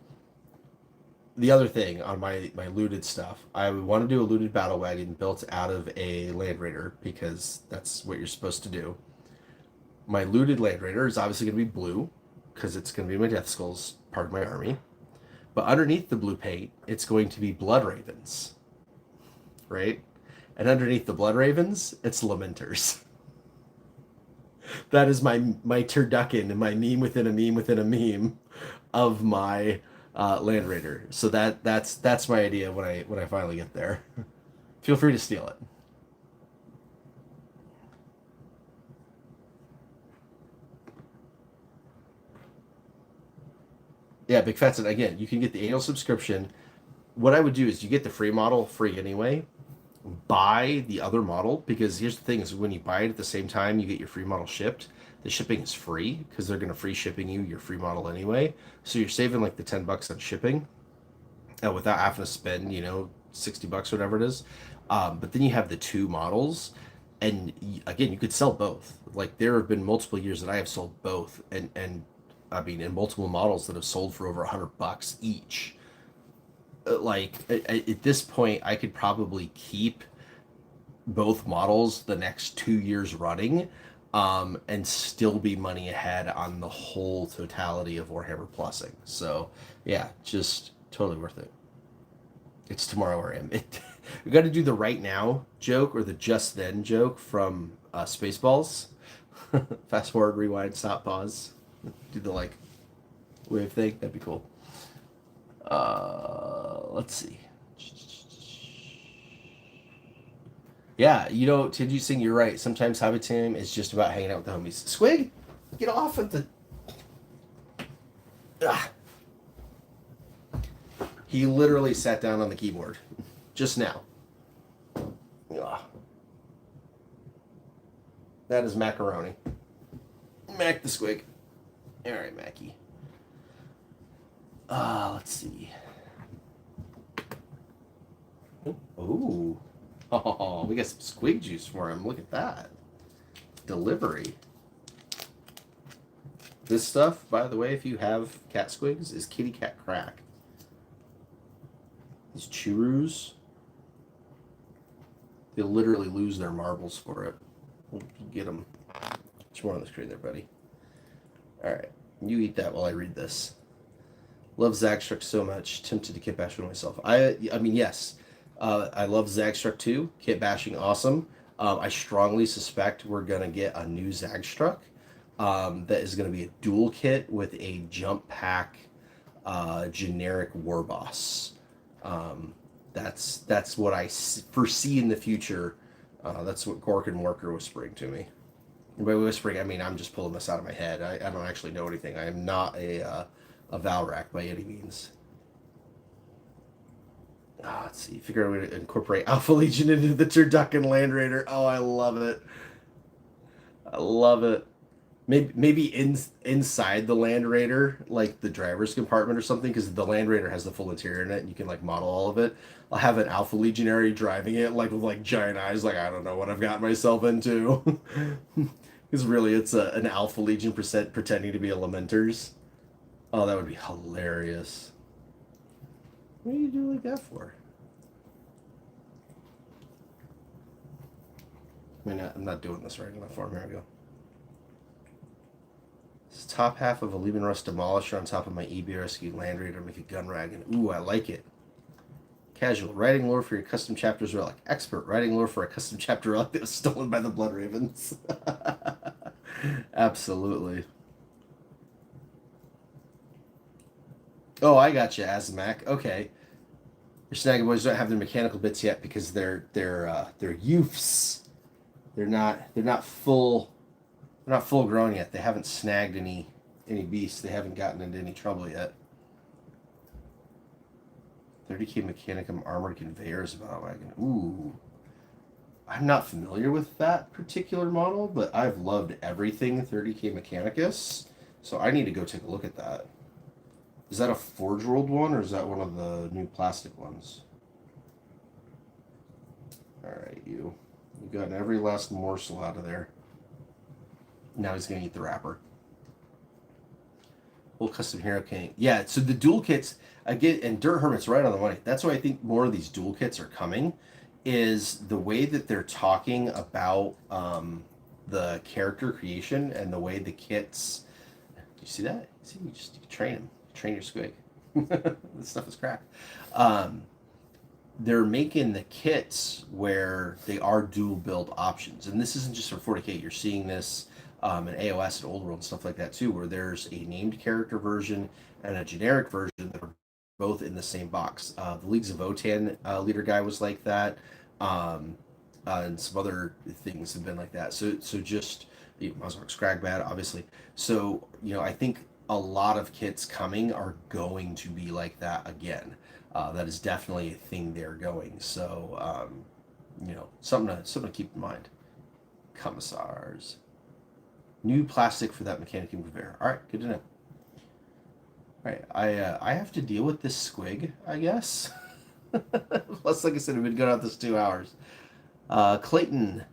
S1: the other thing on my looted stuff, I would want to do a looted battle wagon built out of a Land Raider because that's what you're supposed to do. My looted Land Raider is obviously going to be blue because it's going to be my Death Skulls part of my army. But underneath the blue paint, it's going to be Blood Ravens, right? And underneath the Blood Ravens, it's Lamenters. That is my turducken and my meme within a meme within a meme of my Land Raider. So that's my idea when I finally get there. Feel free to steal it. Yeah, Big Fatson, again, you can get the annual subscription. What I would do is you get the free model free anyway. Buy the other model, because here's the thing is when you buy it at the same time you get your free model shipped, the shipping is free because they're going to free shipping you your free model anyway. So you're saving like the $10 on shipping without having to spend, $60, whatever it is. But then you have the two models. And again, you could sell both. Like there have been multiple years that I have sold both, and I mean, in multiple models that have sold for over $100 each. Like at this point, I could probably keep both models the next 2 years running, and still be money ahead on the whole totality of Warhammer Plusing. So yeah, just totally worth it. It's tomorrow where I am. We got to do the right now joke or the just then joke from Spaceballs. Fast forward, rewind, stop, pause. Do the like wave thing. That'd be cool. Let's see. Yeah, Tinju Singh, you're right. Sometimes Hobby Time is just about hanging out with the homies. Squig, get off of the. Ah. He literally sat down on the keyboard just now. Ugh. That is macaroni. Mac the Squig. All right, Mackie. Let's see. Ooh. Oh, we got some squig juice for him. Look at that. Delivery. This stuff, by the way, if you have cat squigs, is kitty cat crack. These churros, they literally lose their marbles for it. We'll get them. There's more on the screen there, buddy. All right. You eat that while I read this. Love Zagstruck so much. Tempted to kit bash with myself. I mean, yes. I love Zagstruck too. Kit bashing, awesome. I strongly suspect we're going to get a new Zagstruck that is going to be a dual kit with a jump pack generic war boss. That's what I foresee in the future. That's what Gork and Worker whispering to me. And by whispering, I mean I'm just pulling this out of my head. I don't actually know anything. I am not a Valrak by any means. Let's see. Figure out a way to incorporate Alpha Legion into the Turducken Land Raider. Oh, I love it. I love it. Maybe inside the Land Raider, like the driver's compartment or something, because the Land Raider has the full interior in it, and you can like model all of it. I'll have an Alpha Legionary driving it, like with like giant eyes, like I don't know what I've gotten myself into. Because really, it's an Alpha Legion pretending to be a Lamenters. Oh, that would be hilarious. What do you do like that for? I'm not doing this right enough for him. Here we go. This top half of a Leaving Rust Demolisher on top of my EB Rescue Land Raider make a gun wagon. Ooh, I like it. Casual. Writing lore for your custom chapters relic. Expert. Writing lore for a custom chapter relic that was stolen by the Blood Ravens. Absolutely. Oh, I got you, Azimac. Okay. Your Snagga boys don't have their mechanical bits yet because they're youths. They're not full grown yet. They haven't snagged any beasts. They haven't gotten into any trouble yet. 30k Mechanicum armored conveyors battle wagon. Ooh. I'm not familiar with that particular model, but I've loved everything 30k Mechanicus. So I need to go take a look at that. Is that a Forge World one, or is that one of the new plastic ones? right, you got every last morsel out of there. Now he's gonna eat the wrapper. Full custom hero king. Yeah, so the dual kits again, and Dirt Hermit's right on the money. That's why I think more of these dual kits are coming. Is the way that they're talking about the character creation and the way the kits. Do you see that? See, you train him, train your squig. This stuff is crack. They're making the kits where they are dual build options, and this isn't just for 40K. You're seeing this in AOS and Old World and stuff like that too, where there's a named character version and a generic version that are both in the same box. The Leagues of Votan leader guy was like that, and some other things have been like that. So just Musmark Scragbad, obviously. So I think a lot of kits coming are going to be like that again. That is definitely a thing they're going. So something to keep in mind. Commissars. New plastic for that mechanic conveyor. All right, good to know. All right, I have to deal with this squig, I guess. Plus, like I said, I've been going out this 2 hours. Clayton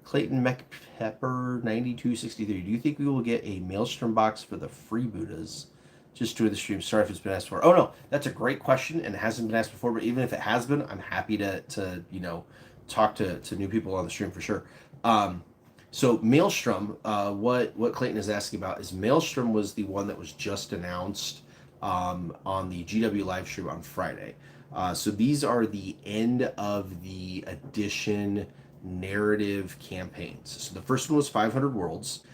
S1: McPepper 9263. Do you think we will get a Maelstrom box for the freebooters? Just to the stream. Sorry if it's been asked for. Oh no, that's a great question and it hasn't been asked before. But even if it has been, I'm happy to talk to new people on the stream for sure. So Maelstrom, what Clayton is asking about is Maelstrom was the one that was just announced on the GW live stream on Friday. So these are the end of the edition narrative campaigns. So the first one was 500 Worlds,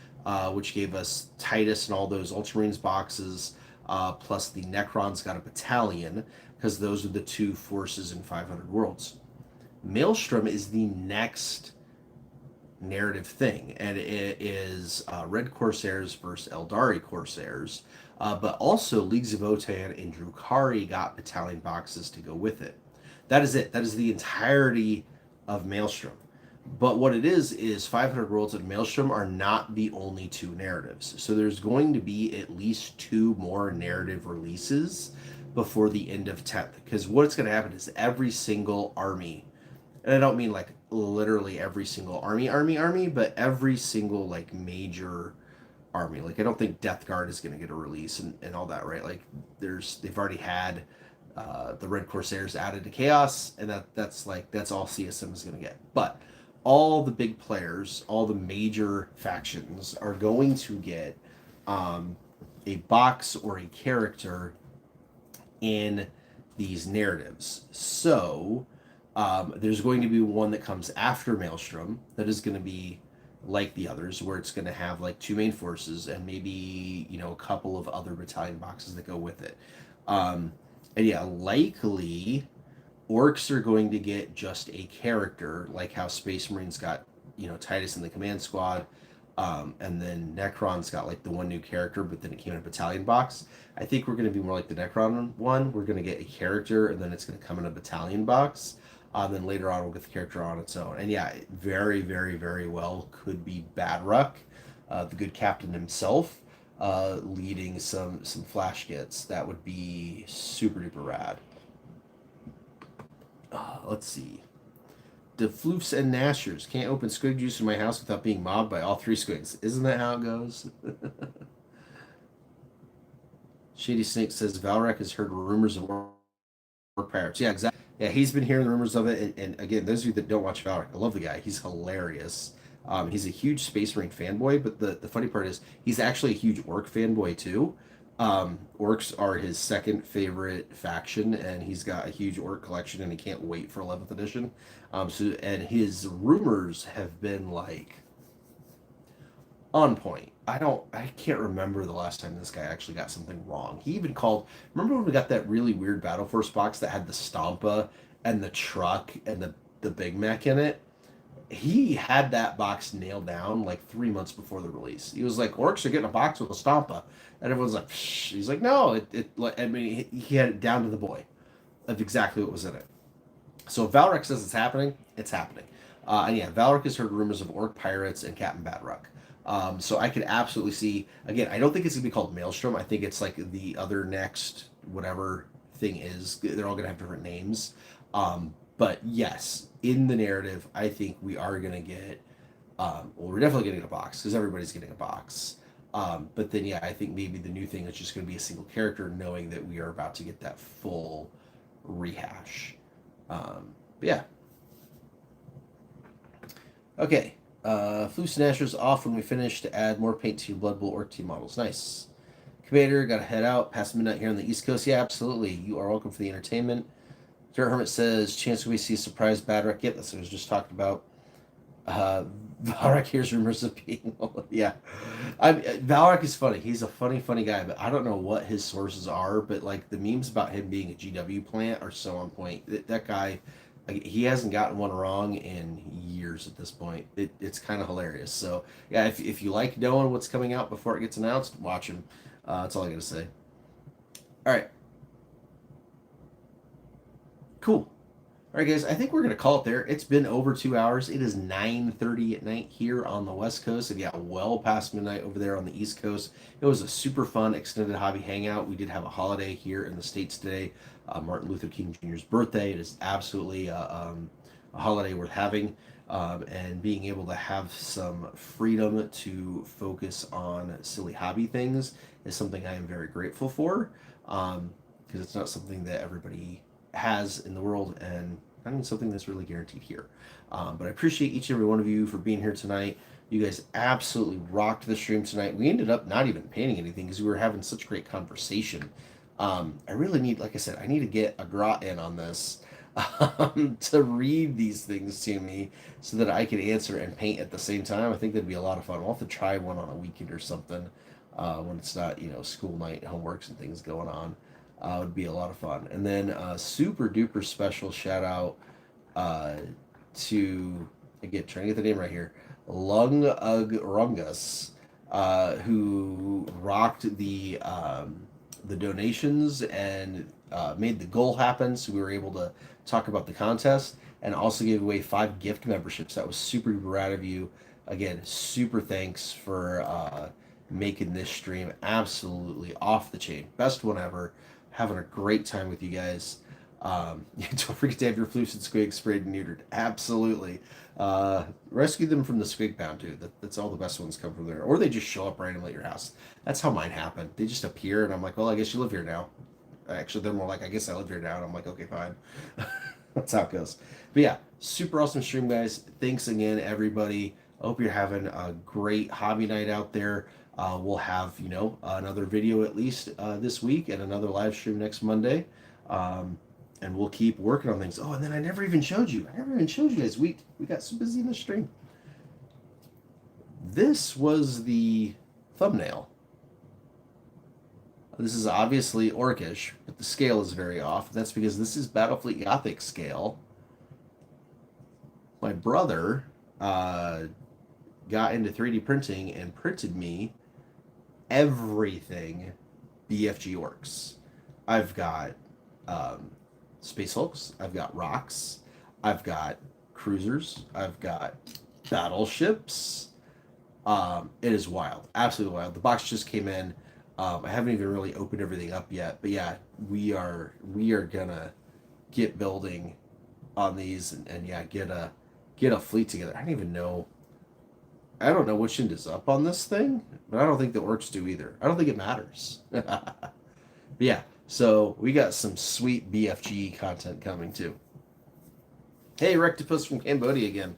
S1: which gave us Titus and all those Ultramarines boxes, plus the Necrons got a battalion, because those are the two forces in 500 Worlds. Maelstrom is the next narrative thing, and it is Red Corsairs versus Eldari Corsairs, but also Leagues of Votan and Drukhari got battalion boxes to go with it. That is it. That is the entirety of Maelstrom. But what it is 500 Worlds and Maelstrom are not the only two narratives. So there's going to be at least 2 more narrative releases before the end of 10th. Because what's going to happen is every single army, and I don't mean like literally every single army, but every single like major army. Like I don't think Death Guard is going to get a release and all that, right? Like they've already had the Red Corsairs added to Chaos, and that's all CSM is going to get. But all the big players, all the major factions are going to get a box or a character in these narratives. So there's going to be one that comes after Maelstrom that is going to be like the others, where it's going to have like 2 main forces and maybe a couple of other battalion boxes that go with it. And yeah, likely Orcs are going to get just a character, like how Space Marines got, Titus in the command squad, and then Necron's got like the one new character, but then it came in a battalion box. I think we're going to be more like the Necron one. We're going to get a character, and then it's going to come in a battalion box. Then later on, we'll get the character on its own. And yeah, very, very, very well could be Badruck, the good captain himself, leading some flash kits. That would be super duper rad. Let's see. The Floofs and Nashers can't open squig juice in my house without being mobbed by all 3 squigs. Isn't that how it goes? Shady Snake says Valrak has heard rumors of orc pirates. Yeah, exactly. Yeah, he's been hearing the rumors of it. And again, those of you that don't watch Valrak, I love the guy. He's hilarious. He's a huge Space Marine fanboy, but the funny part is he's actually a huge orc fanboy too. Orcs are his second favorite faction, and he's got a huge orc collection, and he can't wait for 11th edition. And his rumors have been like on point. I can't remember the last time this guy actually got something wrong. He even called. Remember when we got that really weird Battle Force box that had the Stompa and the truck and the Big Mech in it? He had that box nailed down like 3 months before the release. He was like, "Orcs are getting a box with a Stompa," and everyone's like, "Psh." He's like, "No, he had it down to the boy of exactly what was in it." So Valrak says it's happening. It's happening. And yeah, Valrak has heard rumors of orc pirates and Captain Badruck. So I could absolutely see. Again, I don't think it's gonna be called Maelstrom. I think it's like the other next whatever thing is. They're all gonna have different names. But yes, in the narrative, I think we are going to get, well, we're definitely getting a box because everybody's getting a box. But then, yeah, I think maybe the new thing is just going to be a single character, knowing that we are about to get that full rehash. But yeah. Okay. Floos and Asher's off when we finish to add more paint to your Blood Bowl Orc team models. Nice. Commander, got to head out past midnight here on the East Coast. Yeah, absolutely. You are welcome for the entertainment. Dirt Hermit says, chance we see a surprise Badrak. Yep, that's what I was just talking about. Valrak hears rumors of being... yeah. Valrak is funny. He's a funny guy, but I don't know what his sources are, but like the memes about him being a GW plant are so on point. That guy, like, he hasn't gotten one wrong in years at this point. It's kind of hilarious. So, yeah, if you like knowing what's coming out before it gets announced, watch him. That's all I got to say. All right. Cool. All right, guys, I think we're going to call it there. It's been over 2 hours. It is 9:30 at night here on the West Coast, and yeah, well past midnight over there on the East Coast. It was a super fun extended hobby hangout. We did have a holiday here in the States today, Martin Luther King Jr.'s birthday. It is absolutely a holiday worth having, and being able to have some freedom to focus on silly hobby things is something I am very grateful for, because it's not something that everybody has in the world, and I mean something that's really guaranteed here. But I appreciate each and every one of you for being here tonight. You guys absolutely rocked the stream tonight. We ended up not even painting anything because we were having such great conversation. I really need, like I said, I need to get a grot in on this to read these things to me so that I can answer and paint at the same time. I think that'd be a lot of fun. We'll have to try one on a weekend or something when it's not, school night, homeworks and things going on. Would be a lot of fun. And then super duper special shout out to, again, trying to get the name right here, Lung Ug Rungus, who rocked the donations and made the goal happen. So we were able to talk about the contest and also gave away 5 gift memberships. That was super rad of you. Again, super thanks for making this stream absolutely off the chain. Best one ever. Having a great time with you guys. Don't forget to have your floofs and squigs sprayed and neutered. Absolutely. Rescue them from the squig pound too. That's all the best ones come from there. Or they just show up randomly at your house. That's how mine happened. They just appear and I'm like, well, I guess you live here now. Actually, they're more like, I guess I live here now. And I'm like, okay, fine. That's how it goes. But yeah, super awesome stream, guys. Thanks again, everybody. I hope you're having a great hobby night out there. We'll have, another video at least this week and another live stream next Monday. And we'll keep working on things. Oh, and then I never even showed you. Guys. We got so busy in the stream. This was the thumbnail. This is obviously Orcish, but the scale is very off. That's because this is Battlefleet Gothic scale. My brother got into 3D printing and printed me everything BFG Orcs. I've got Space Hulks, I've got rocks, I've got cruisers, I've got battleships. It is wild, absolutely wild. The box just came in. I haven't even really opened everything up yet, but yeah, we are gonna get building on these and yeah, get a fleet together. I don't know which end is up on this thing, but I don't think the orcs do either. I don't think it matters. But yeah, so we got some sweet BFG content coming too. Hey, Rectopus from Cambodia again.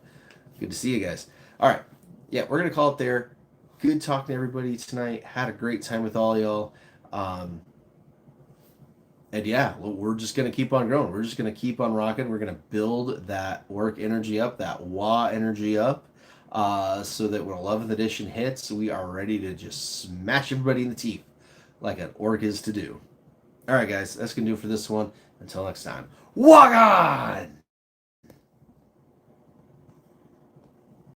S1: Good to see you guys. All right, yeah, we're gonna call it there. Good talking to everybody tonight. Had a great time with all y'all. And yeah, we're just going to keep on growing. We're just going to keep on rocking. We're going to build that orc energy up, that WA energy up, so that when 11th edition hits, we are ready to just smash everybody in the teeth like an orc is to do. All right, guys, that's going to do it for this one. Until next time, walk on!